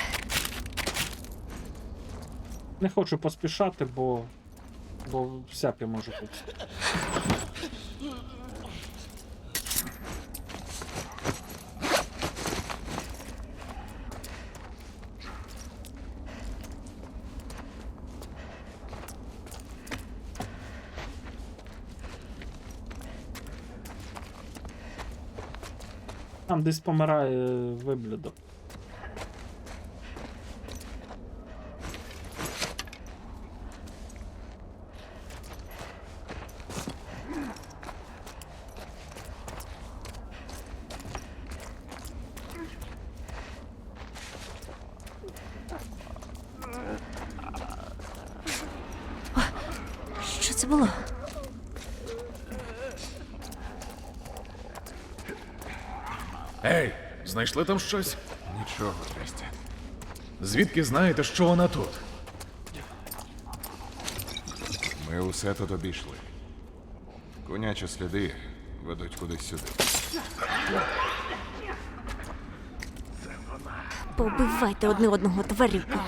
Не хочу поспішати, бо всяке може бути. Там десь помирає виблюдок. Що це було? Ей, знайшли там щось? Нічого, Тресті. Звідки знаєте, що вона тут? Ми усе тут обійшли. Конячі сліди ведуть кудись сюди. Побивайте одне одного, тварюку.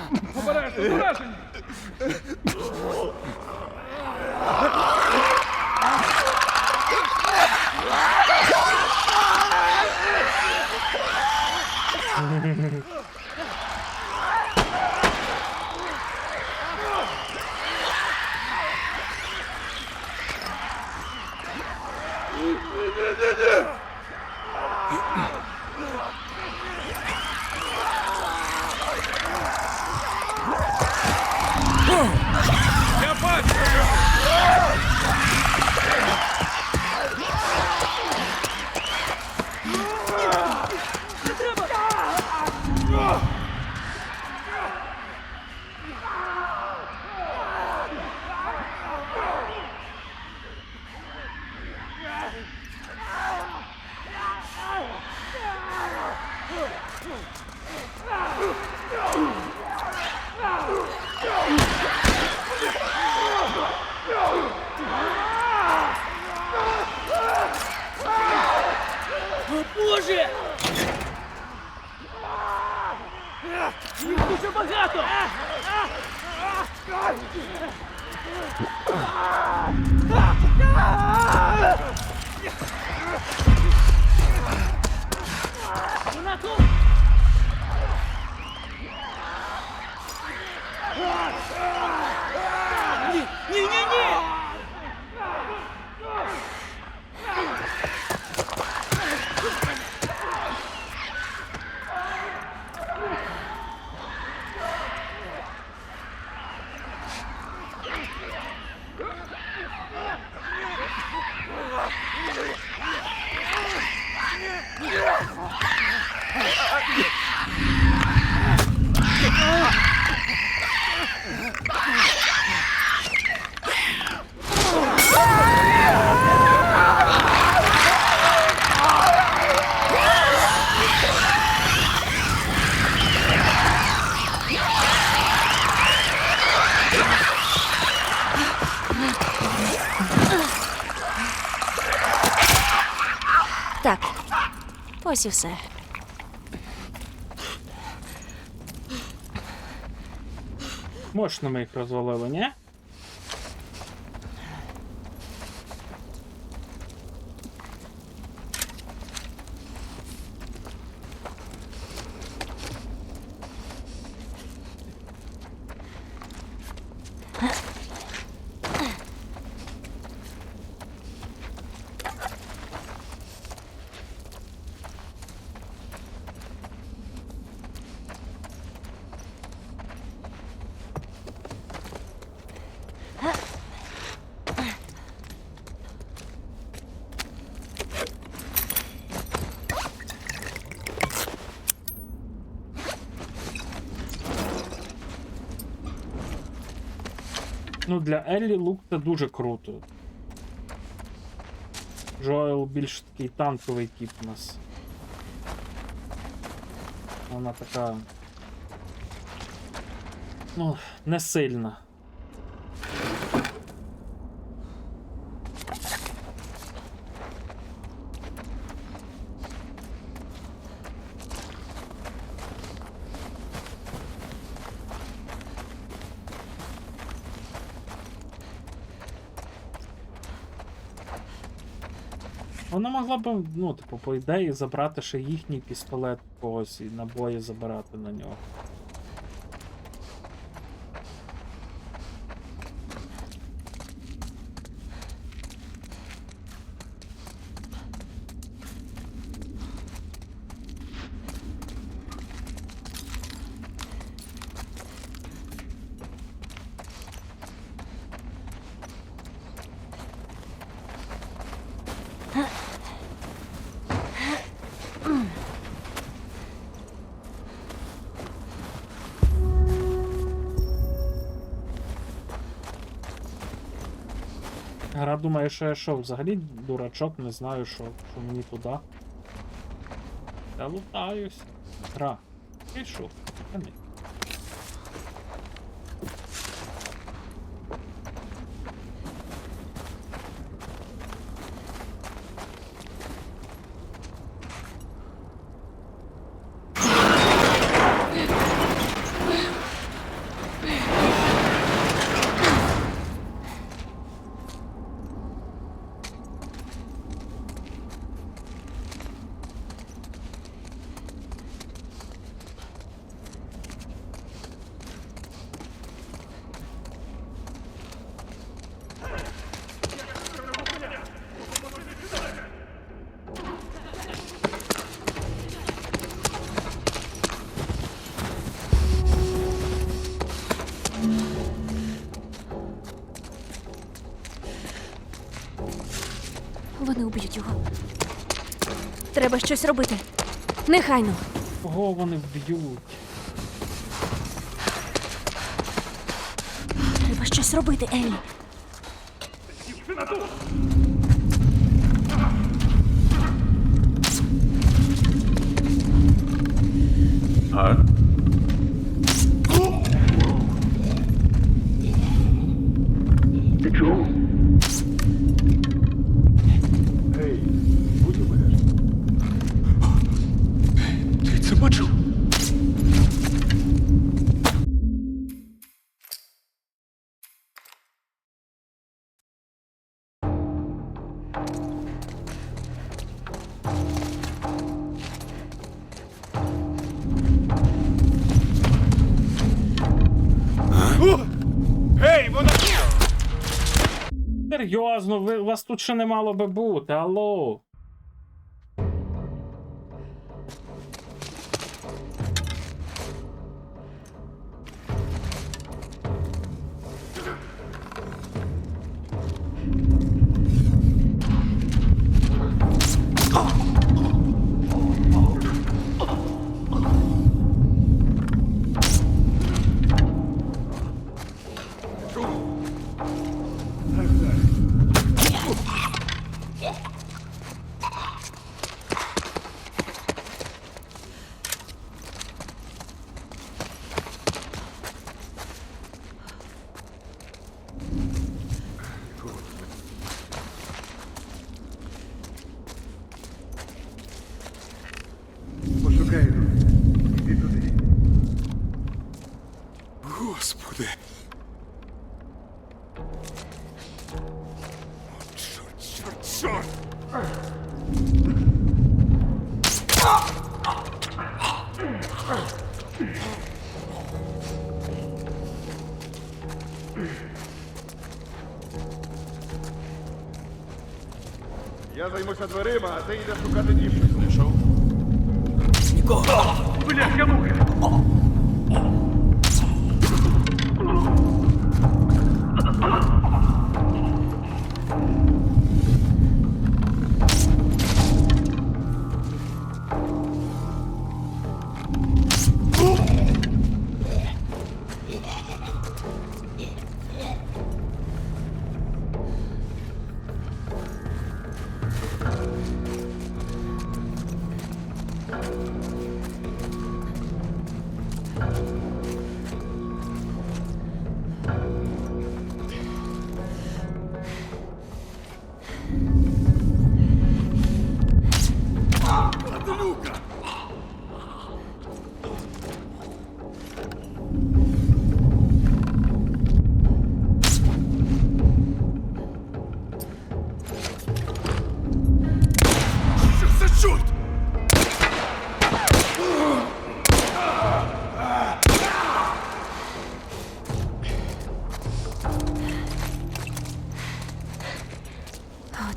Так, ось і все. Мощно ми їх розвалили, ні? Ну, для Еллі лук це дуже круто. Джоел більш такий танковий тип у нас. Вона така. Ну, не сильна. Вона могла б, ну, типу, по ідеї, забрати ще їхній пістолет когось і набої забирати на нього. Гра думає, що я що, взагалі дурачок, не знаю, що мені туди. Я лутаюсь. Гра. Пішов. Вони уб'ють його. Треба щось робити. Нехайно. Кого вони вб'ють? Треба щось робити, Еллі. А? Гей, вона... Серйозно, вас тут ще не мало би бути, алло. Господи. Чорт! Я займуся дверима, а ти йдеш шукати дівчину. Знайшов? Нікого. Бляха муха!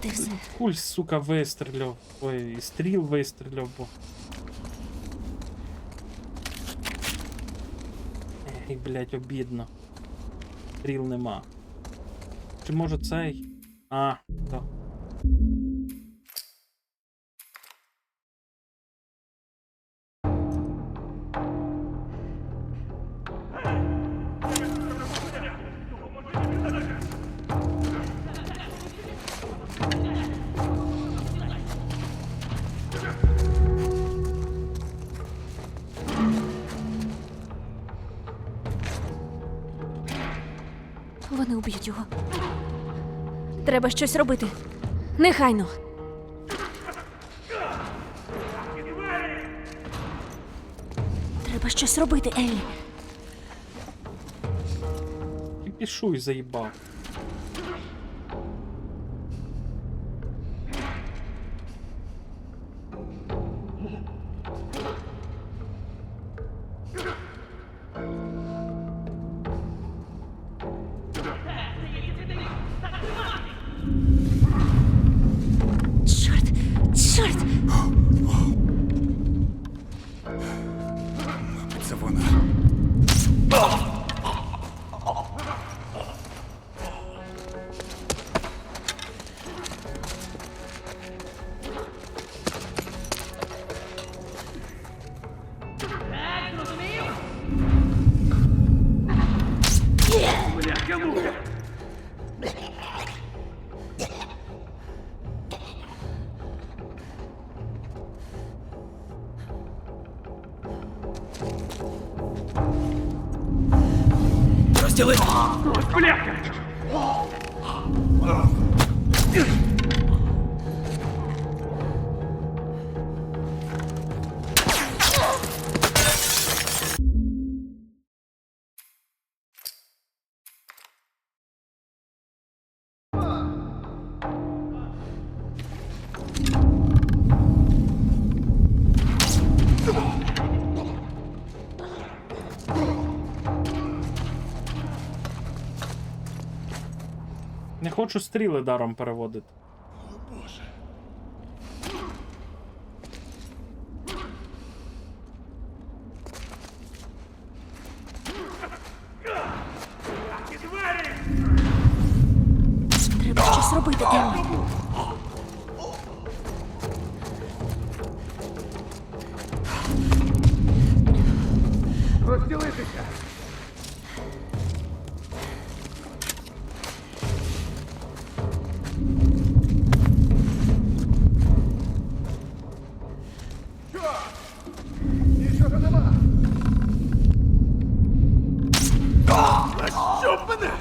От і все. Пульс, сука, вистріляв. Ой, і стріл вистріляв, бо. Ей, блядь, обідно. Стріл нема. Чи може цей? А, так. Вони уб'ють його. Треба щось робити. Нехайно. Треба щось робити, Еллі. І пішуй, заїбав. Чорт! Чорт! Це вона. Не хочу стріли даром переводити. О, Боже. Треба щось робити, Демме. Розділитися! Нічого нема! А що б мене?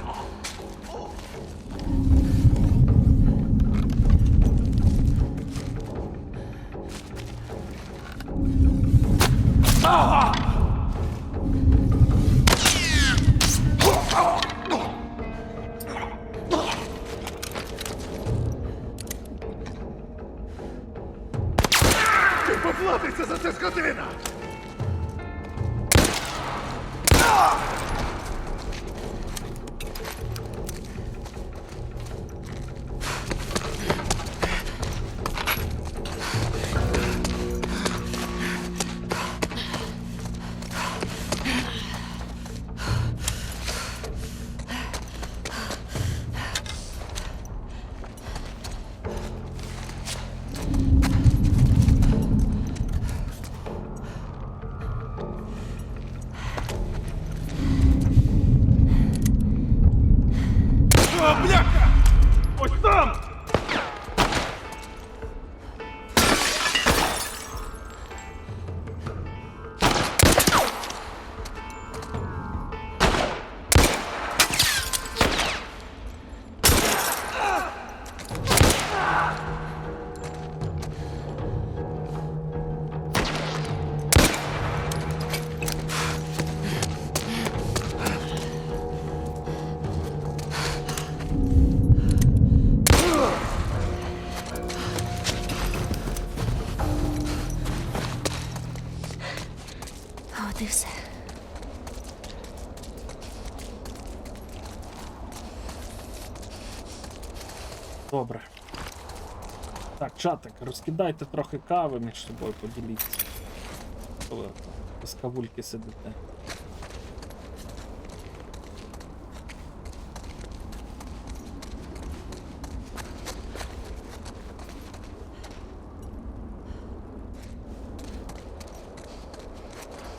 Ти поплатиться за це, скотина! О, бляха! Ось там! От і все. Добре. Так, чатик, розкидайте трохи кави між собою, поділіться. Що ви без кавульки сидите?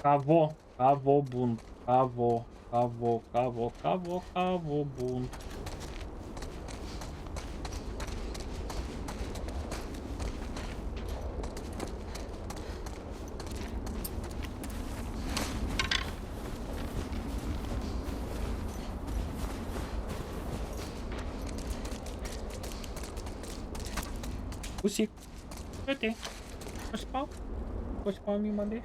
Каво, каво, бунт, каво, каво, каво, каво, каво, бунт. Усік, що ти? Поспав? Поспав, мій малиш?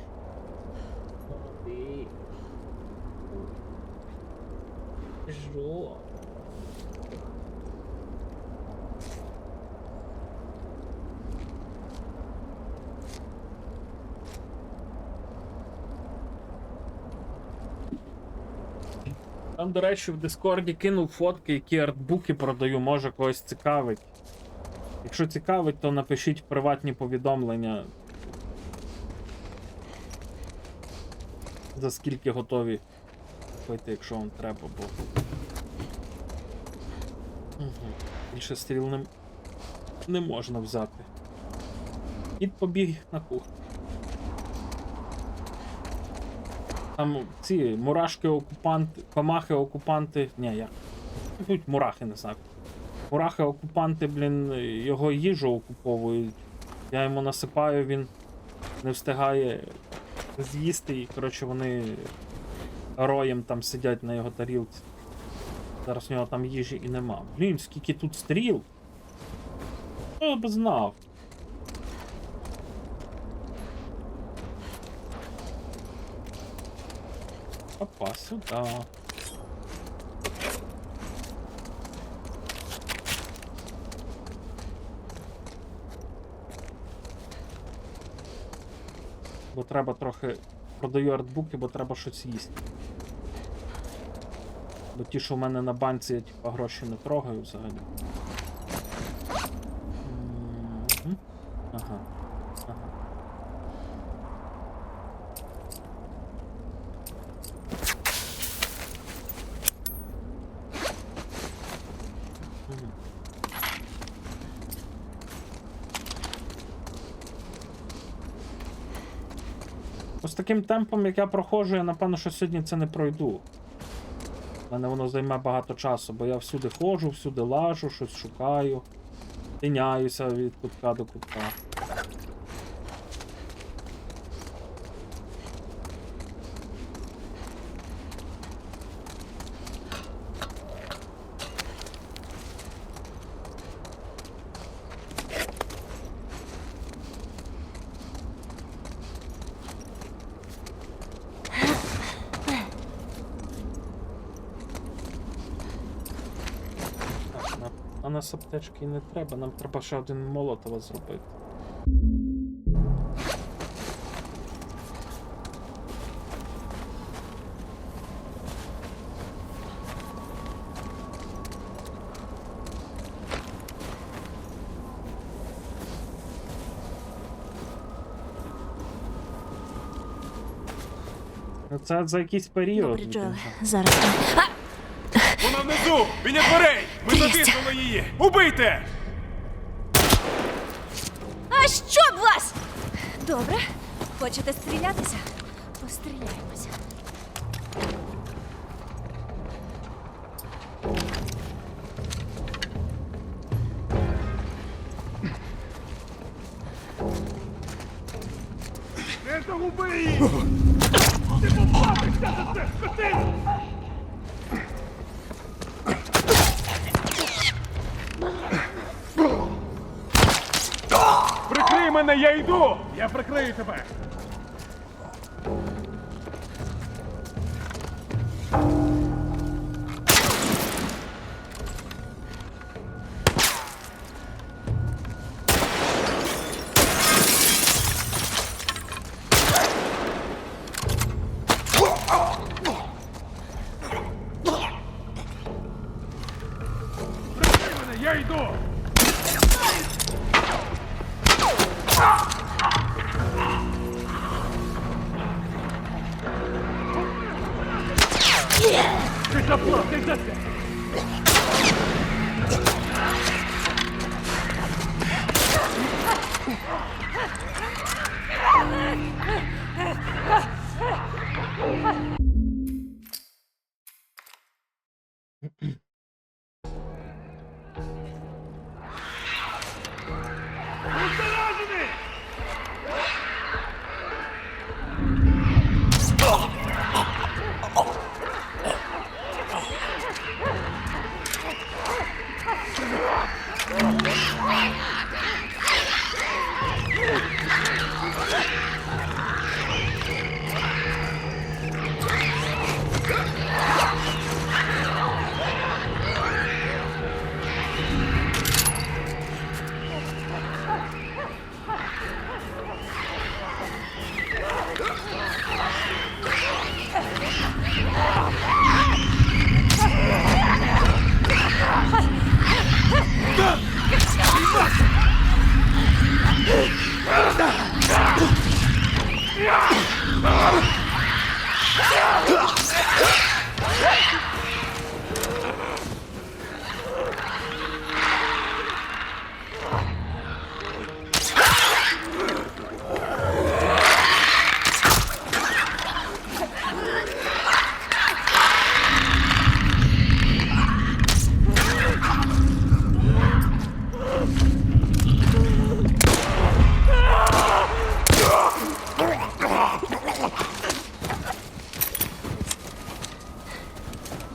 Молодий. Жо. Там, до речі, в Дискорді кинув фотки, які артбуки продаю, може когось цікавить. Якщо цікавить, то напишіть в приватні повідомлення. За скільки готові купити, якщо вам треба, бо... Більше стріл не можна взяти. Кіт побіг на кухню. Там ці мурашки-окупанти, комахи-окупанти... Ні, як? Тут мурахи, не знаю. Мурахи-окупанти, блін, його їжу окуповують. Я йому насипаю, він не встигає з'їсти, і, коротше, вони роєм там сидять на його тарілці. Зараз у нього там їжі і нема. Блін, скільки тут стріл! Хто б знав? Опа, сюди. Бо треба трохи... Продаю артбуки, бо треба щось їсти. Бо ті, що в мене на банці, я типа гроші не трогаю взагалі. Мгм. Ага. Ага. Мгм. Ось таким темпом, як я проходжу, я напевно, що сьогодні це не пройду. У мене воно займе багато часу, бо я всюди ходжу, всюди лажу, щось шукаю, тиняюся від кутка до кутка. А нас аптечки не треба, нам треба ще один молотова зробити. Ну, це за якийсь період. Добре, Джоеле, відомо. зараз. Вона внизу! Біля дверей! Ми затиснули її! Убийте! А що б вас? Добре. Хочете стрілятися? Постріляємося. Не загуби її! Прикрий мене, я йду! Я прикрию тебе! Прикрий мене, я йду! Ти заплатиш за це!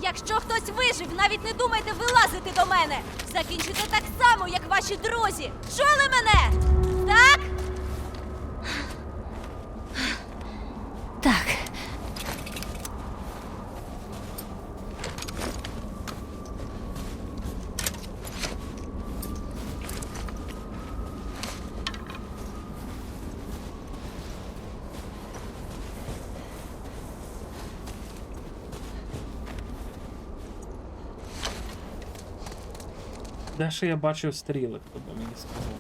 Якщо хтось вижив, навіть не думайте вилазити до мене. Закінчите так само, як ваші друзі. Чули мене? Так? Так. Де ще я бачив стріли, хто би мені сказав?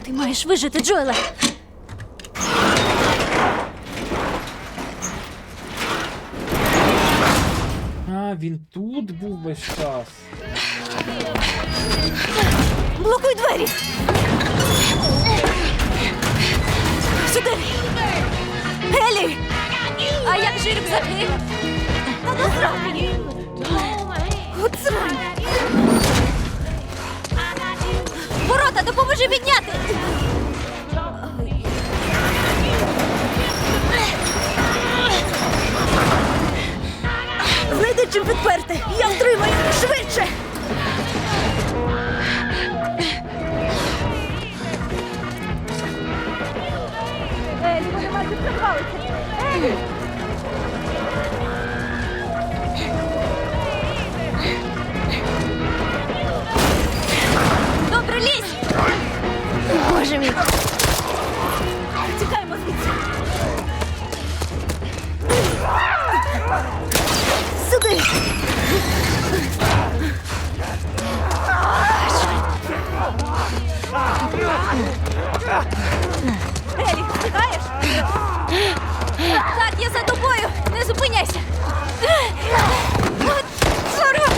Ти маєш вижити, Джоеле. А, він тут був весь час. Блокуй двері. Сюди. Елі! А як же рюкзаки? Та насправді. От срань. Ворота, допоможи підняти. Знайди чим підперти. Я втримаю. Швидше. Елі, вони майже прорвалися. Елі! Добре, лізь! Боже мій! Тікаємо звідси! Сюди! Елі, встигаєш? Так, я за тобою! Не зупиняйся! От, зараз!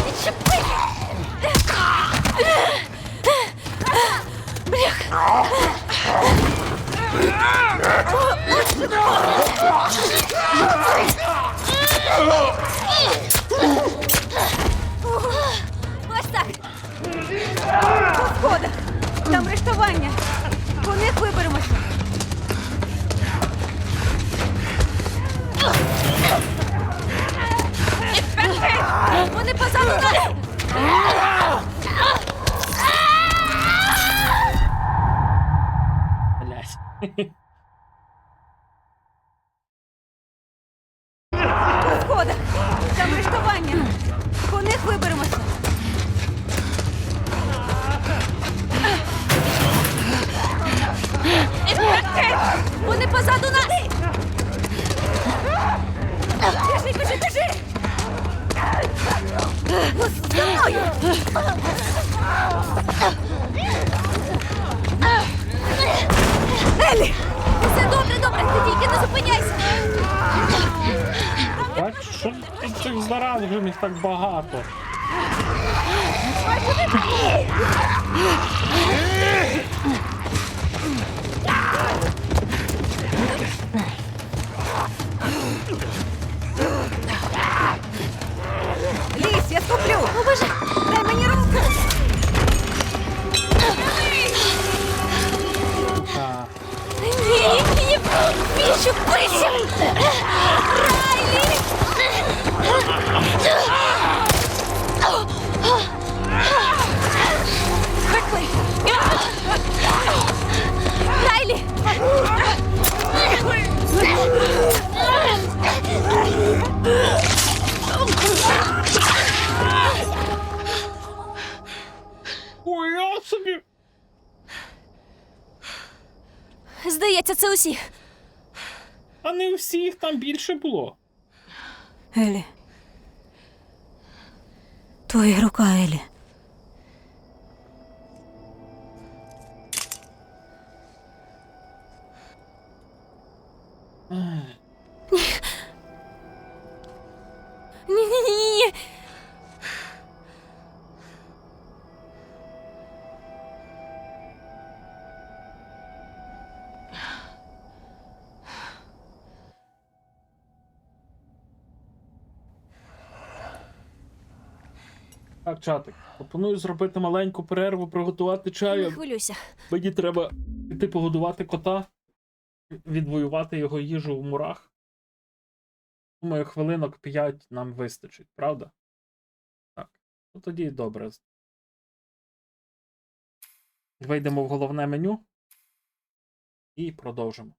Відчепи! Ось так! По сходах. Там рештування. По них виберемося. Вони позаду нас! Блять. По сходах. Там рештування. По них виберемося. Вони позаду нас! Біжи, біжи, біжи! За мною! Елі! Все добре, добре, ти тільки не зупиняйся! Бачиш, що тут цих заражених їх так багато. Лізь, я скуплю. О, Боже! Дай мені руку. А, Ні, ні, ні! Відчепися! Райлі! Беркли! Райлі! ой, я собі. Здається, це усіх. А не у всіх, там більше було. Елі. Твоя рука, Елі. Ні-ні-ні! Так, чатик, пропоную зробити маленьку перерву, приготувати Не чаю. хвилюйся. Мені треба піти погодувати кота, відвоювати його їжу в мурах. Думаю, хвилинок 5 нам вистачить, правда? Так, ну тоді добре. Вийдемо в головне меню і продовжимо.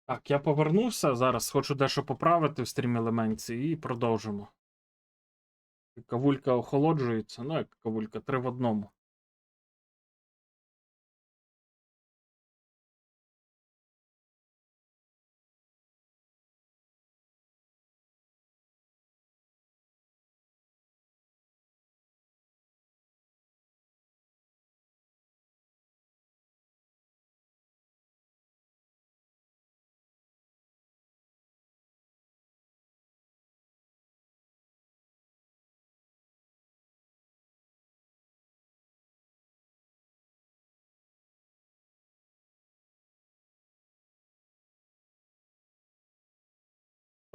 Так, я повернувся. Зараз хочу дещо поправити в стрім елементі і продовжимо. Кавулька охолоджується. Ну, як кавулька, 3 в одному.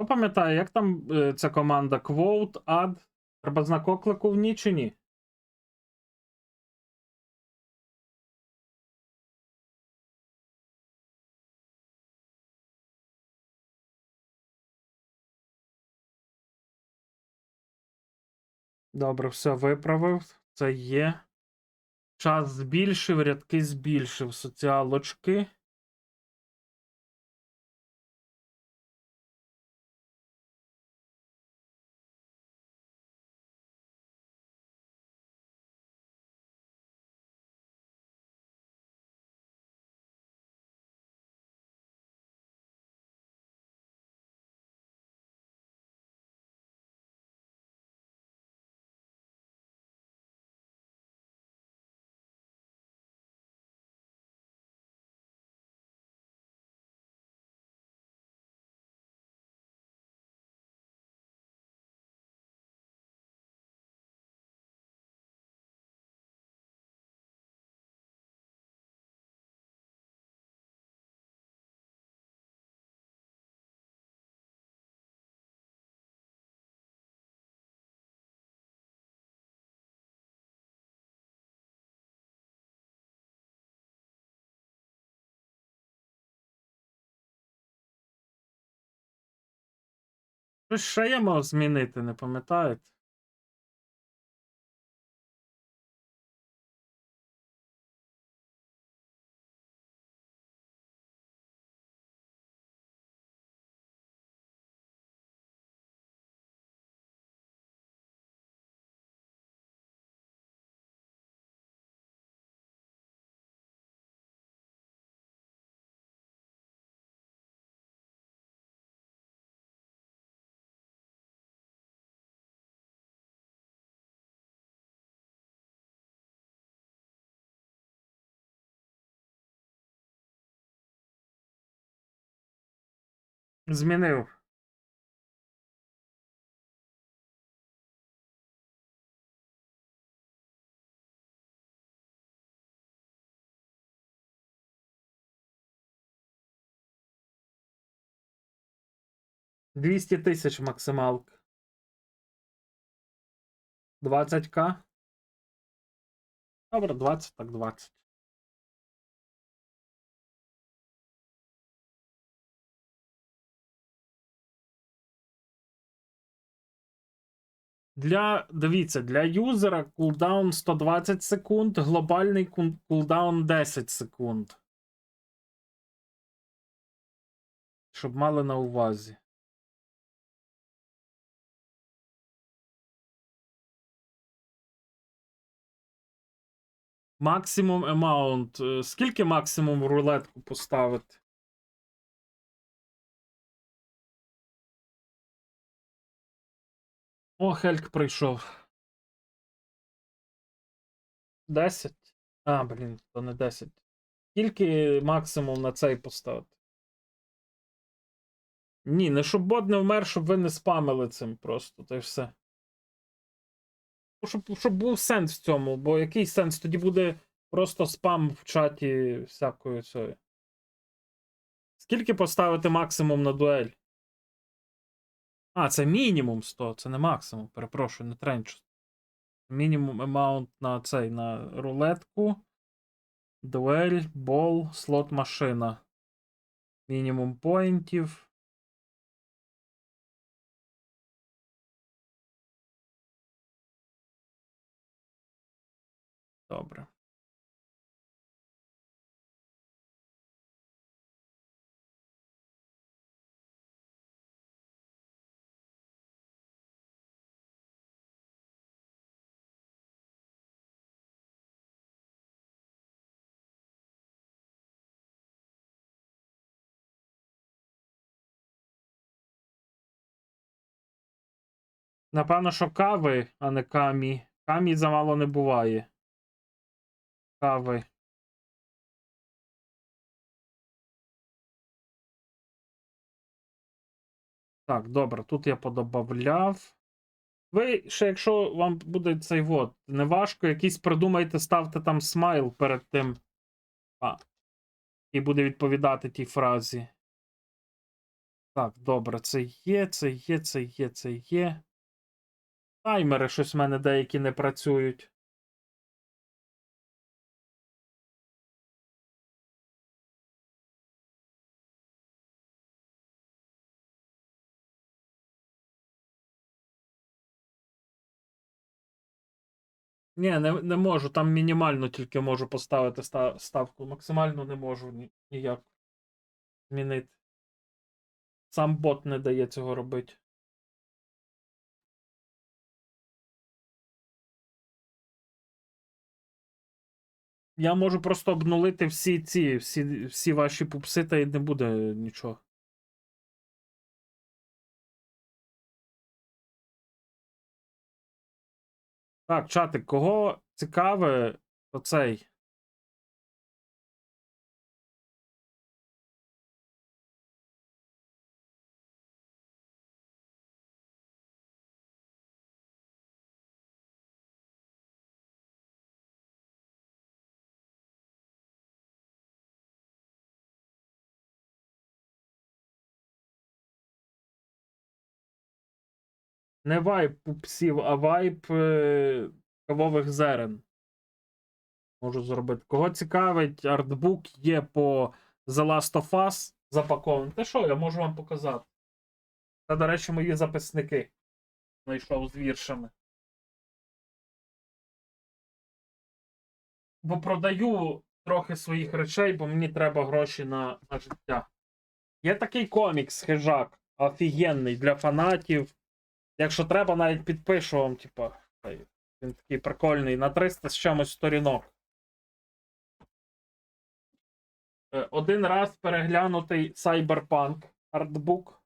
Хто пам'ятає, як там ця команда Quote, Add? Треба знак оклику в ній чи ні? Добре, все виправив. Це є. Час збільшив, рядки збільшив. Соціалочки. Щось ще я мав змінити, не пам'ятаєте? Змінив. $200,000 максималка. 20к. Добре, 20, так 20. Дивіться, для юзера кулдаун 120 секунд, глобальний кулдаун 10 секунд. Щоб мали на увазі. Максимум емаунт. Скільки максимум в рулетку поставити? О, Хельк прийшов. 10? А, блін, то не 10. Скільки максимум на цей поставити? Ні, не щоб бот не вмер, щоб ви не спамили цим просто, та й все. Щоб був сенс в цьому, бо який сенс? Тоді буде просто спам в чаті всякої цієї. Скільки поставити максимум на дуель? А, це мінімум 100, це не максимум, перепрошую, не тренч. Мінімум емаунт на цей, на рулетку. Дуель, бол, слот машина. Мінімум поінтів. Добре. Напевно, що кави, а не камі. Камі замало не буває. Кави. Так, добре, тут я подобавляв. Ви ще, якщо вам буде цей вот, неважко, якийсь придумайте, ставте там смайл перед тим. І буде відповідати тій фразі. Так, добре, це є, це є, це є, це є. Таймери щось в мене деякі не працюють. Ні, не можу. Там мінімально тільки можу поставити ставку. Максимально не можу ніяк змінити. Сам бот не дає цього робити. Я можу просто обнулити всі ваші пупси, та й не буде нічого. Так, чатик, кого цікаве, оцей. Не вайб пупсів, а вайб кавових зерен. Можу зробити. Кого цікавить, артбук є по The Last of Us запакований. Та що, я можу вам показати. Це, до речі, мої записники. Знайшов з віршами. Бо продаю трохи своїх речей, бо мені треба гроші на життя. Є такий комікс, хижак, офігенний для фанатів. Якщо треба, навіть підпишу вам, типа, він такий прикольний, на 300 з чимось сторінок. Один раз переглянутий Cyberpunk артбук.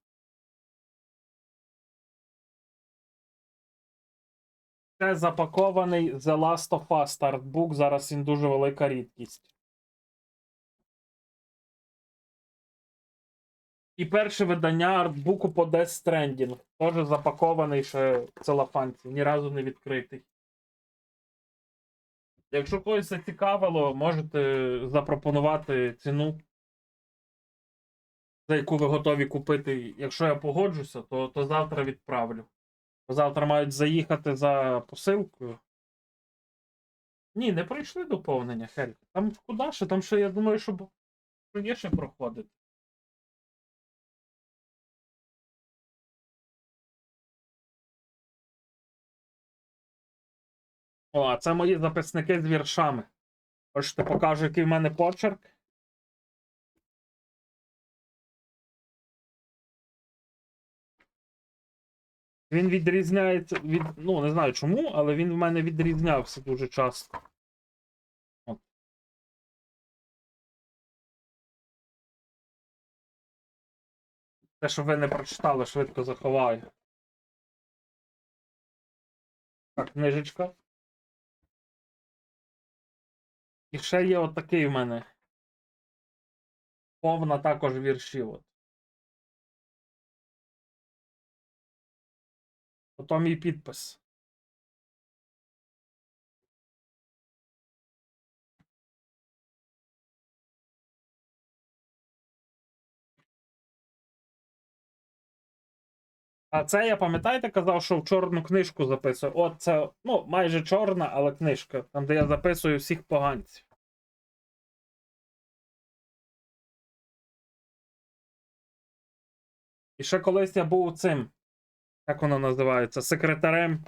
Це запакований The Last of Us артбук, зараз він дуже велика рідкість. І перше видання артбуку по Death Stranding. Теж запакований ще в целофанці, ні разу не відкритий. Якщо когось зацікавило, можете запропонувати ціну, за яку ви готові купити. Якщо я погоджуся, то завтра відправлю. Завтра мають заїхати за посилкою. Ні, не пройшли доповнення, Хель. Там куди ще? Там ще, я думаю, що є ще проходити. О, а це мої записники з віршами. Хочете покажу, який в мене почерк? Він відрізняється від. Ну, не знаю чому, але він в мене відрізнявся дуже часто. От. Те, що ви не прочитали, швидко заховаю. Так, книжечка. І ще є отакий в мене. Повна також віршів. От. Ото мій підпис. А це я, пам'ятаєте, казав, що в чорну книжку записую. От це, ну, майже чорна, але книжка. Там, де я записую всіх поганців. І ще колись я був цим, як воно називається, секретарем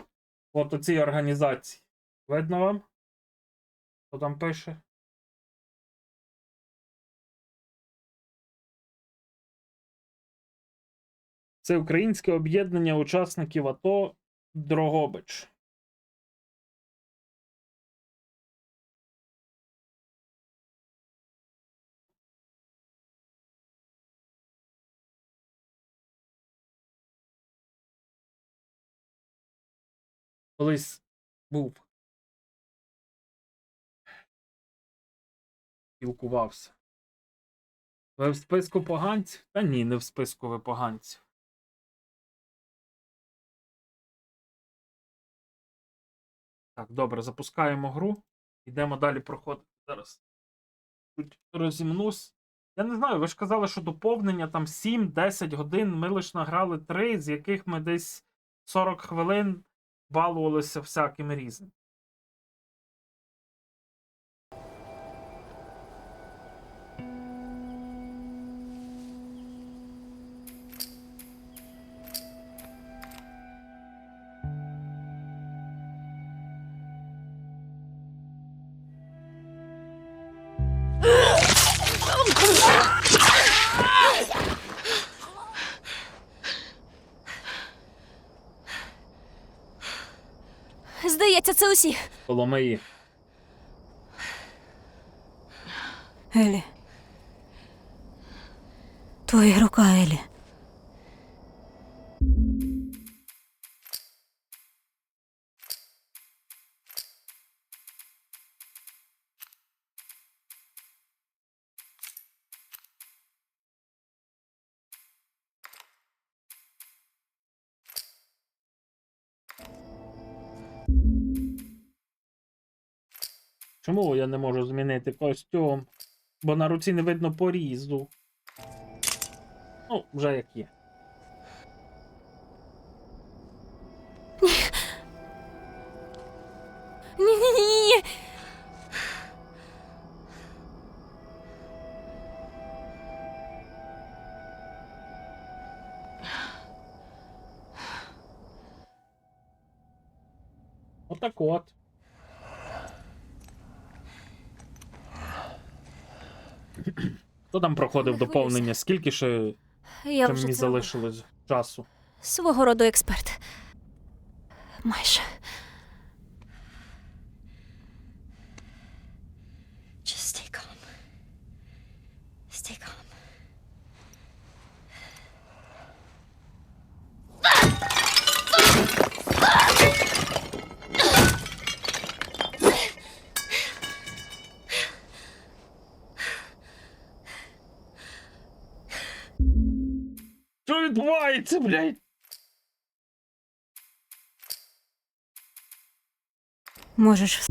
от у цій організації. Видно вам? Що там пише? Це Українське об'єднання учасників АТО Дрогобич. колись був. Спілкувався. Ви в списку поганців? Та ні, не в списку ви поганців. Так, добре, запускаємо гру. Йдемо далі проходити. Зараз тут розімнусь. Я не знаю, ви ж казали, що доповнення там 7-10 годин. Ми лише награли 3, з яких ми десь 40 хвилин балувалися всяким різним. Здається, це усі. Коломиї. Елі. Твоя рука, Елі. Чому я не можу змінити костюм? Бо на руці не видно порізу. Ну, вже як є. Ні-ні-ні. Отак от. Хто там проходив Не хвилюйся. доповнення? Скільки ще Я ще вже мені це робила. залишилось часу? Свого роду експерт. Майже. Just stay calm. Stay calm. Що відбувається, блядь? Можеш.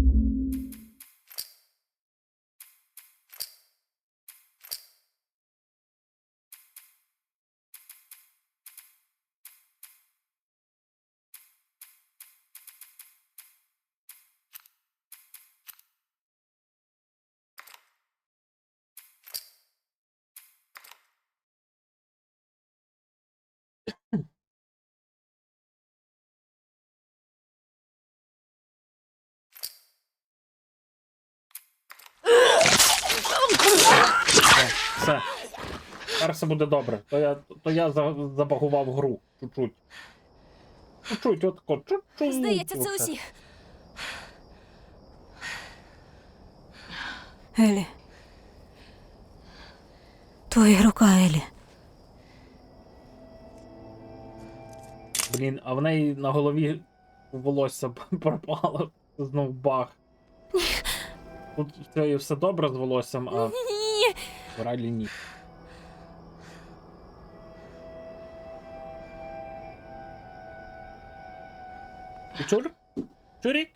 Все. Тепер все буде добре. То я забагував гру. Чуть-чуть. Чуть-чуть, отко. Чуть-чуть. Здається, це Оце. усі. Елі. Твоя рука, Елі. Блін, а в неї на голові волосся пропало. Знов баг. Тут в цієї все добре з волоссям, а Ні. в Райлі ні. Чур? Чурік?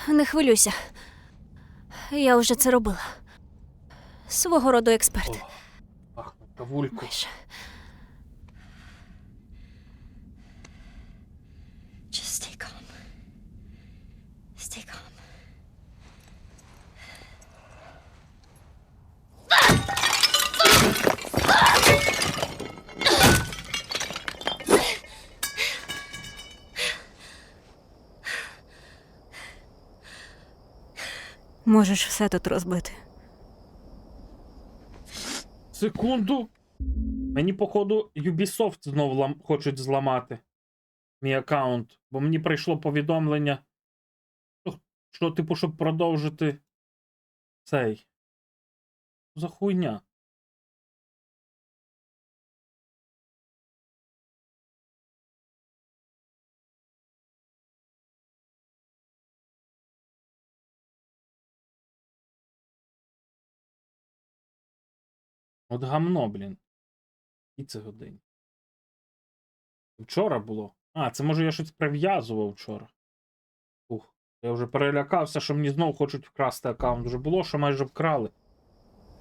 Не хвилюйся. Я вже це робила. Свого роду експерт. Ах, кавульку. Майже. Just stay calm. Stay calm. Можеш все тут розбити. Секунду. Мені, походу, Ubisoft знов хочуть зламати мій аккаунт, бо мені прийшло повідомлення, що типу, щоб продовжити цей За хуйня. От гамно, блін. І це годині. Вчора було. А, це може я щось прив'язував вчора. Ух, я вже перелякався, що мені знов хочуть вкрасти аккаунт. Вже було, що майже вкрали.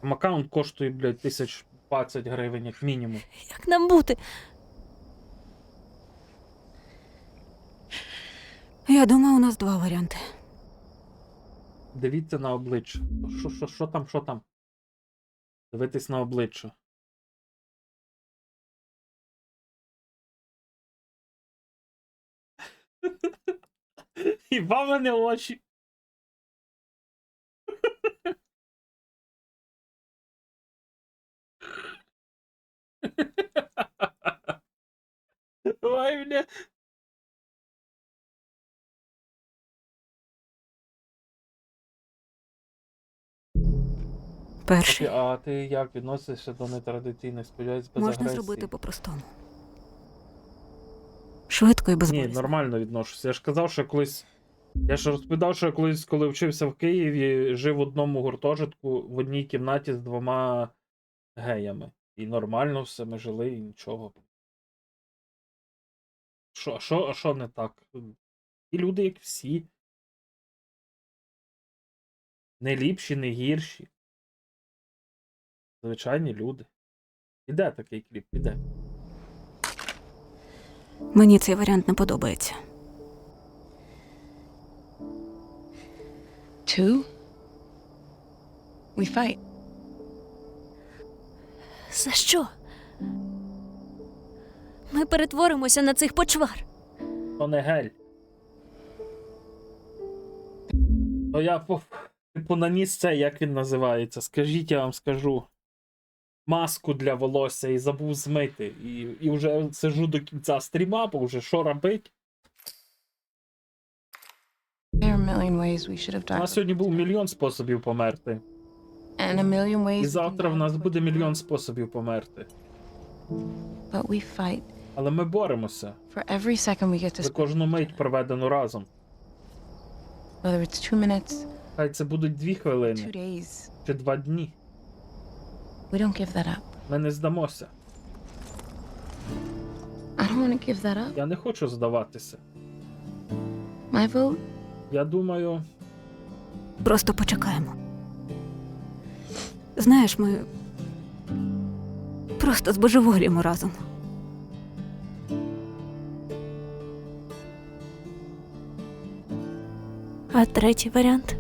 Там аккаунт коштує, блядь, 1020 гривень, як мінімум. Як нам бути? Я думаю, у нас два варіанти. Дивіться на обличчя. Що там, що там? Дивитись на обличчя. Хіба в мене очі? Ой, бля. Перший. А ти як відносишся до нетрадиційних сподіваюсь без Можна агресії? зробити по-простому. Швидко і Ні, безболісно. нормально відношуся. Я ж казав, що колись. Я ж розповідав, що я колись, коли вчився в Києві, жив в одному гуртожитку в одній кімнаті з 2 геями. І нормально все, ми жили, і нічого. Що не так? І люди, як всі. Не ліпші, не гірші. Звичайні люди. Іде такий кліп, іде. Мені цей варіант не подобається. Two? We fight. За що? Ми перетворимося на цих почвар. То не гель. То я типу наніс це, як він називається. Скажіть, я вам скажу. Маску для волосся і забув змити. І вже сижу до кінця стріма, бо вже що робить? There are a million ways we should have У нас died. сьогодні був мільйон способів померти. And a million ways. І we can завтра в die нас before буде tomorrow. мільйон способів померти. But we fight Але ми боремося for every second we get to за spend. кожну мить, проведену разом. Whether it's 2 minutes, Хай це будуть 2 хвилини 2 days. чи 2 дні. We don't give that up. Ми не здамося. I don't want to give that up. Я не хочу здаватися. My vote? Я думаю, Просто почекаємо. Знаєш, ми просто збожеволіємо разом. А третій варіант?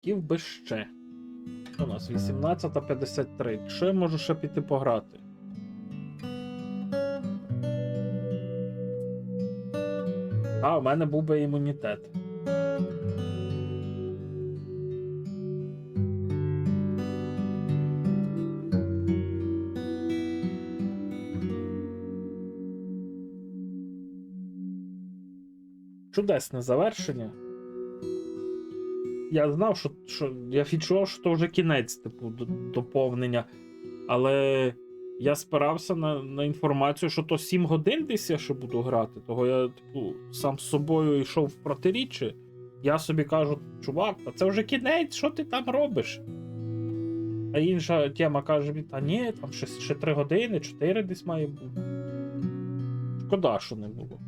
хотів би ще. У нас 18:53. Що я можу ще піти пограти? А, у мене був би імунітет. Чудесне завершення. Я знав, що я відчував, що це вже кінець, типу, доповнення. Але я спирався на інформацію, що то 7 годин десь я ще буду грати. Того я, типу, сам з собою йшов в протиріччя. Я собі кажу, чувак, та це вже кінець, що ти там робиш? А інша тема каже, та ні, там ще 3 години, 4 десь має бути. Шкода, що не було.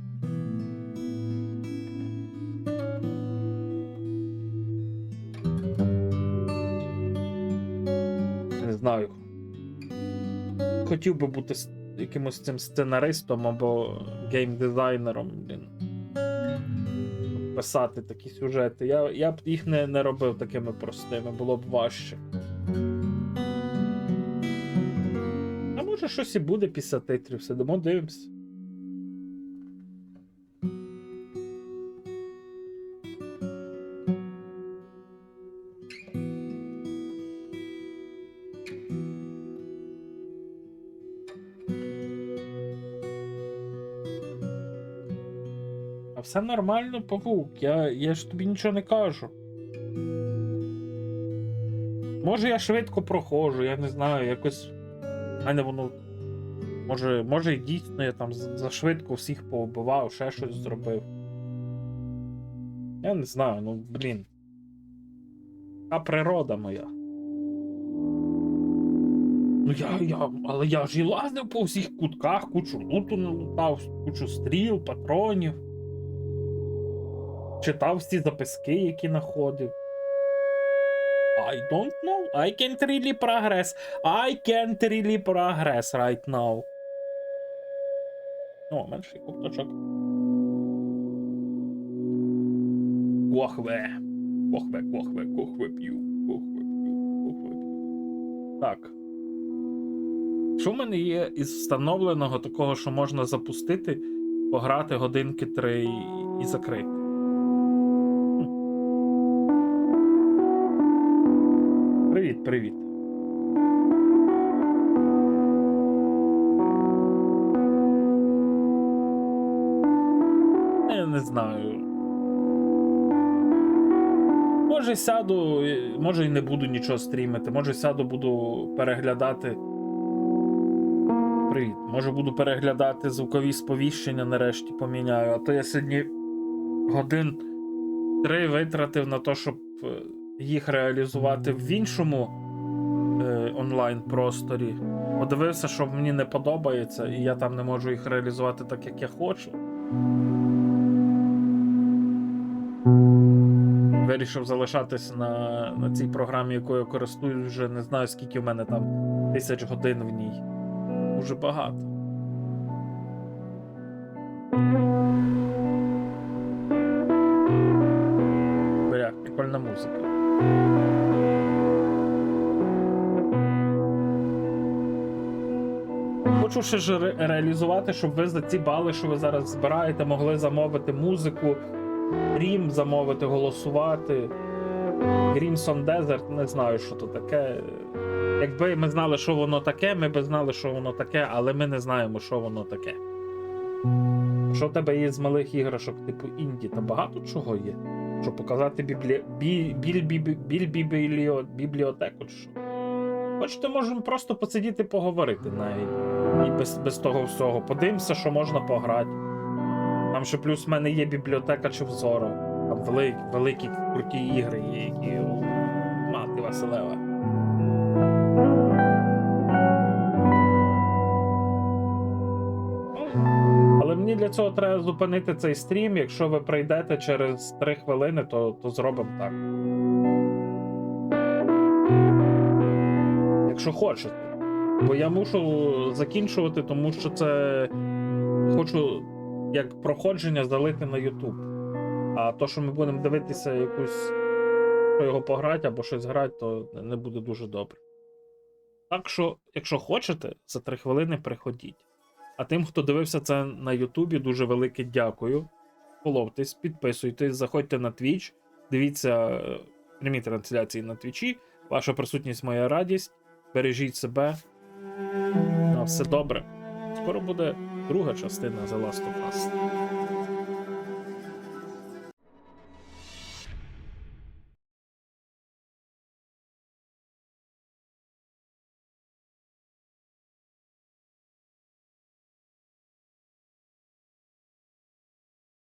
Не знаю. Хотів би бути якимось цим сценаристом або геймдизайнером, блін. Писати такі сюжети. Я б їх не робив такими простими, було б важче. А може щось і буде після титрів, сидимо, дивимося. А все нормально, павук, я ж тобі нічого не кажу. Може я швидко проходжу, я не знаю, якось в мене воно. Може і дійсно я там зашвидко всіх поубивав, ще щось зробив. Я не знаю, ну блін. Та природа моя. Ну але я ж і лазив по всіх кутках, кучу луту налутав, кучу стріл, патронів. Читав всі записки, які знаходив. I don't know. I can't really progress. I can't really progress right now. О, менший ковточок. Кохве. Кохве п'ю. Так. Що в мене є із встановленого такого, що можна запустити, пограти годинки 3 і закрити? Привіт. Я не знаю. Може сяду, може і не буду нічого стрімити, може сяду, буду переглядати. Привіт. Може буду переглядати звукові сповіщення, нарешті поміняю. А то я сьогодні годин 3 витратив на те, щоб їх реалізувати в іншому онлайн-просторі. Подивився, що мені не подобається, і я там не можу їх реалізувати так, як я хочу. Вирішив залишатись на цій програмі, якою я користуюсь вже не знаю, скільки в мене там 1000 годин в ній. Дуже багато. Бля, прикольна музика. Хочу ще ж реалізувати, щоб ви за ці бали, що ви зараз збираєте, могли замовити музику, Грім замовити, голосувати. Crimson Desert, не знаю, що то таке. Якби ми знали, що воно таке, ми б знали, що воно таке, але ми не знаємо, що воно таке. Що в тебе є з малих іграшок, типу інді, та багато чого є? Щоб показати бібліотеку, чи що? Хочете, можемо просто посидіти поговорити навіть. І без того всього. Подивимося, що можна пограти. Там ще плюс в мене є бібліотека чи взору. Там великі круті ігри є, які мати Василева. Але мені для цього треба зупинити цей стрім. Якщо ви прийдете через 3 хвилини, то зробимо так. Якщо хочете. Бо я мушу закінчувати, тому що це хочу як проходження залити на YouTube. А то, що ми будемо дивитися якусь його пограти або щось грати, то не буде дуже добре. Так що, якщо хочете, за 3 хвилини приходіть. А тим, хто дивився це на Ютубі, дуже велике дякую. Фоловтесь, підписуйтесь, заходьте на Twitch, дивіться прямі трансляції на Твічі. Ваша присутність моя радість. Бережіть себе. На все добре. Скоро буде друга частина The Last of Us.